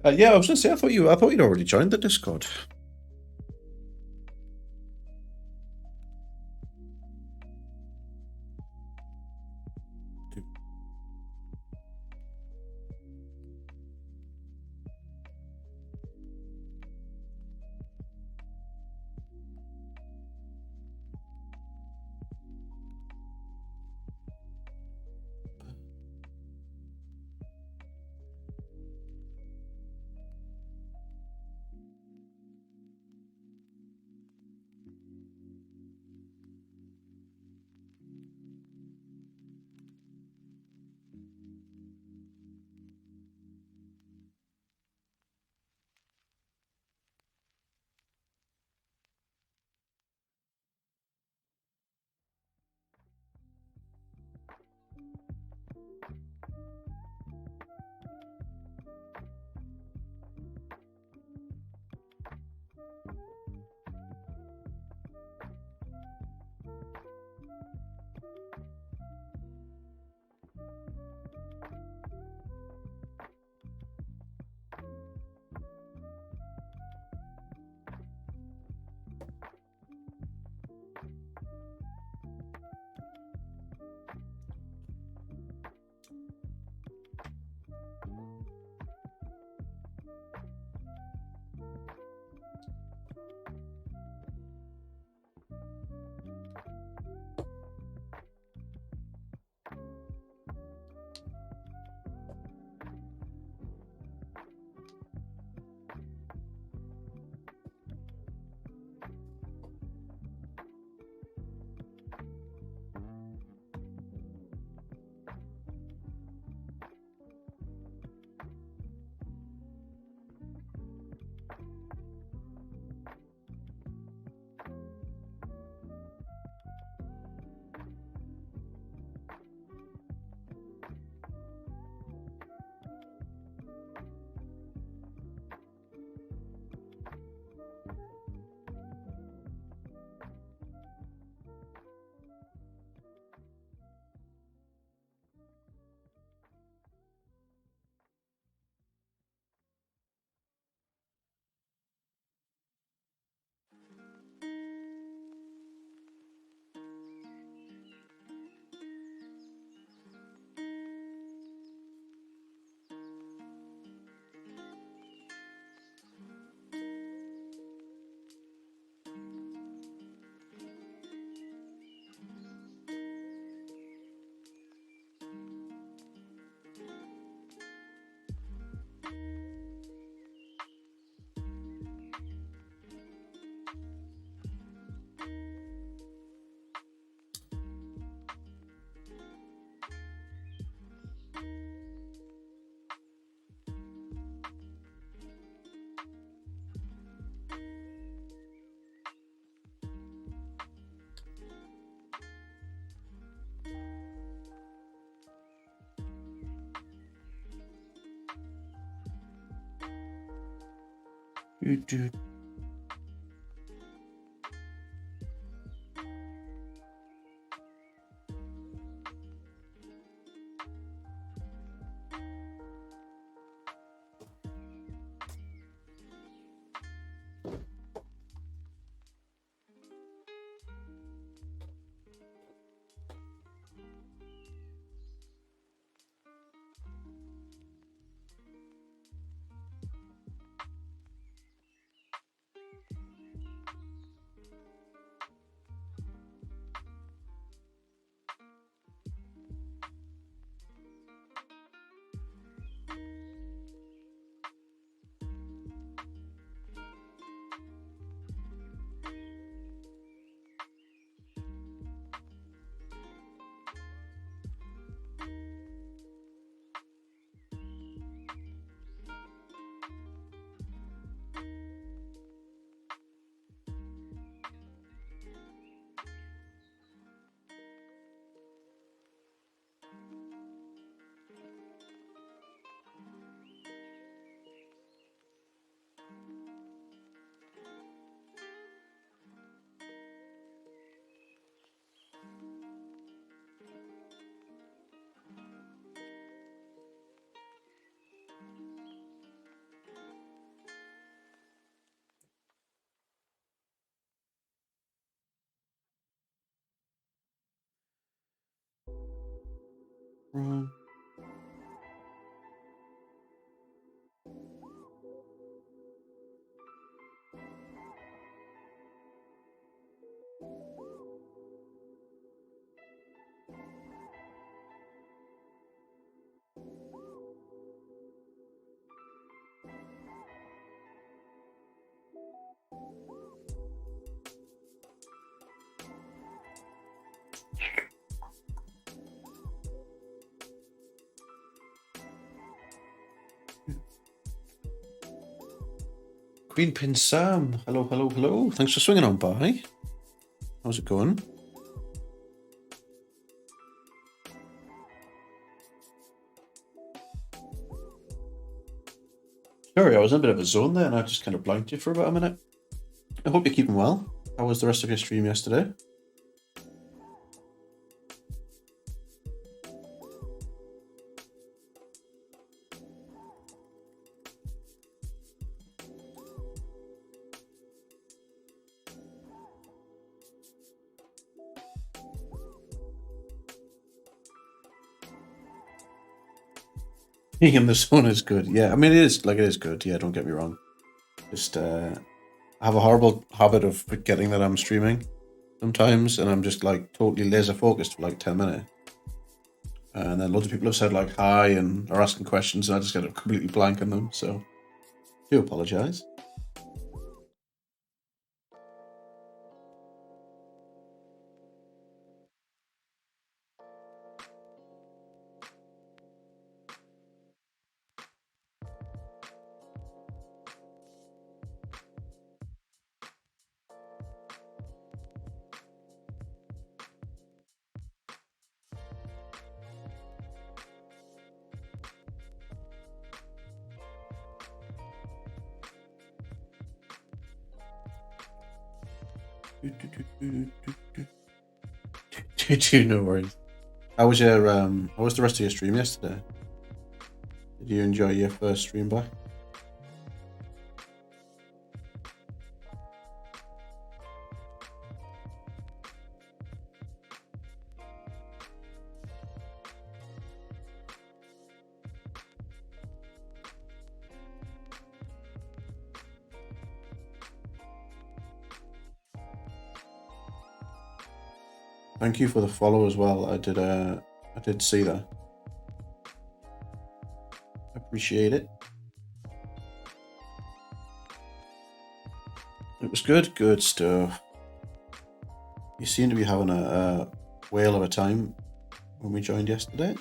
Yeah, I was gonna say I thought you'd already joined the Discord. Do. Wrong. Green Pin Sam. Hello, hello, hello. Thanks for swinging on by. How's it going? Sorry, I was in a bit of a zone there and I just kind of blanked you for about a minute. I hope you're keeping well. How was the rest of your stream yesterday? Being in the zone is good. Yeah, I mean, it is good. Yeah, don't get me wrong. Just, I have a horrible habit of forgetting that I'm streaming sometimes, and I'm just like totally laser focused for like 10 minutes. And then loads of people have said like hi and are asking questions, and I just get completely blank on them. So, I do apologize. No worries. How was the rest of your stream yesterday? Did you enjoy your first stream back? Thank you for the follow as well. I did see that. Appreciate it. It was good. Good stuff. You seem to be having a whale of a time when we joined yesterday.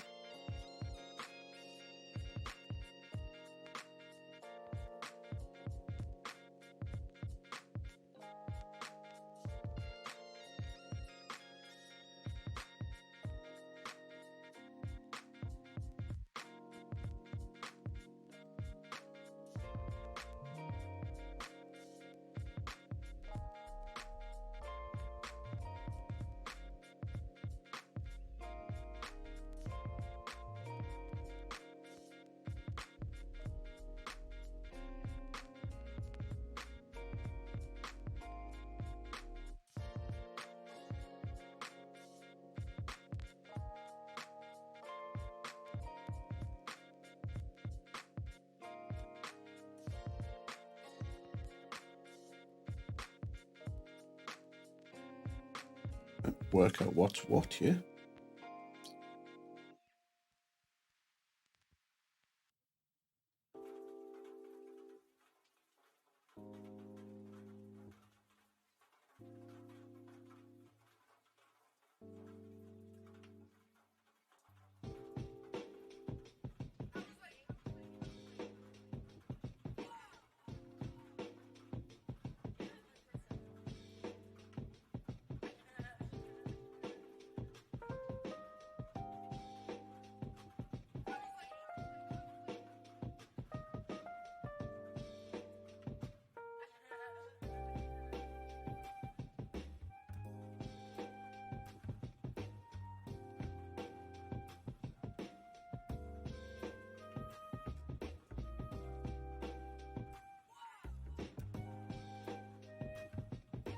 Work out what's what here.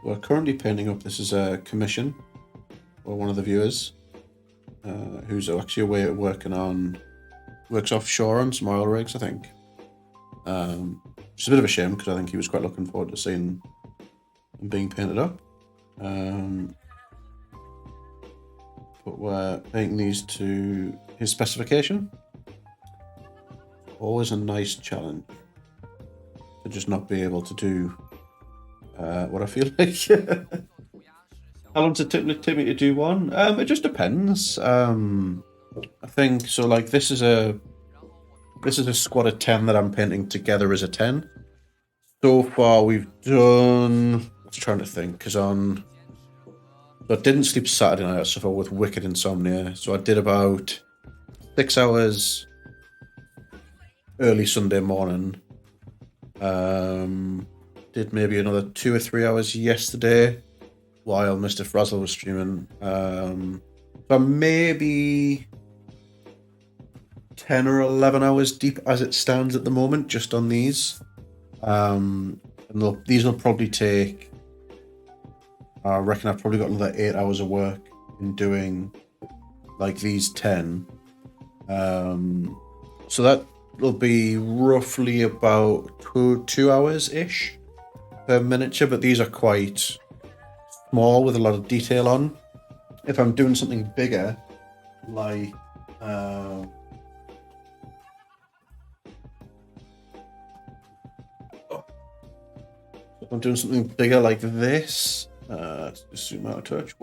We're currently painting up. This is a commission for one of the viewers. who's actually away works offshore on some oil rigs, I think. Which is a bit of a shame because I think he was quite looking forward to seeing them being painted up. But we're painting these to his specification. Always a nice challenge to just not be able to do what I feel like. How long does it take me to do one? It just depends. I think so. Like this is a squad of 10 that I'm painting together as a 10. So far, we've done. I was trying to think because I didn't sleep Saturday night. I suffered with wicked insomnia, so I did about 6 hours early Sunday morning. Did maybe another 2 or 3 hours yesterday while Mr. Frazzle was streaming. So maybe 10 or 11 hours deep as it stands at the moment, just on these. And these will probably take. I reckon I've probably got another 8 hours of work in doing like these 10. So that will be roughly about 2 hours-ish per miniature, but these are quite small with a lot of detail on. If I'm doing something bigger, like if I'm doing something bigger like this, just zoom out a touch.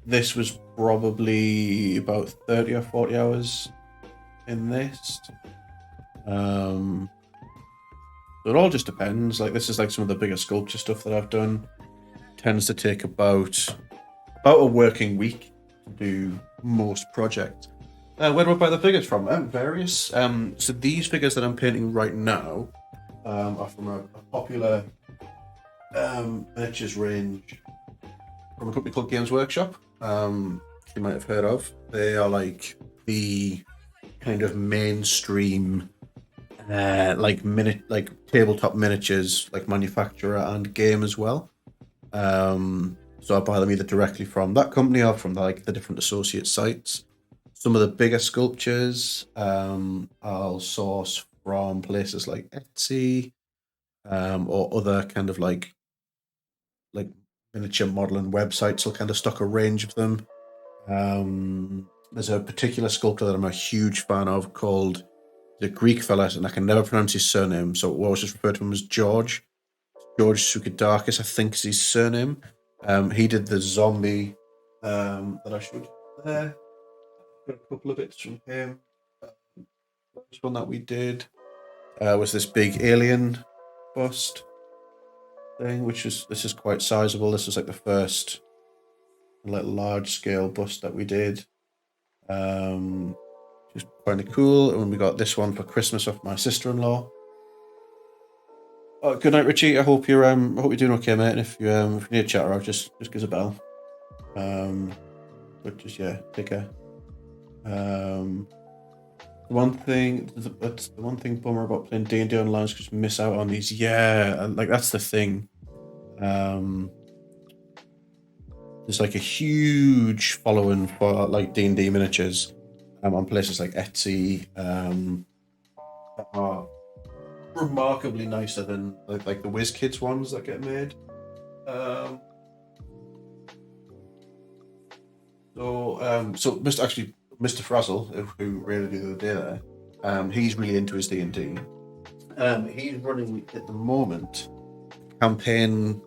This was probably about 30 or 40 hours in this. So it all just depends. Like this is like some of the bigger sculpture stuff that I've done. Tends to take about a working week to do most projects. Where do I buy the figures from? Various. So these figures that I'm painting right now are from a popular miniatures range from a company called Games Workshop. You might have heard of. They are like the kind of mainstream like tabletop miniatures like manufacturer and game as well. So I buy them either directly from that company or from the different associate sites. Some of the bigger sculptures I'll source from places like Etsy or other kind of like miniature modeling websites will kind of stock a range of them. There's a particular sculptor that I'm a huge fan of called the Greek fella, and I can never pronounce his surname, so we'll always just refer to him as George. George Sukadakis, I think is his surname. He did the zombie that I showed there. Got a couple of bits from him. This one that we did was this big alien bust thing, this is quite sizable. This was like the first like large scale bust that we did. Just kind of cool. And we got this one for Christmas off my sister-in-law. Good night, Richie. I hope you're doing okay, mate. And if you need a chat out, just give us a bell. But just take care. The one thing bummer about playing D&D online is because you miss out on these. Yeah, like that's the thing. There's like a huge following for like D&D miniatures on places like Etsy that are remarkably nicer than like the WizKids ones that get made. So Mr. Frazzle, who raided the other day there, he's really into his D&D. He's running at the moment a campaign,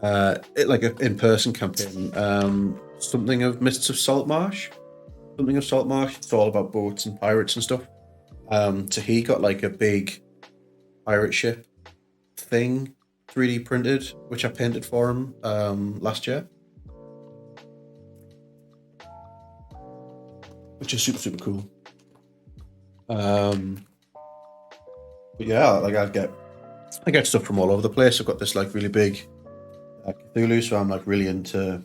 like an in-person campaign, something of Mists of Saltmarsh. It's all about boats and pirates and stuff. So he got like a big pirate ship thing 3D printed, which I painted for him last year. Which is super, super cool. But yeah, like I get stuff from all over the place. I've got this like really big Cthulhu, so I'm like really into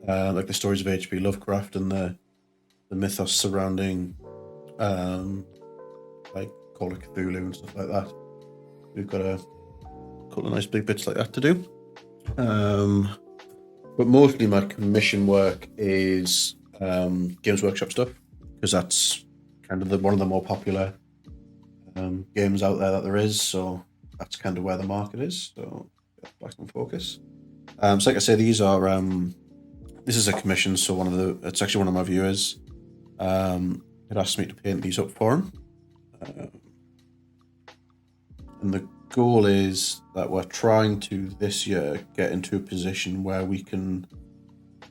like the stories of H.P. Lovecraft and the mythos surrounding like Call of Cthulhu and stuff like that. We've got a couple of nice big bits like that to do. But mostly my commission work is Games Workshop stuff, because that's kind of one of the more popular games out there that there is. So that's kind of where the market is. So back in focus. So like I say, these are this is a commission. So it's actually one of my viewers. It asked me to paint these up for him, and the goal is that we're trying to this year get into a position where we can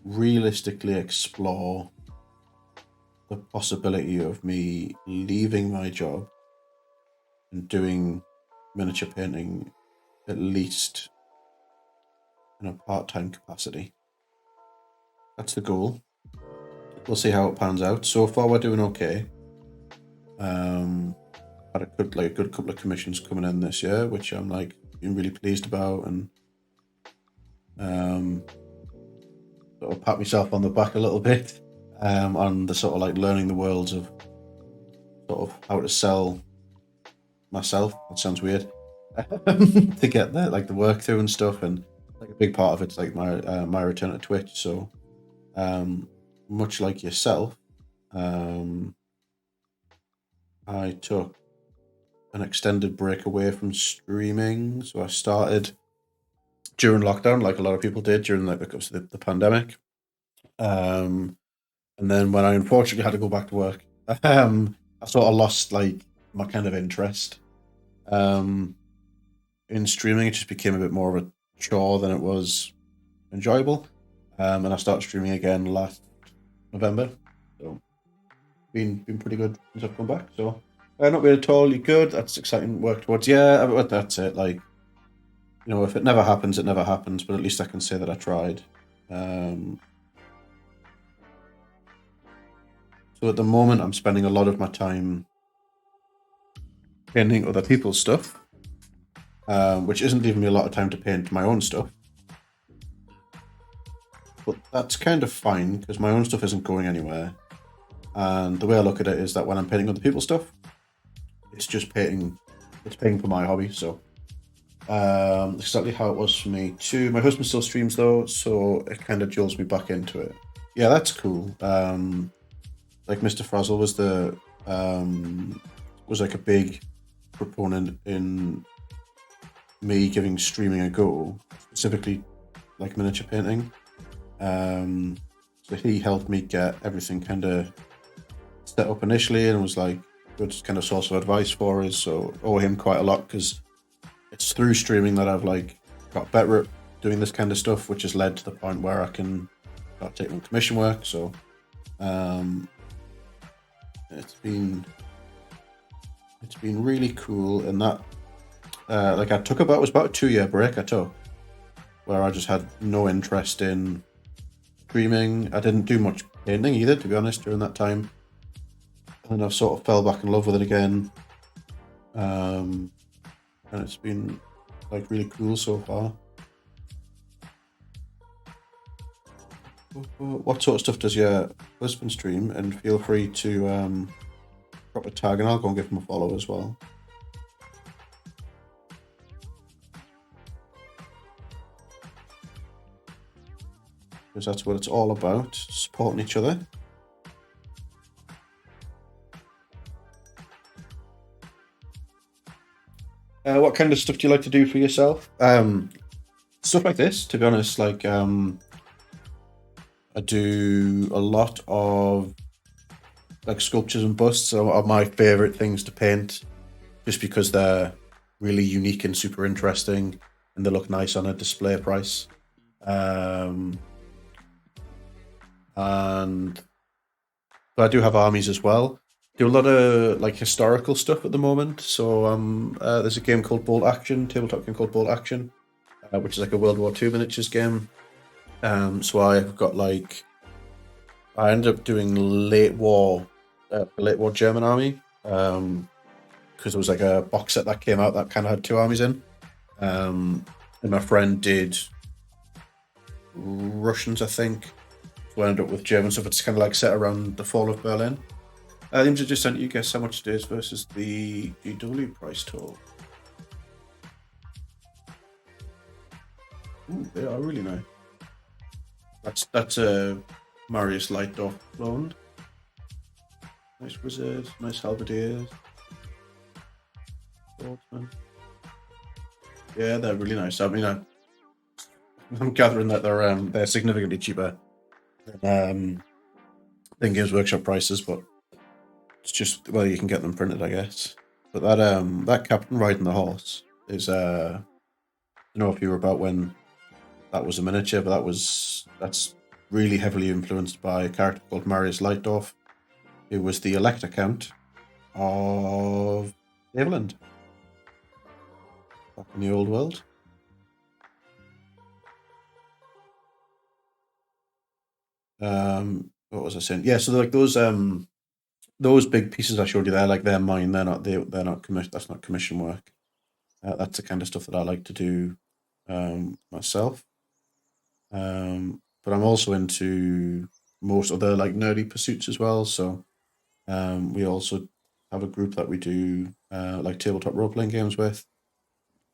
realistically explore the possibility of me leaving my job and doing miniature painting at least in a part-time capacity. That's the goal. We'll see how it pans out. So far we're doing okay. Had a good couple of commissions coming in this year, which I'm being really pleased about, and sort of pat myself on the back a little bit on the sort of learning the worlds of sort of how to sell myself. That sounds weird. To get there, the work through and stuff, and a big part of it's my return to Twitch. So much like yourself, I took an extended break away from streaming. So I started during lockdown, like a lot of people did during the pandemic. And then when I unfortunately had to go back to work, I sort of lost my kind of interest in streaming. It just became a bit more of a chore than it was enjoyable. And I started streaming again last November. So been pretty good since I've come back. So not been totally good. That's exciting work towards. Yeah, but that's it. If it never happens, it never happens. But at least I can say that I tried. So at the moment, I'm spending a lot of my time painting other people's stuff, which isn't leaving me a lot of time to paint my own stuff. But that's kind of fine, because my own stuff isn't going anywhere. And the way I look at it is that when I'm painting other people's stuff, it's just painting. It's paying for my hobby. So exactly how it was for me too. My husband still streams though, so it kind of jolts me back into it. Yeah, that's cool. Mr. Frazzle was a big proponent in me giving streaming a go, specifically miniature painting. So he helped me get everything kind of set up initially, and was good kind of source of advice for us. So owe him quite a lot, because it's through streaming that I've got better at doing this kind of stuff, which has led to the point where I can start taking commission work. So it's been really cool. And that I took it was about a 2-year break I took, where I just had no interest in streaming. I didn't do much painting either, to be honest, during that time. And I've sort of fell back in love with it again. And it's been really cool so far. What sort of stuff does your husband stream? And feel free to drop a tag, and I'll go and give him a follow as well. Because that's what it's all about, supporting each other. What kind of stuff do you like to do for yourself? Stuff like this, to be honest. I do a lot of sculptures and busts are my favorite things to paint, just because they're really unique and super interesting, and they look nice on a display price. And but I do have armies as well. Do a lot of historical stuff at the moment. So there's a game called Bolt Action, tabletop game called Bolt Action, which is a World War II miniatures game. So I've got I ended up doing late war German army, because there was a box set that came out that kind of had 2 armies in. And my friend did Russians, I think. So I ended up with German stuff. It's kind of set around the fall of Berlin. I think I just sent you guess how much it is versus the GW price tool. Ooh, they are really nice. That's a Marius Lightdorf clone. Nice wizards, nice halberdiers. Swordsman. Yeah, they're really nice. I mean, I'm gathering that they're significantly cheaper than Games Workshop prices, but it's just, well, you can get them printed, I guess. But that captain riding the horse is I don't know if you were about when that was a miniature, but that's really heavily influenced by a character called Marius Lightdorf, who was the Elector Count of Haveland back in the old world. What was I saying? Yeah, so like those big pieces I showed you there, like they're mine. They're not commission. That's not commission work. That's the kind of stuff that I like to do myself. But I'm also into most other like nerdy pursuits as well. So we also have a group that we do like tabletop role playing games with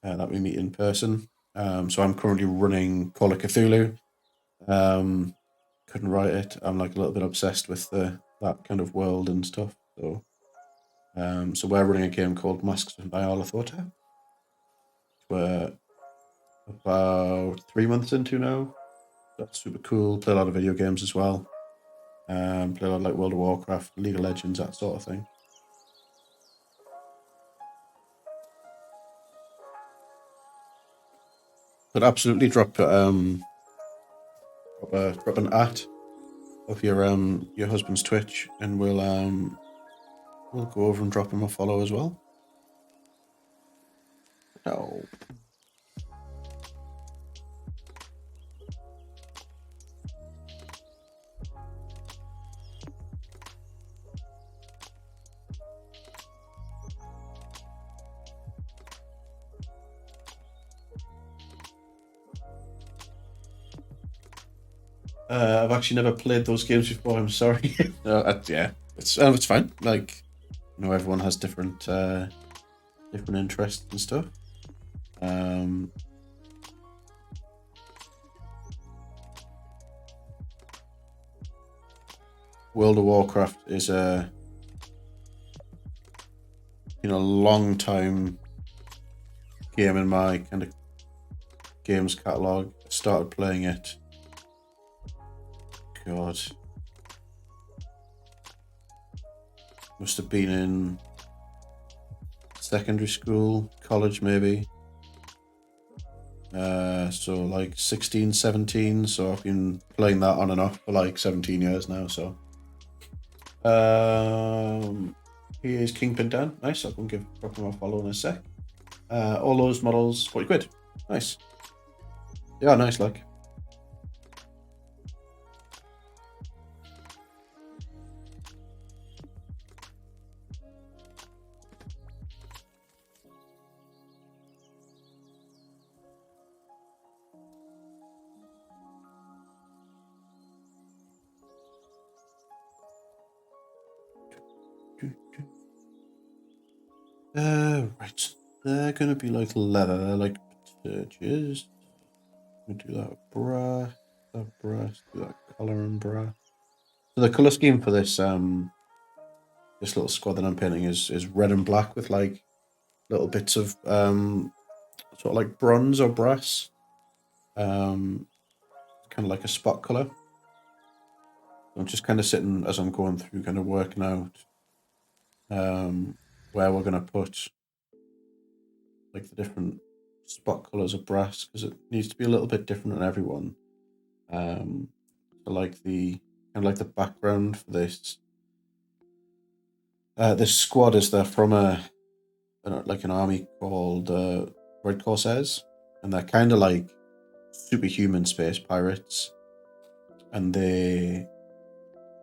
that we meet in person. So I'm currently running Call of Cthulhu. Couldn't write it. I'm like a little bit obsessed with that kind of world and stuff. So so we're running a game called Masks of Nyarlathotep. We're about 3 months into now. That's super cool. Play a lot of video games as well. Play a lot of like World of Warcraft, League of Legends, that sort of thing. But absolutely drop an at of your husband's Twitch, and we'll go over and drop him a follow as well. No. I've actually never played those games before. I'm sorry. Yeah, it's fine. Like, everyone has different interests and stuff. World of Warcraft is a long time game in my kind of games catalog. I started playing it. God, must have been in secondary school, college maybe. So like 16, 17. So I've been playing that on and off for like 17 years now. So here's Kingpin Dan. Nice. I'll drop him a follow in a sec. All those models, 40 quid. Nice. Yeah, nice, like. Right. They're gonna be like leather. They're like edges. We do that brass, do that color and brass. So the color scheme for this this little squad that I'm painting is red and black with like little bits of sort of like bronze or brass. Kind of like a spot color. I'm just kind of sitting as I'm going through, kind of working out where we're gonna put like the different spot colors of brass, because it needs to be a little bit different on everyone. So like the kind of like the background for this this squad is they're from like an army called Red Corsairs, and they're kind of like superhuman space pirates, and they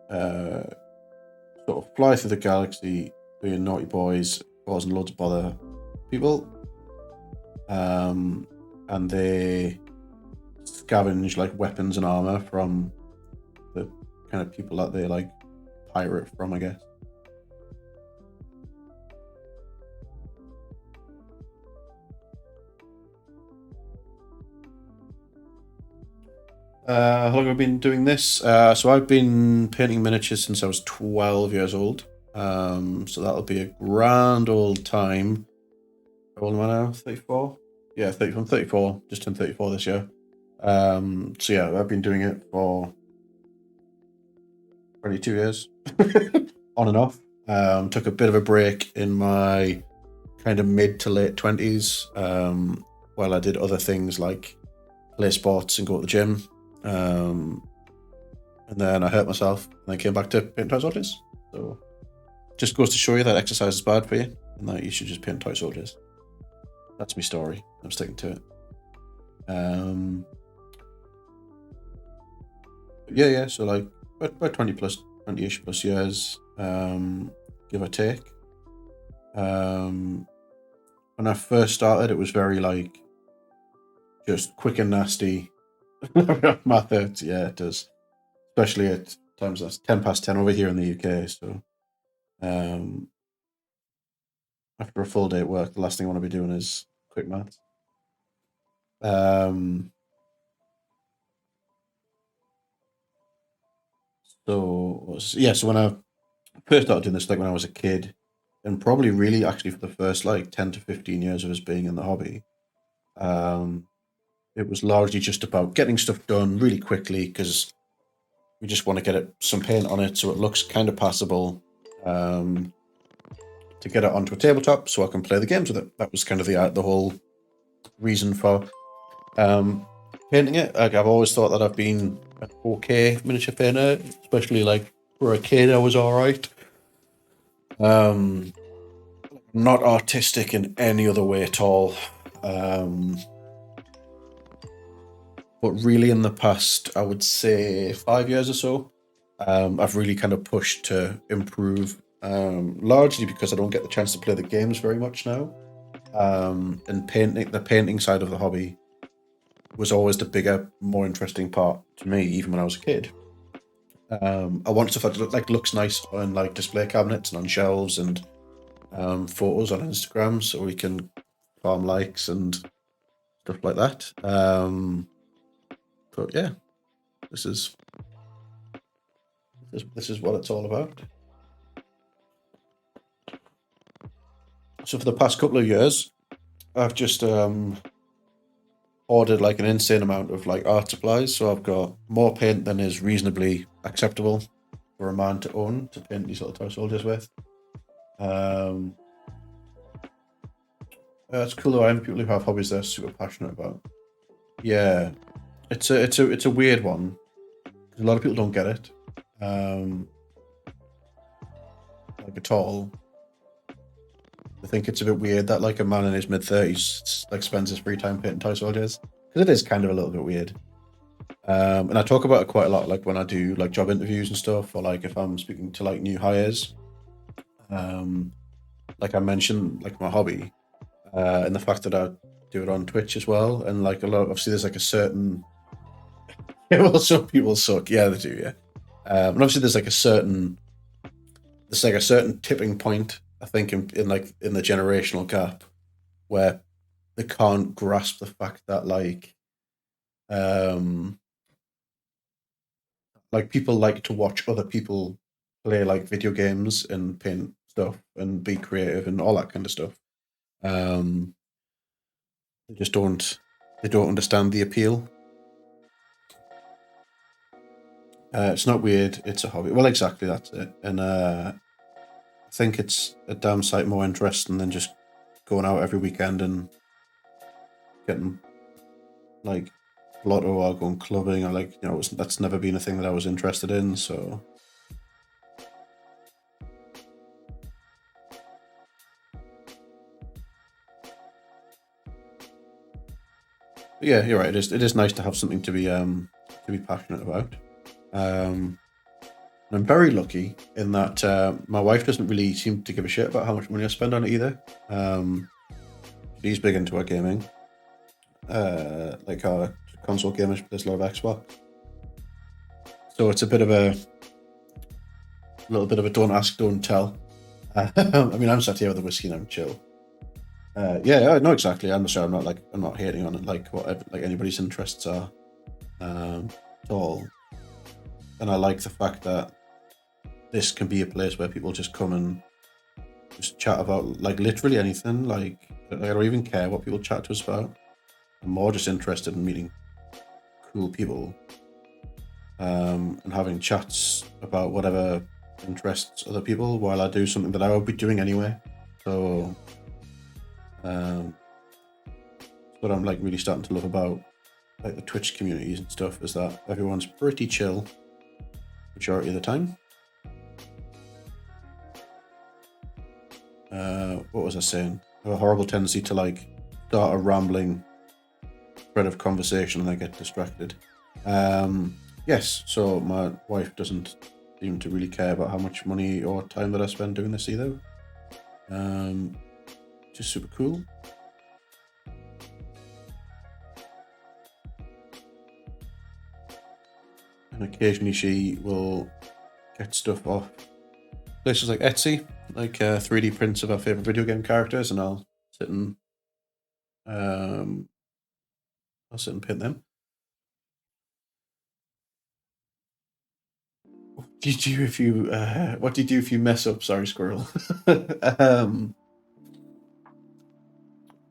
sort of fly through the galaxy being naughty boys, causing loads of bother people. And they scavenge like weapons and armor from the kind of people that they like pirate from, I guess. How long have I been doing this? So I've been painting miniatures since I was 12 years old. So that'll be a grand old time. How old am I now? 34? Yeah, 30, I'm 34. Just turned 34 this year. So yeah, I've been doing it for 22 years, on and off. Took a bit of a break in my kind of mid to late 20s, while I did other things like play sports and go to the gym. And then I hurt myself and I came back to paint toy soldiers. So just goes to show you that exercise is bad for you and that you should just paint toy soldiers. That's my story. I'm sticking to it. Yeah, so like about 20-ish plus years, give or take. When I first started, it was very like just quick and nasty. Math hurts, yeah, it does. Especially at times that's 10 past 10 over here in the UK. So after a full day at work, the last thing I want to be doing is quick maths. So when I first started doing this, like when I was a kid, and probably really actually for the first like 10 to 15 years of us being in the hobby, it was largely just about getting stuff done really quickly because we just want to get some paint on it so it looks kind of passable, to get it onto a tabletop so I can play the games with it. That was kind of the whole reason for painting it. Like, I've always thought that I've been an okay miniature painter, especially like for a kid I was alright. Not artistic in any other way at all. But really in the past, I would say 5 years or so, I've really kind of pushed to improve, largely because I don't get the chance to play the games very much now. And the painting side of the hobby was always the bigger, more interesting part to me, even when I was a kid. I want stuff that looks nice on like display cabinets and on shelves and photos on Instagram, so we can farm likes and stuff like that. But yeah, this is what it's all about. So for the past couple of years, I've just ordered like an insane amount of like art supplies. So I've got more paint than is reasonably acceptable for a man to own to paint these little toy soldiers with. It's cool though. I know people who have hobbies they're super passionate about. Yeah, it's a weird one. A lot of people don't get it, like at all. I think it's a bit weird that like a man in his mid-30s like spends his free time painting toy soldiers, because it is kind of a little bit weird. And I talk about it quite a lot, like when I do like job interviews and stuff, or like if I'm speaking to like new hires. Like I mentioned, like my hobby, and the fact that I do it on Twitch as well, and like a lot. Obviously, there's like a certain. Yeah, well, some people suck. Yeah, they do. Yeah, and obviously there's like a certain. There's like a certain tipping point, I think, in the generational gap, where they can't grasp the fact that like people like to watch other people play like video games and paint stuff and be creative and all that kind of stuff. They just don't understand the appeal. It's not weird, it's a hobby. Well, exactly, that's it. And I think it's a damn sight more interesting than just going out every weekend and getting like lotto or going clubbing, or like, that's never been a thing that I was interested in. So but yeah, you're right. It is nice to have something to be passionate about. And I'm very lucky in that my wife doesn't really seem to give a shit about how much money I spend on it either. She's big into our gaming, like our console gamers. There's a lot of Xbox, so it's a little bit of a don't ask, don't tell. I mean, I'm sat here with a whiskey and I'm chill. Yeah, no, exactly. I'm not hating on it, like what like anybody's interests are. at all. And I like the fact that this can be a place where people just come and just chat about like literally anything. Like I don't even care what people chat to us about. I'm more just interested in meeting cool people and having chats about whatever interests other people while I do something that I would be doing anyway. So what I'm like really starting to love about like the Twitch communities and stuff is that everyone's pretty chill majority of the time. What was I saying? I have a horrible tendency to like start a rambling thread of conversation and I get distracted. Yes, so my wife doesn't seem to really care about how much money or time that I spend doing this either. Just super cool. And occasionally she will get stuff off places like Etsy, like 3D prints of our favorite video game characters, and I'll sit and paint them. What do you do if you mess up? Sorry, squirrel.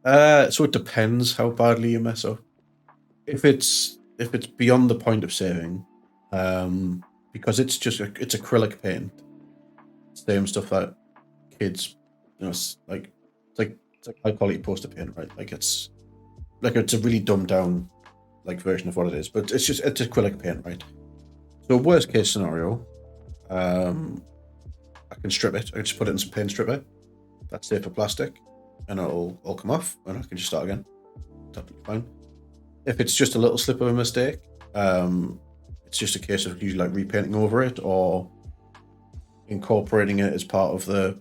So it depends how badly you mess up. If it's beyond the point of saving, because it's acrylic paint, same stuff that kids, it's like high quality poster paint, right? Like it's a really dumbed down like version of what it is, but it's acrylic paint, right? So worst case scenario, I can strip it. I can just put it in some paint stripper. That's safe for plastic, and it'll all come off, and I can just start again. Totally fine. If it's just a little slip of a mistake, it's just a case of usually like repainting over it or incorporating it as part of the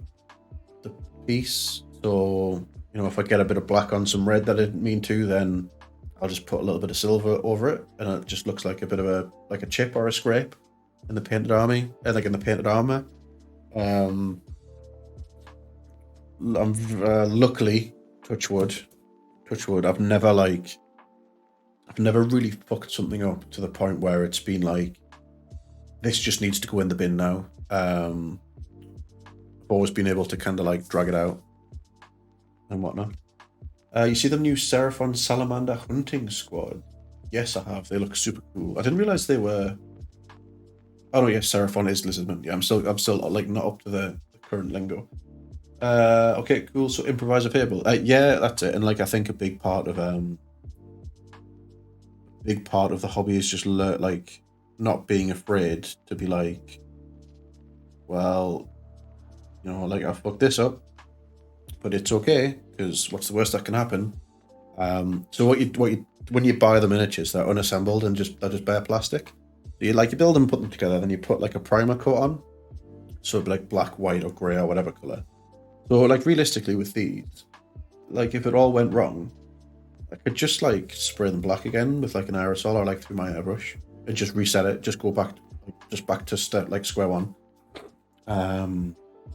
piece. So if I get a bit of black on some red that I didn't mean to, then I'll just put a little bit of silver over it, and it just looks like a bit of a chip or a scrape in the painted army, like in the painted armor. I'm luckily, touch wood, I've never really fucked something up to the point where it's been like, this just needs to go in the bin now. I've always been able to kind of like drag it out and whatnot. You see the new Seraphon Salamander hunting squad? Yes, I have. They look super cool. I didn't realize they were. Oh no, yes, Seraphon is lizardman. Yeah, I'm still like not up to the current lingo. Okay, cool. So improviser table. Yeah, that's it. And like I think a big part of the hobby is just like not being afraid to be like, well, like I fucked this up, but it's okay because what's the worst that can happen? So when you buy the miniatures, they're unassembled and they're just bare plastic. So you build them, put them together, then you put like a primer coat on, so it'd be like black, white, or grey or whatever color. So like realistically with these, like if it all went wrong, I could just like spray them black again with like an aerosol or like through my airbrush and just reset it, just go back to square one.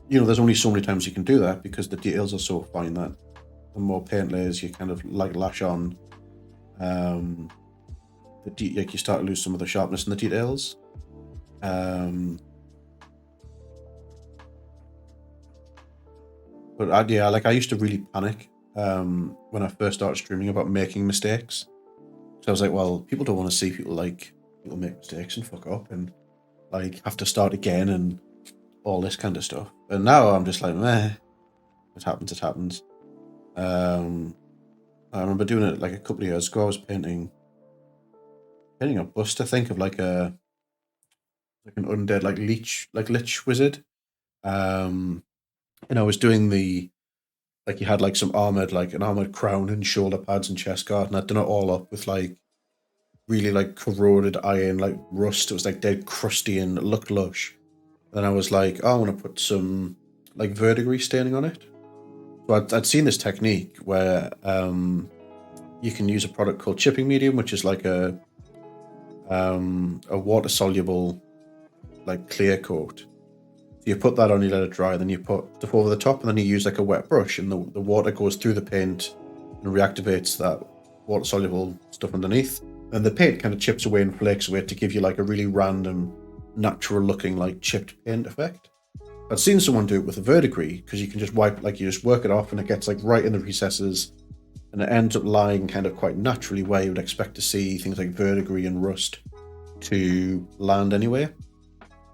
There's only so many times you can do that because the details are so fine that the more paint layers you kind of like lash on, you start to lose some of the sharpness in the details. But I used to really panic when I first started streaming about making mistakes. So I was like, well, people don't want to see people make mistakes and fuck up and like have to start again and all this kind of stuff. And now I'm just like, meh, it happens. I remember doing it like a couple of years ago. I was painting a bust, I think, of like an undead lich wizard. And I was doing you had like some an armored crown and shoulder pads and chest guard, and I'd done it all up with like really like corroded iron, like rust. It was like dead crusty and it looked lush. Then I was like, oh, I want to put some like verdigris staining on it. So I'd seen this technique where you can use a product called chipping medium, which is like a water soluble like clear coat. So you put that on, you let it dry, then you put stuff over the top, and then you use like a wet brush, and the water goes through the paint and reactivates that water soluble stuff underneath. And the paint kind of chips away and flakes away to give you like a really random, natural looking like chipped paint effect. I've seen someone do it with a verdigris, because you can just wipe, like you just work it off and it gets like right in the recesses, and it ends up lying kind of quite naturally where you would expect to see things like verdigris and rust to land anyway.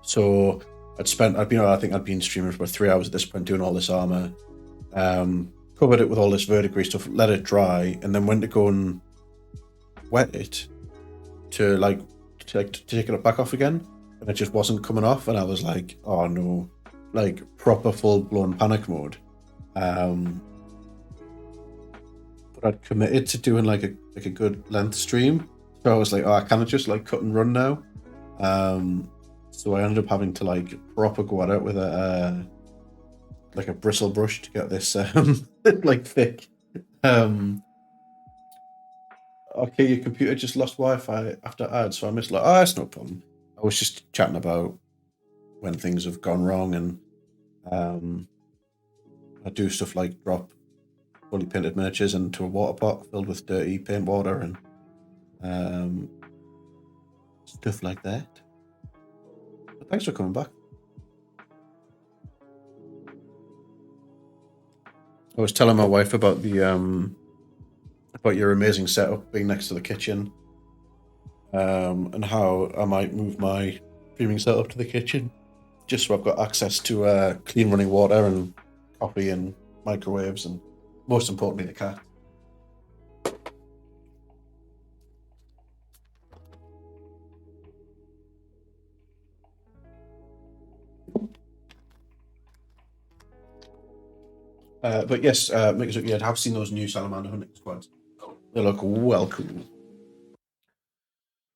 So I think I'd been streaming for about 3 hours at this point doing all this armor, covered it with all this verdigris stuff, let it dry, and then went to go and wet it to take it back off again, and it just wasn't coming off, and I was like, oh no, like proper full-blown panic mode. But I'd committed to doing like a good length stream, so I was like, oh, I can't just like cut and run now. So I ended up having to like proper go at it with a like a bristle brush to get this like thick. Okay, your computer just lost Wi-Fi after ads, so I missed like, oh, that's no problem. I was just chatting about when things have gone wrong, and I do stuff like drop fully painted miniatures into a water pot filled with dirty paint water and stuff like that. But thanks for coming back. I was telling my wife about the about your amazing setup being next to the kitchen, and how I might move my streaming setup to the kitchen, just so I've got access to clean running water and coffee and microwaves, and most importantly, the cat. But yes, yeah, I've seen those new salamander hunting squads. They look well cool.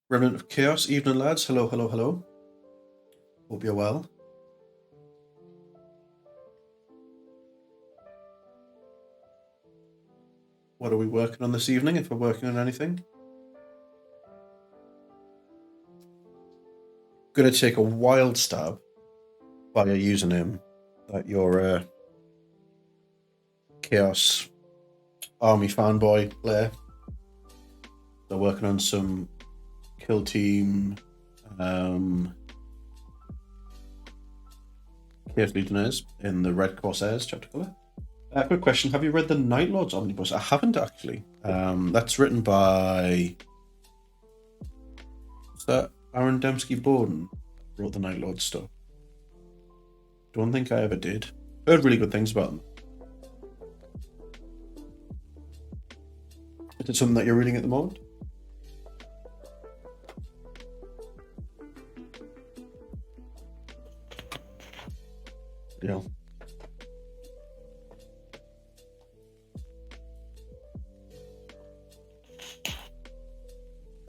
Remnant of Chaos, evening lads. Hello, hello, hello. Hope you're well. What are we working on this evening, if we're working on anything? Gonna take a wild stab by a username that your Chaos Army fanboy player. They're working on some kill team Chaos Legionnaires in the Red Corsairs chapter colour. Quick question, have you read the Night Lords omnibus? I haven't actually. That's written by, is that Aaron Dembski-Borden wrote the Night Lords stuff? Don't think I ever did. Heard really good things about them. Is it something that you're reading at the moment? Yeah.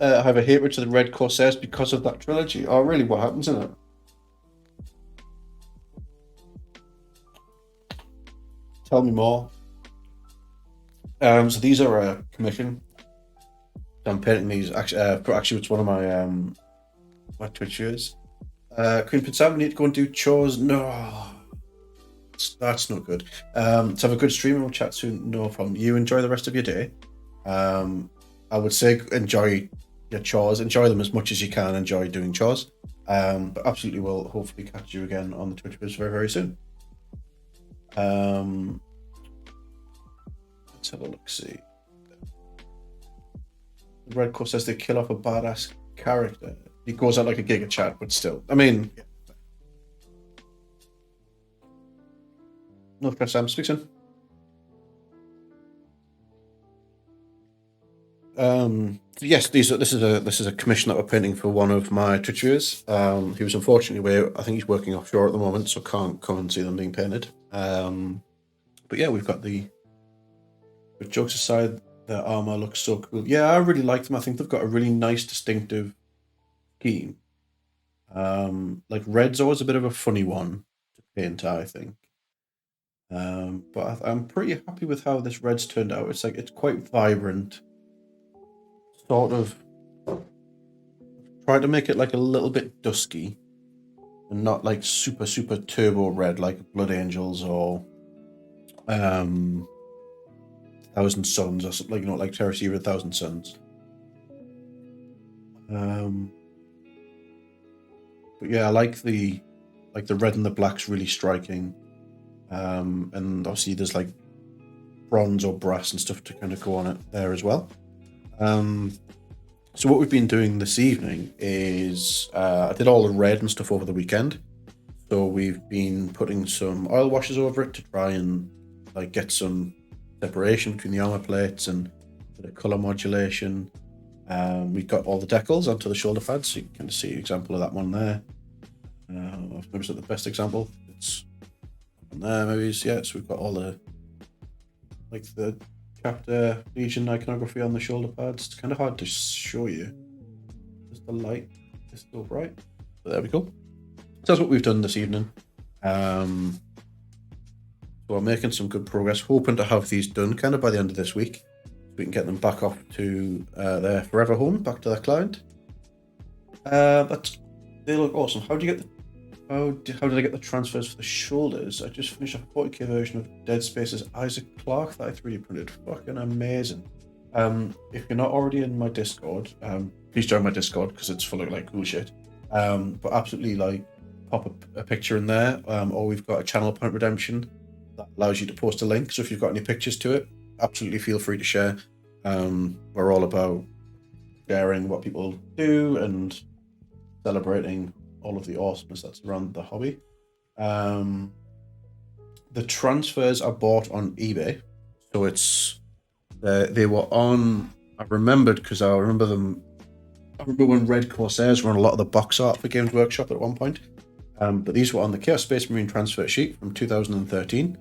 I have a hatred to the Red Corsairs because of that trilogy. Oh, really? What happens in it? Tell me more. So these are a commission. I'm painting these. Actually, it's one of my Twitch viewers. Queen Prince Sam, we need to go and do chores. No, that's not good. To have a good stream and we'll chat soon. No problem. You enjoy the rest of your day. I would say enjoy your chores. Enjoy them as much as you can. Enjoy doing chores. But absolutely will hopefully catch you again on the Twitch vids very, very soon. Let's have a look. See. The Red Course says they kill off a badass character. He goes out like a giga chat, but still. I mean, yeah. No, Sam, speak soon. Yes, this is a commission that we're painting for one of my Twitch viewers. He was unfortunately away. I think he's working offshore at the moment, so can't come and see them being painted. But yeah, we've got the. But jokes aside, their armor looks so cool. Yeah, I really like them. I think they've got a really nice, distinctive scheme. Like red's always a bit of a funny one to paint, I think. But I'm pretty happy with how this red's turned out. It's like it's quite vibrant. Sort of try to make it like a little bit dusky and not like super turbo red like Blood Angels or Thousand Suns or something, like, you know, like Terra Seria Thousand Suns. But yeah, I like the red and the black's really striking. And obviously there's like bronze or brass and stuff to kind of go on it there as well. So what we've been doing this evening is I did all the red and stuff over the weekend. So we've been putting some oil washes over it to try and like get some separation between the armor plates and a bit of color modulation. We've got all the decals onto the shoulder pads, so you can kind of see an example of that one there. Maybe it's not the best example. It's on there, maybe. Yeah, so we've got all the like the chapter Legion iconography on the shoulder pads. It's kind of hard to show you. Just the light is still bright. But there we go. So that's what we've done this evening. So we're making some good progress, hoping to have these done kind of by the end of this week. So we can get them back off to their forever home, back to their client. But they look awesome. How did I get the transfers for the shoulders? I just finished a 40k version of Dead Space's Isaac Clarke that I 3D printed. Fucking amazing. If you're not already in my Discord, please join my Discord because it's full of like cool shit. But absolutely like pop a picture in there, or we've got a channel point redemption that allows you to post a link. So if you've got any pictures to it, absolutely feel free to share. We're all about sharing what people do and celebrating all of the awesomeness that's around the hobby. The transfers are bought on eBay, so it's they were on. I remembered because I remember them. I remember when Red Corsairs were on a lot of the box art for Games Workshop at one point. But these were on the Chaos Space Marine transfer sheet from 2013,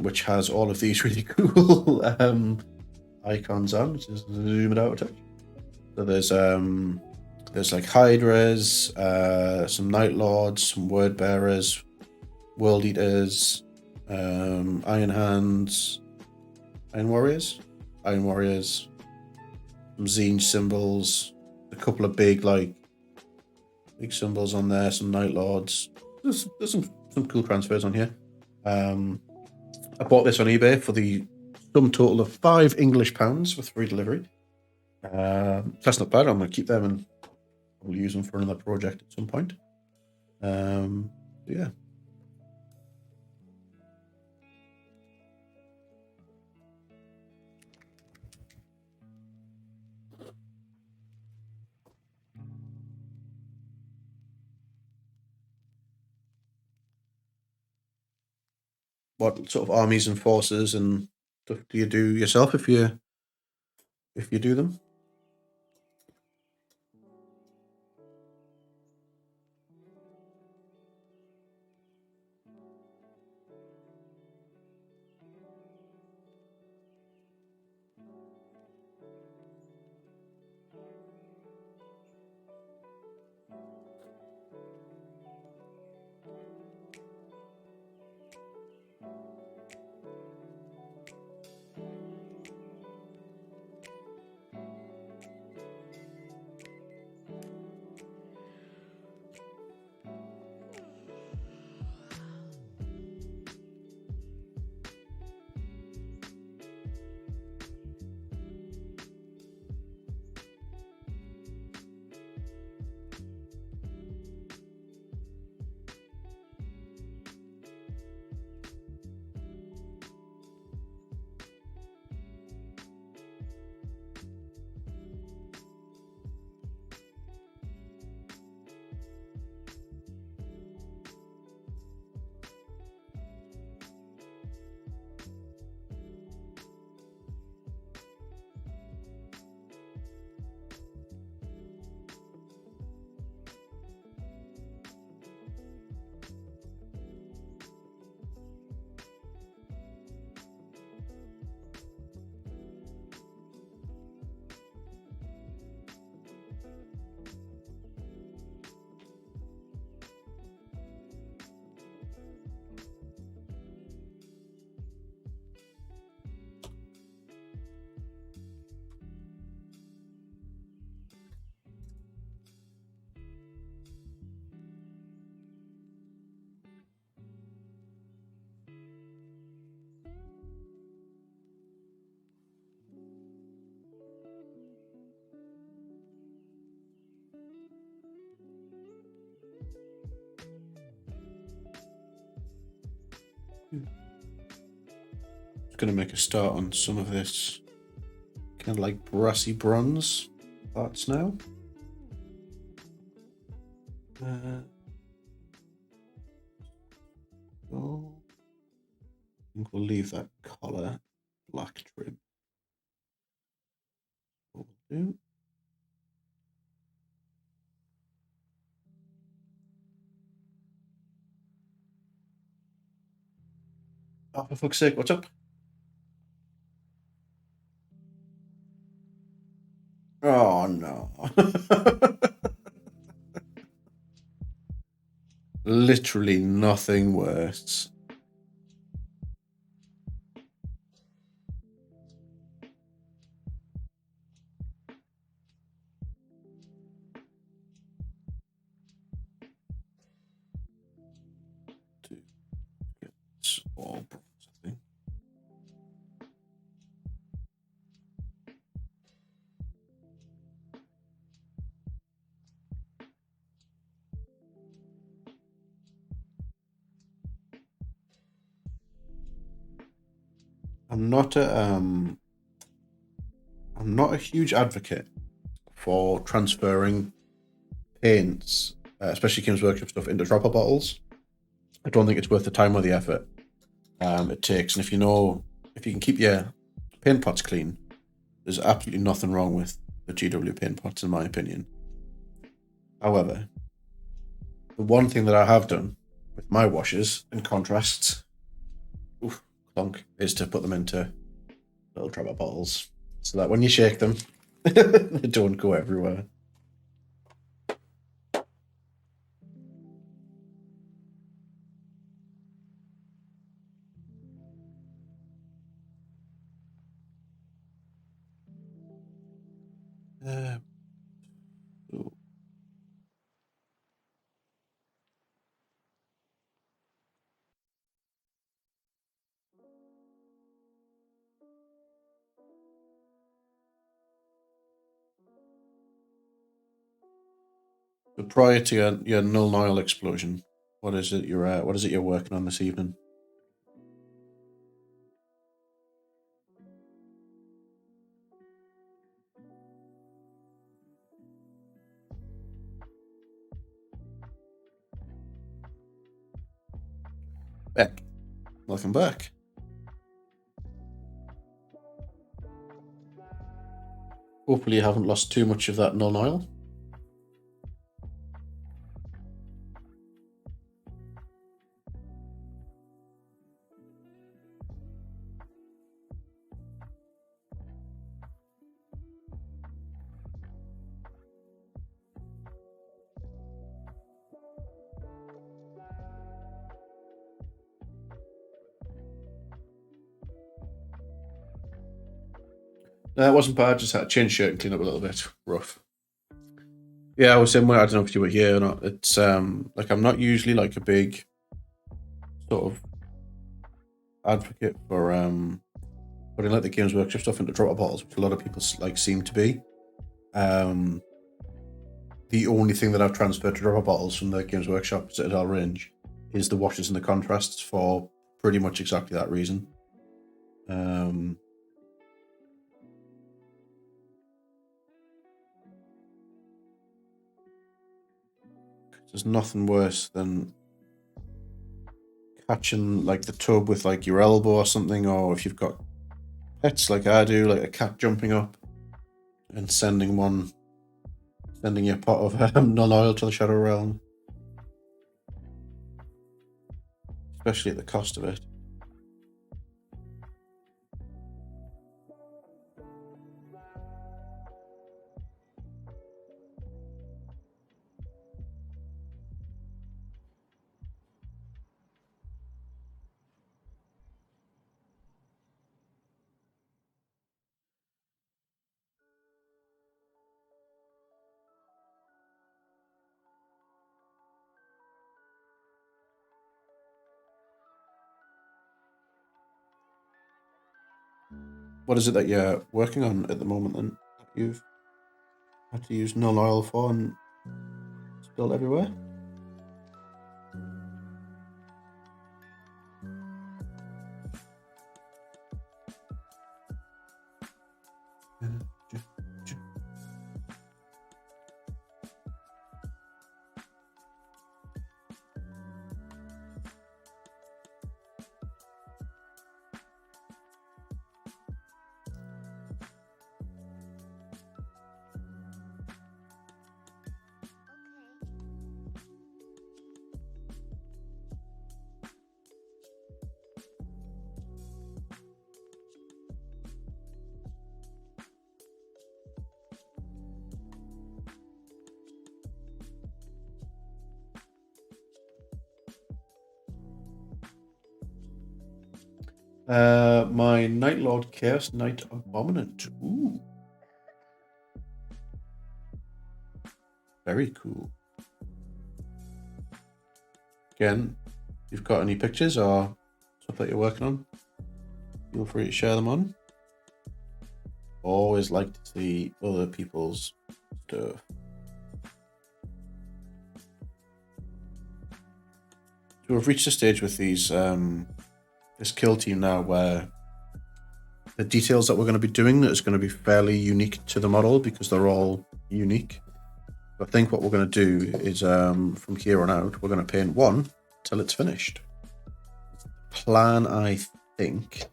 which has all of these really cool icons on. Let's just zoom it out a touch. So there's like Hydras, some Night Lords, some Word Bearers, World Eaters, Iron Hands, Iron Warriors, some Zinj symbols, a couple of big symbols on there, some Night Lords. There's some cool transfers on here. I bought this on eBay for the sum total of £5 English with free delivery. That's not bad. I'm going to keep them and we'll use them for another project at some point. Yeah. What sort of armies and forces and stuff do you do yourself if you do them? Just gonna make a start on some of this kind of like brassy bronze parts now. So I think we'll leave that collar black trim. What we'll do. Oh, for fuck's sake, what's up? Oh no. Literally nothing worse. To get this all bronze, I think. I'm not a huge advocate for transferring paints, especially Games Workshop stuff, into dropper bottles. I don't think it's worth the time or the effort it takes. And if you can keep your paint pots clean, there's absolutely nothing wrong with the GW paint pots, in my opinion. However, the one thing that I have done with my washes, in contrast, clunk, is to put them into little dropper bottles, so that when you shake them, they don't go everywhere. So prior to your null Nile explosion, what is it you're working on this evening? Beck, welcome back. Hopefully you haven't lost too much of that null Nile. No, it wasn't bad. Just had to change shirt and clean up a little bit. Rough. Yeah, I was saying, I don't know if you were here or not. It's like I'm not usually like a big sort of advocate for putting like the Games Workshop stuff into dropper bottles, which a lot of people like seem to be. The only thing that I've transferred to dropper bottles from the Games Workshop Citadel range is the washes and the contrasts, for pretty much exactly that reason. There's nothing worse than catching like the tub with like your elbow or something, or if you've got pets like I do, like a cat jumping up and sending your pot of non-oil to the Shadow Realm, especially at the cost of it. What is it that you're working on at the moment then, that you've had to use non-oil for and spilled everywhere? My Night Lord Chaos Knight Abominant. Ooh. Very cool. Again, if you've got any pictures or stuff that you're working on, feel free to share them on. Always like to see other people's stuff. So we've reached a stage with these this kill team now where the details that we're going to be doing is going to be fairly unique to the model because they're all unique. I think what we're going to do is from here on out, we're going to paint one till it's finished. Plan, I think.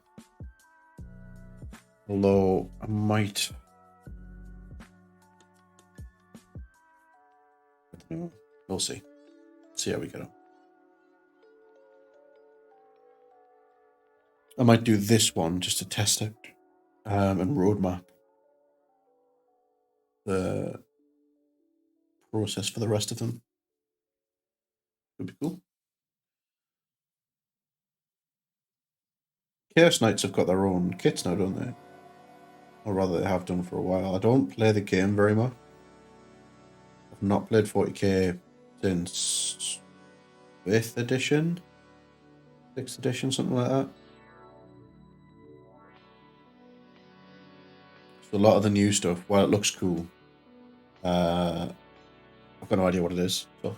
Although I might... I don't know. We'll see. See how we get on. I might do this one just to test out and roadmap the process for the rest of them. Would be cool. Chaos Knights have got their own kits now, don't they? Or rather, they have done for a while. I don't play the game very much. I've not played 40k since 5th edition, 6th edition, something like that. So a lot of the new stuff, while it looks cool, I've got no idea what it is. So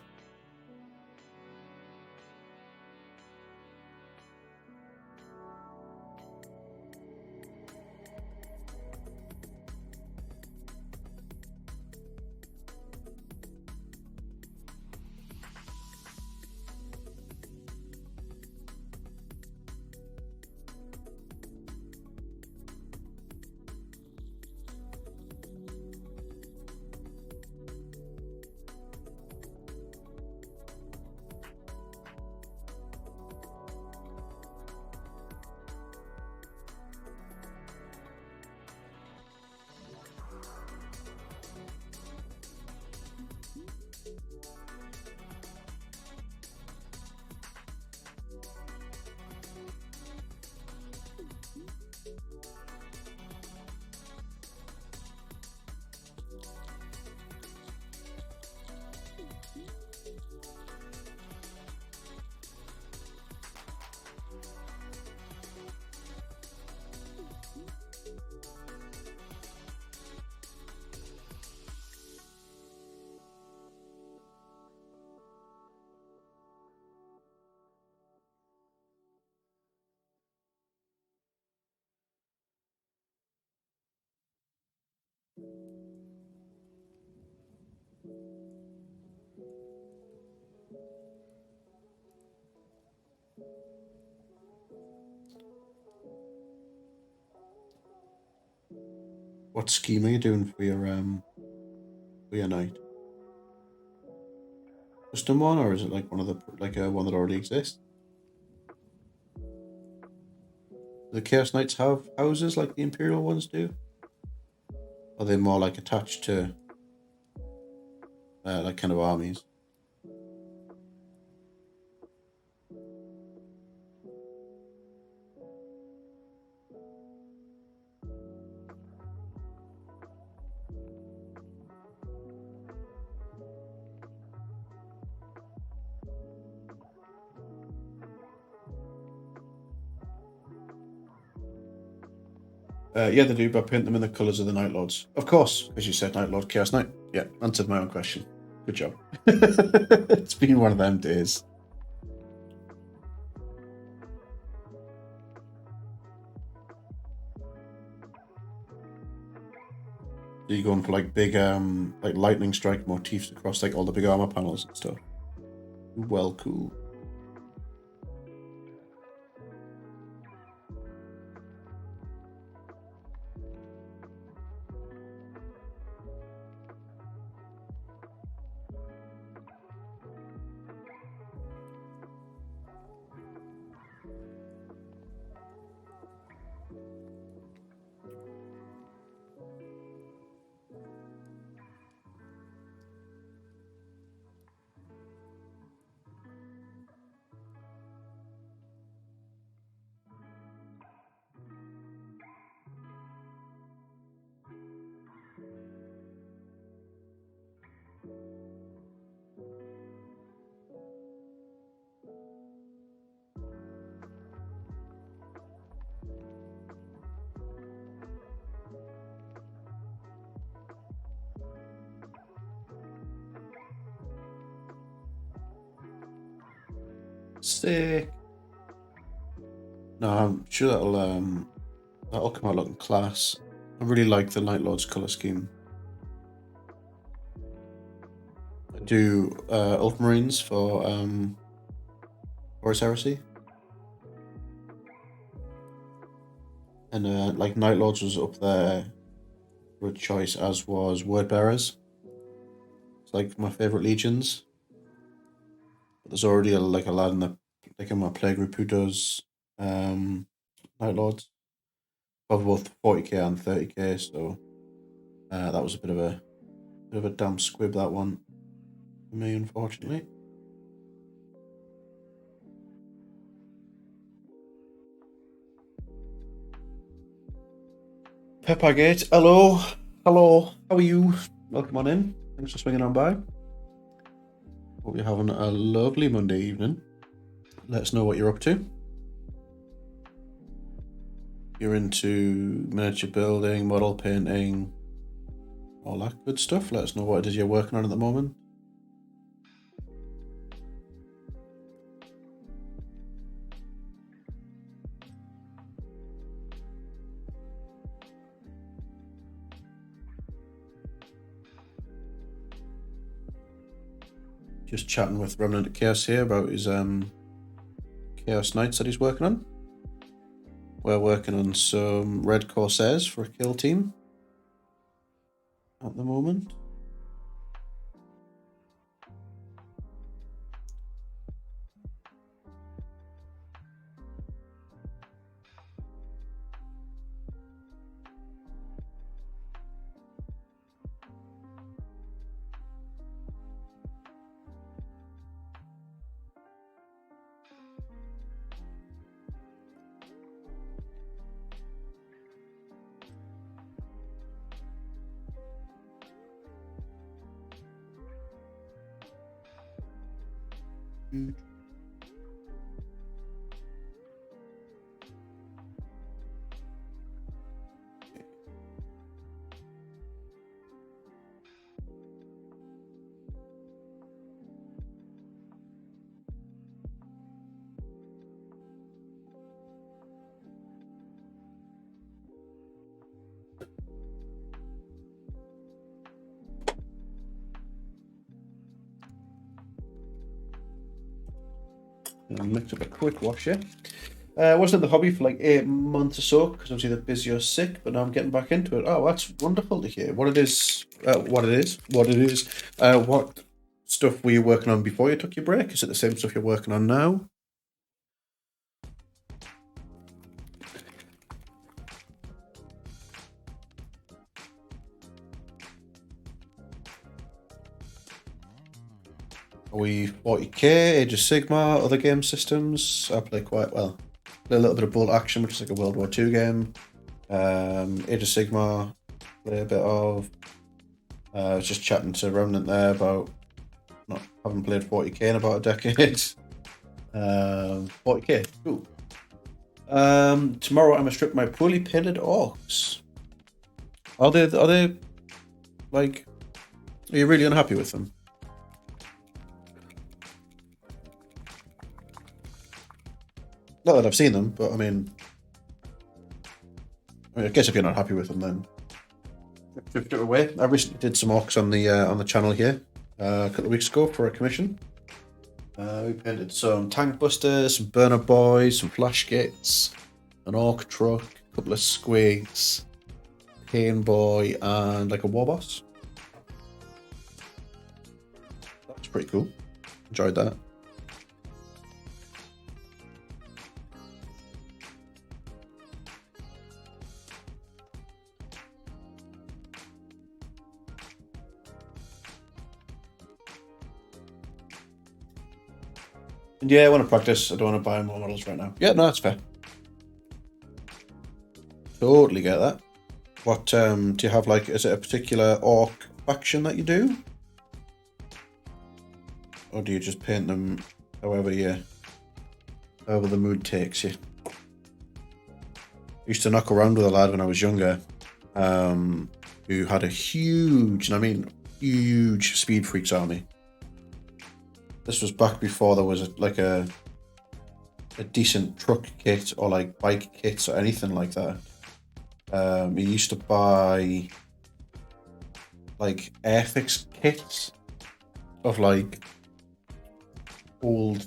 what scheme are you doing for your night? Custom one, or is it like one of the one that already exists? Do the Chaos Knights have houses like the Imperial ones do? Or are they more like attached to like kind of armies? Yeah, they do, but paint them in the colours of the Night Lords. Of course, as you said, Night Lord, Chaos Knight. Yeah, answered my own question. Good job. It's been one of them days. So you're going for like big like lightning strike motifs across like all the big armor panels and stuff. Well, cool. Sick. No, I'm sure that'll come out looking class. I really like the Night Lord's color scheme. I do Ultramarines for Horus Heresy. And like Night Lords was up there for a choice, as was Word Bearers. It's like my favorite legions. But there's already a lad in my playgroup who does Night Lords. Of both 40k and 30k, so that was a bit of a damn squib, that one, for me, unfortunately. Peppergate, hello, how are you? Welcome on in. Thanks for swinging on by. Hope you're having a lovely Monday evening. Let us know what you're up to. You're into miniature building, model painting, all that good stuff. Let us know what it is you're working on at the moment. Just chatting with Remnant of Chaos here about his Chaos Knights that he's working on. We're working on some red Corsairs for a kill team at the moment. Mix up a quick wash here. I wasn't in the hobby for like 8 months or so because I was either busy or sick, but now I'm getting back into it. Oh, that's wonderful to hear. What stuff were you working on before you took your break? Is it the same stuff you're working on now? Are we 40k, Age of Sigmar, other game systems? I play quite well. Play a little bit of Bolt Action, which is like a World War II game. Age of Sigmar, play a bit of. I was just chatting to Remnant there about not having played 40k in about a decade. 40k, cool. Tomorrow I'm gonna strip my poorly painted orcs. Are they like? Are you really unhappy with them? Not that I've seen them, but I mean, I guess if you're not happy with them, then Drift it away. I recently did some orcs on the channel here a couple of weeks ago for a commission. We painted some tank busters, some burner boys, some flash gates, an orc truck, a couple of squigs, pain boy, and like a war boss. That was pretty cool. Enjoyed that. And yeah, I want to practice. I don't want to buy more models right now. Yeah, no, that's fair. Totally get that. What do you have? Like, is it a particular orc faction that you do, or do you just paint them however the mood takes you? I used to knock around with a lad when I was younger, who had a huge, and I mean huge, Speed Freaks army. This was back before there was like a decent truck kit or like bike kits or anything like that. He used to buy like airfix kits of like old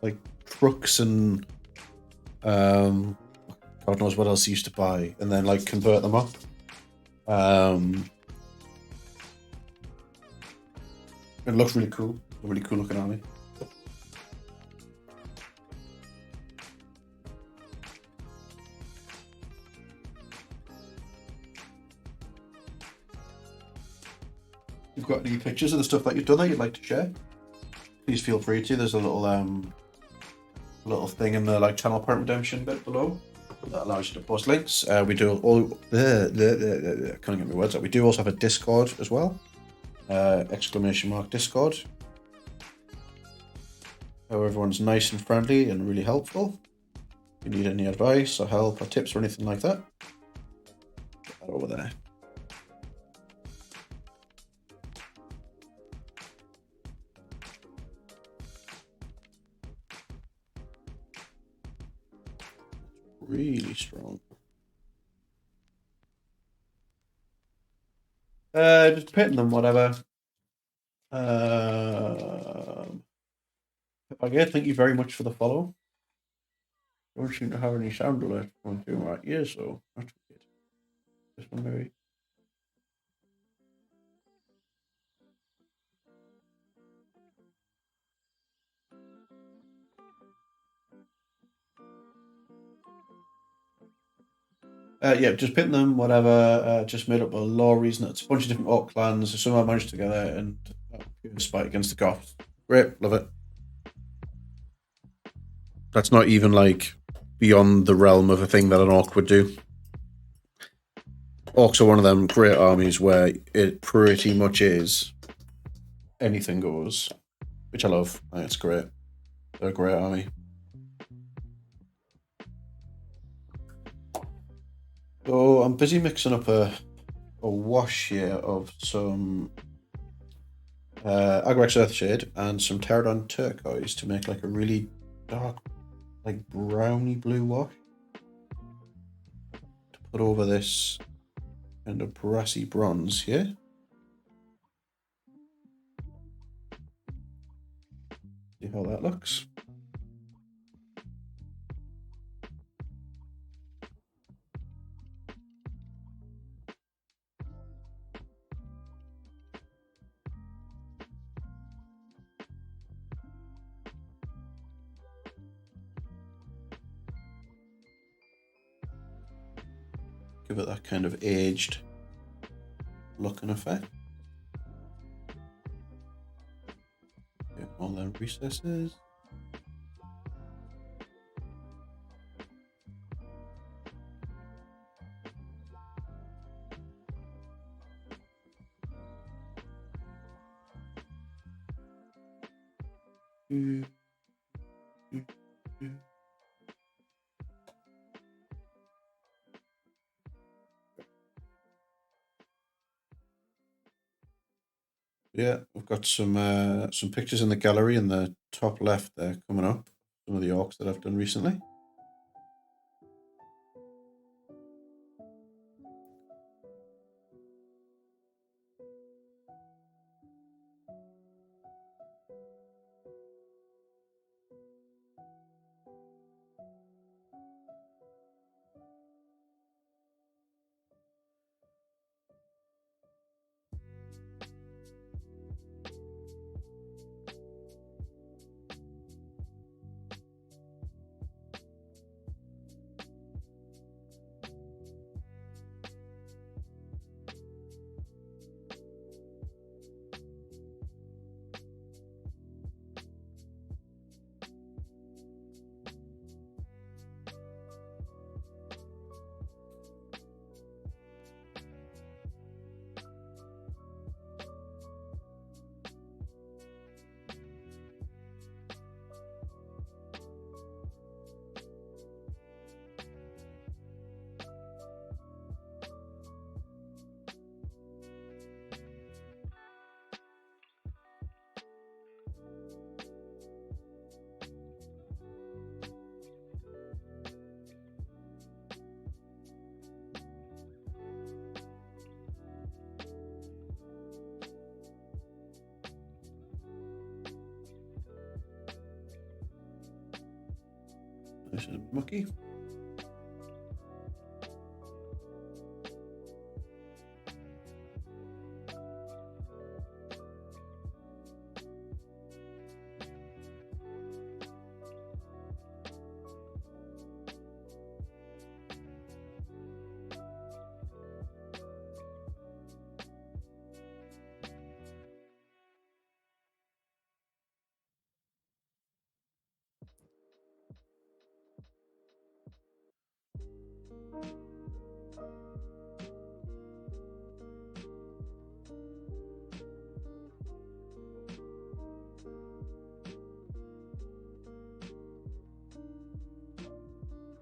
like trucks and God knows what else he used to buy, and then like convert them up. It looks really cool. A really cool looking army. If you've got any pictures of the stuff that you've done that you'd like to share, please feel free to. There's a little thing in the like channel point redemption bit below that allows you to post links. We do all I can't get my words out. We do also have a Discord as well. !Discord. How everyone's nice and friendly and really helpful. If you need any advice or help or tips or anything like that, get that over there. Really strong. Just painting them, whatever. Again, thank you very much for the follow. Don't seem to have any sound alert going through my ears, so that's good. This one maybe. Yeah, just painting them, whatever. Just made up a lore reason. It's a bunch of different orc clans. Somehow managed together and spite against the Goths. Great, love it. That's not even like beyond the realm of a thing that an orc would do. Orcs are one of them great armies where it pretty much is anything goes, which I love. I think it's great. They're a great army. So I'm busy mixing up a wash here of some Agrex Earthshade and some Pterodon Turquoise to make like a really dark, like browny blue wash to put over this kind of brassy bronze here. See how that looks. Give it that kind of aged look and effect. Get all their recesses. Yeah, we've got some pictures in the gallery in the top left there coming up. Some of the orcs that I've done recently. This is mucky.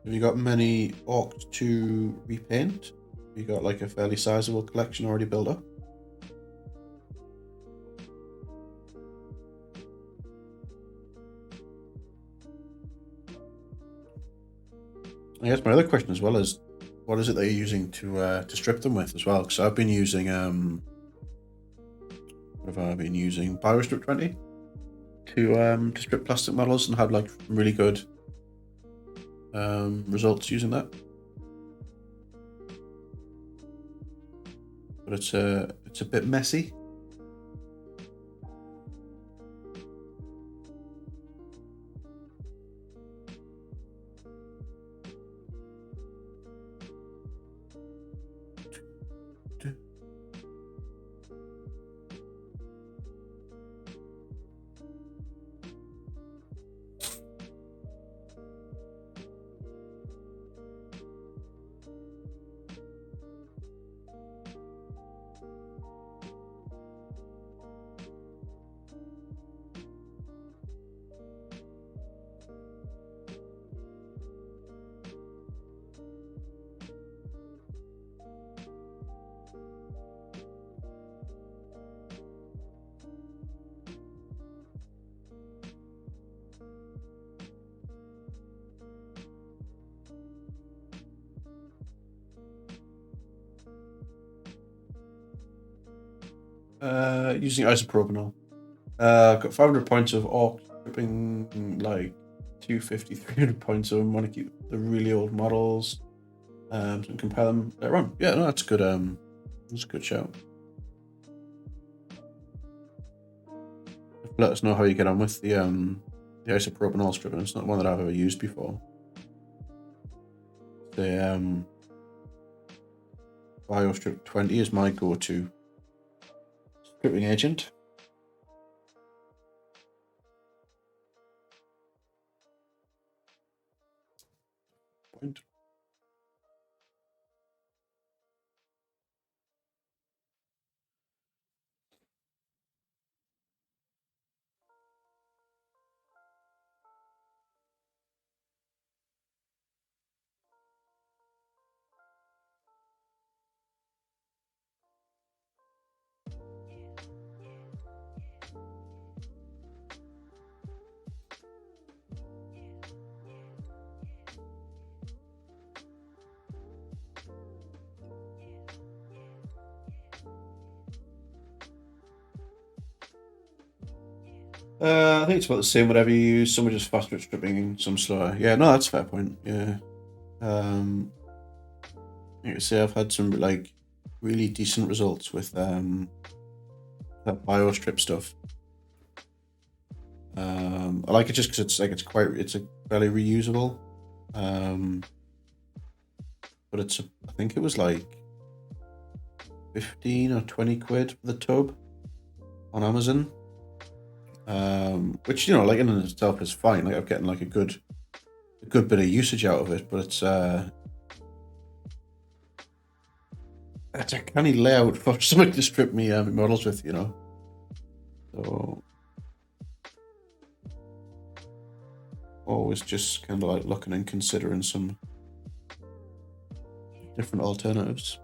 Have you got many orcs to repaint? Have you got like a fairly sizable collection already built up? I guess my other question as well is, what is it that you're using to strip them with as well? Because I've been using what have I been using? Biostrip 20 to strip plastic models and had like really good results using that. But it's a bit messy. Using isopropanol. I've got 500 points of orc stripping, like 250, 300 points of them. Want to keep the really old models, and compare them later on. Yeah, no, that's good. That's a good shout. Let us know how you get on with the isopropanol stripping. It's not one that I've ever used before. The Biostrip 20 is my go-to stripping agent. Point. I think it's about the same whatever you use. Some are just faster at stripping, some slower. Yeah, no, that's a fair point. Yeah. Like I say, I've had some like really decent results with that biostrip stuff. I like it just because it's a fairly reusable. But I think it was like 15 or 20 quid for the tub on Amazon. Which, you know, like in itself is fine. Like I'm getting like a good bit of usage out of it, but it's a canny layout for somebody to strip me models with, you know. So always just kind of like looking and considering some different alternatives.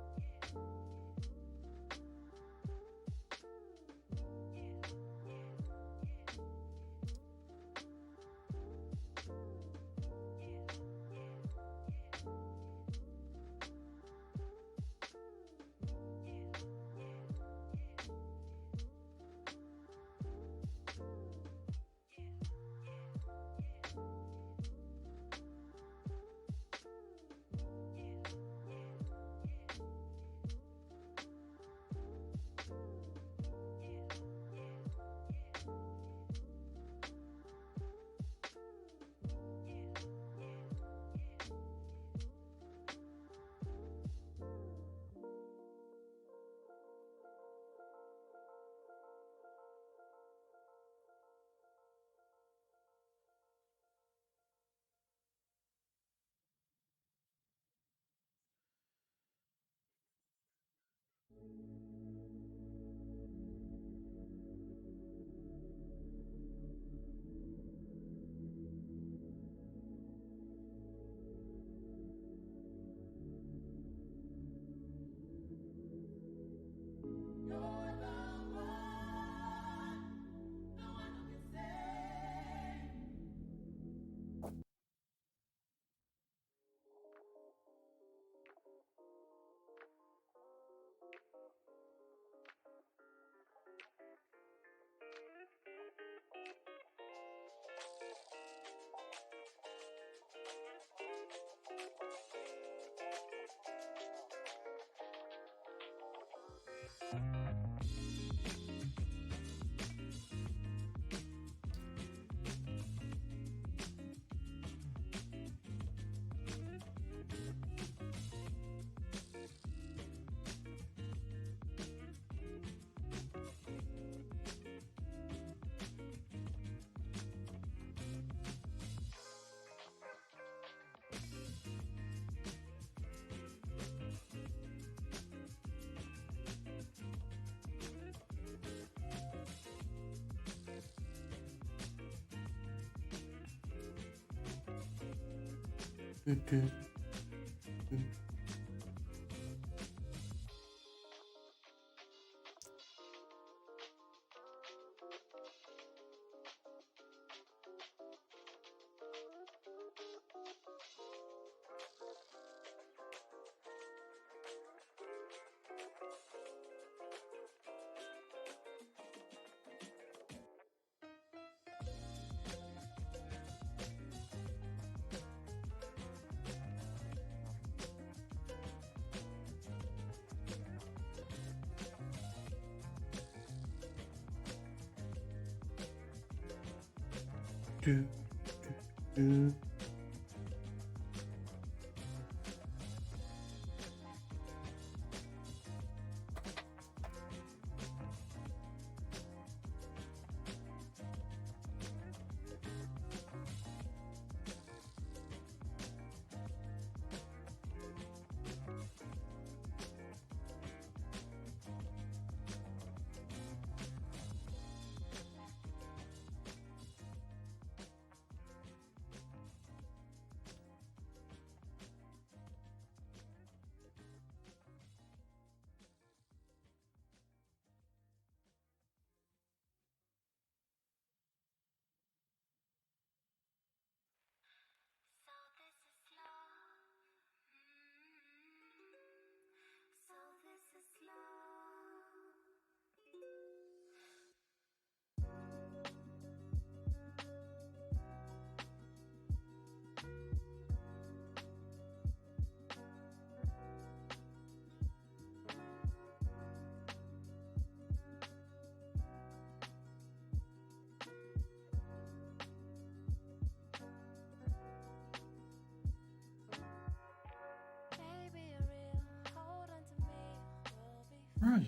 Right.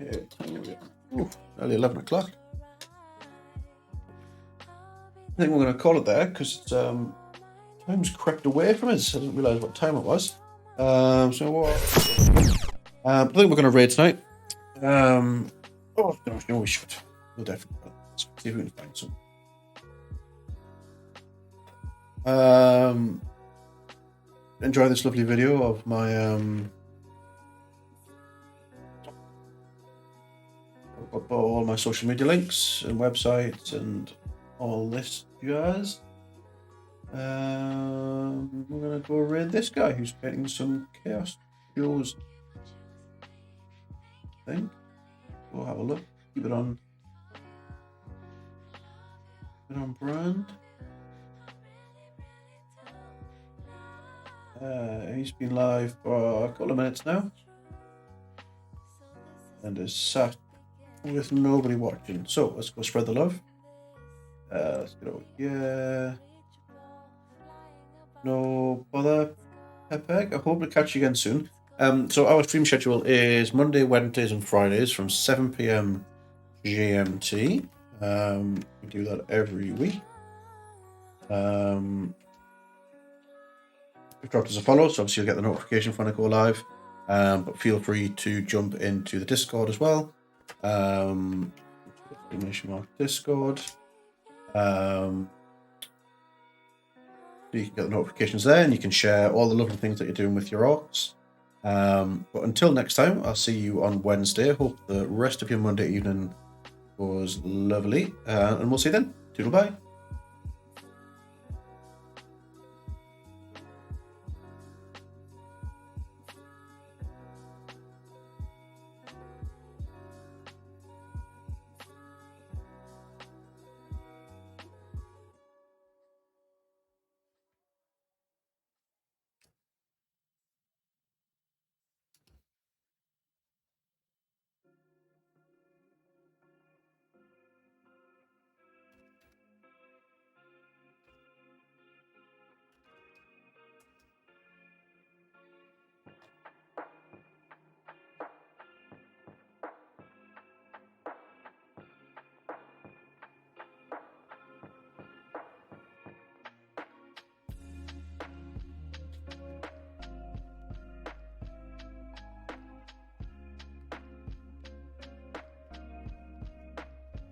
Okay, nearly 11 o'clock. I think we're going to call it there because time's crept away from us. I didn't realise what time it was. I think we're going to raid tonight. Oh, no, we should. We'll definitely see if we can find some. Enjoy this lovely video of my all my social media links and websites and all this jazz. We're gonna go raid this guy who's getting some chaos shows. I think we'll have a look. Keep it on. Keep it on brand. He's been live for a couple of minutes now and is sat with nobody watching. So let's go spread the love. Let's get over here. No bother, Pepeg. I hope to catch you again soon. So our stream schedule is Monday, Wednesdays, and Fridays from 7 PM GMT. We do that every week. You've dropped us a follow, so obviously you'll get the notification when I go live. But feel free to jump into the Discord as well. Discord. You can get the notifications there, and you can share all the lovely things that you're doing with your orcs. But until next time, I'll see you on Wednesday. Hope the rest of your Monday evening was lovely, and we'll see you then. Toodle bye.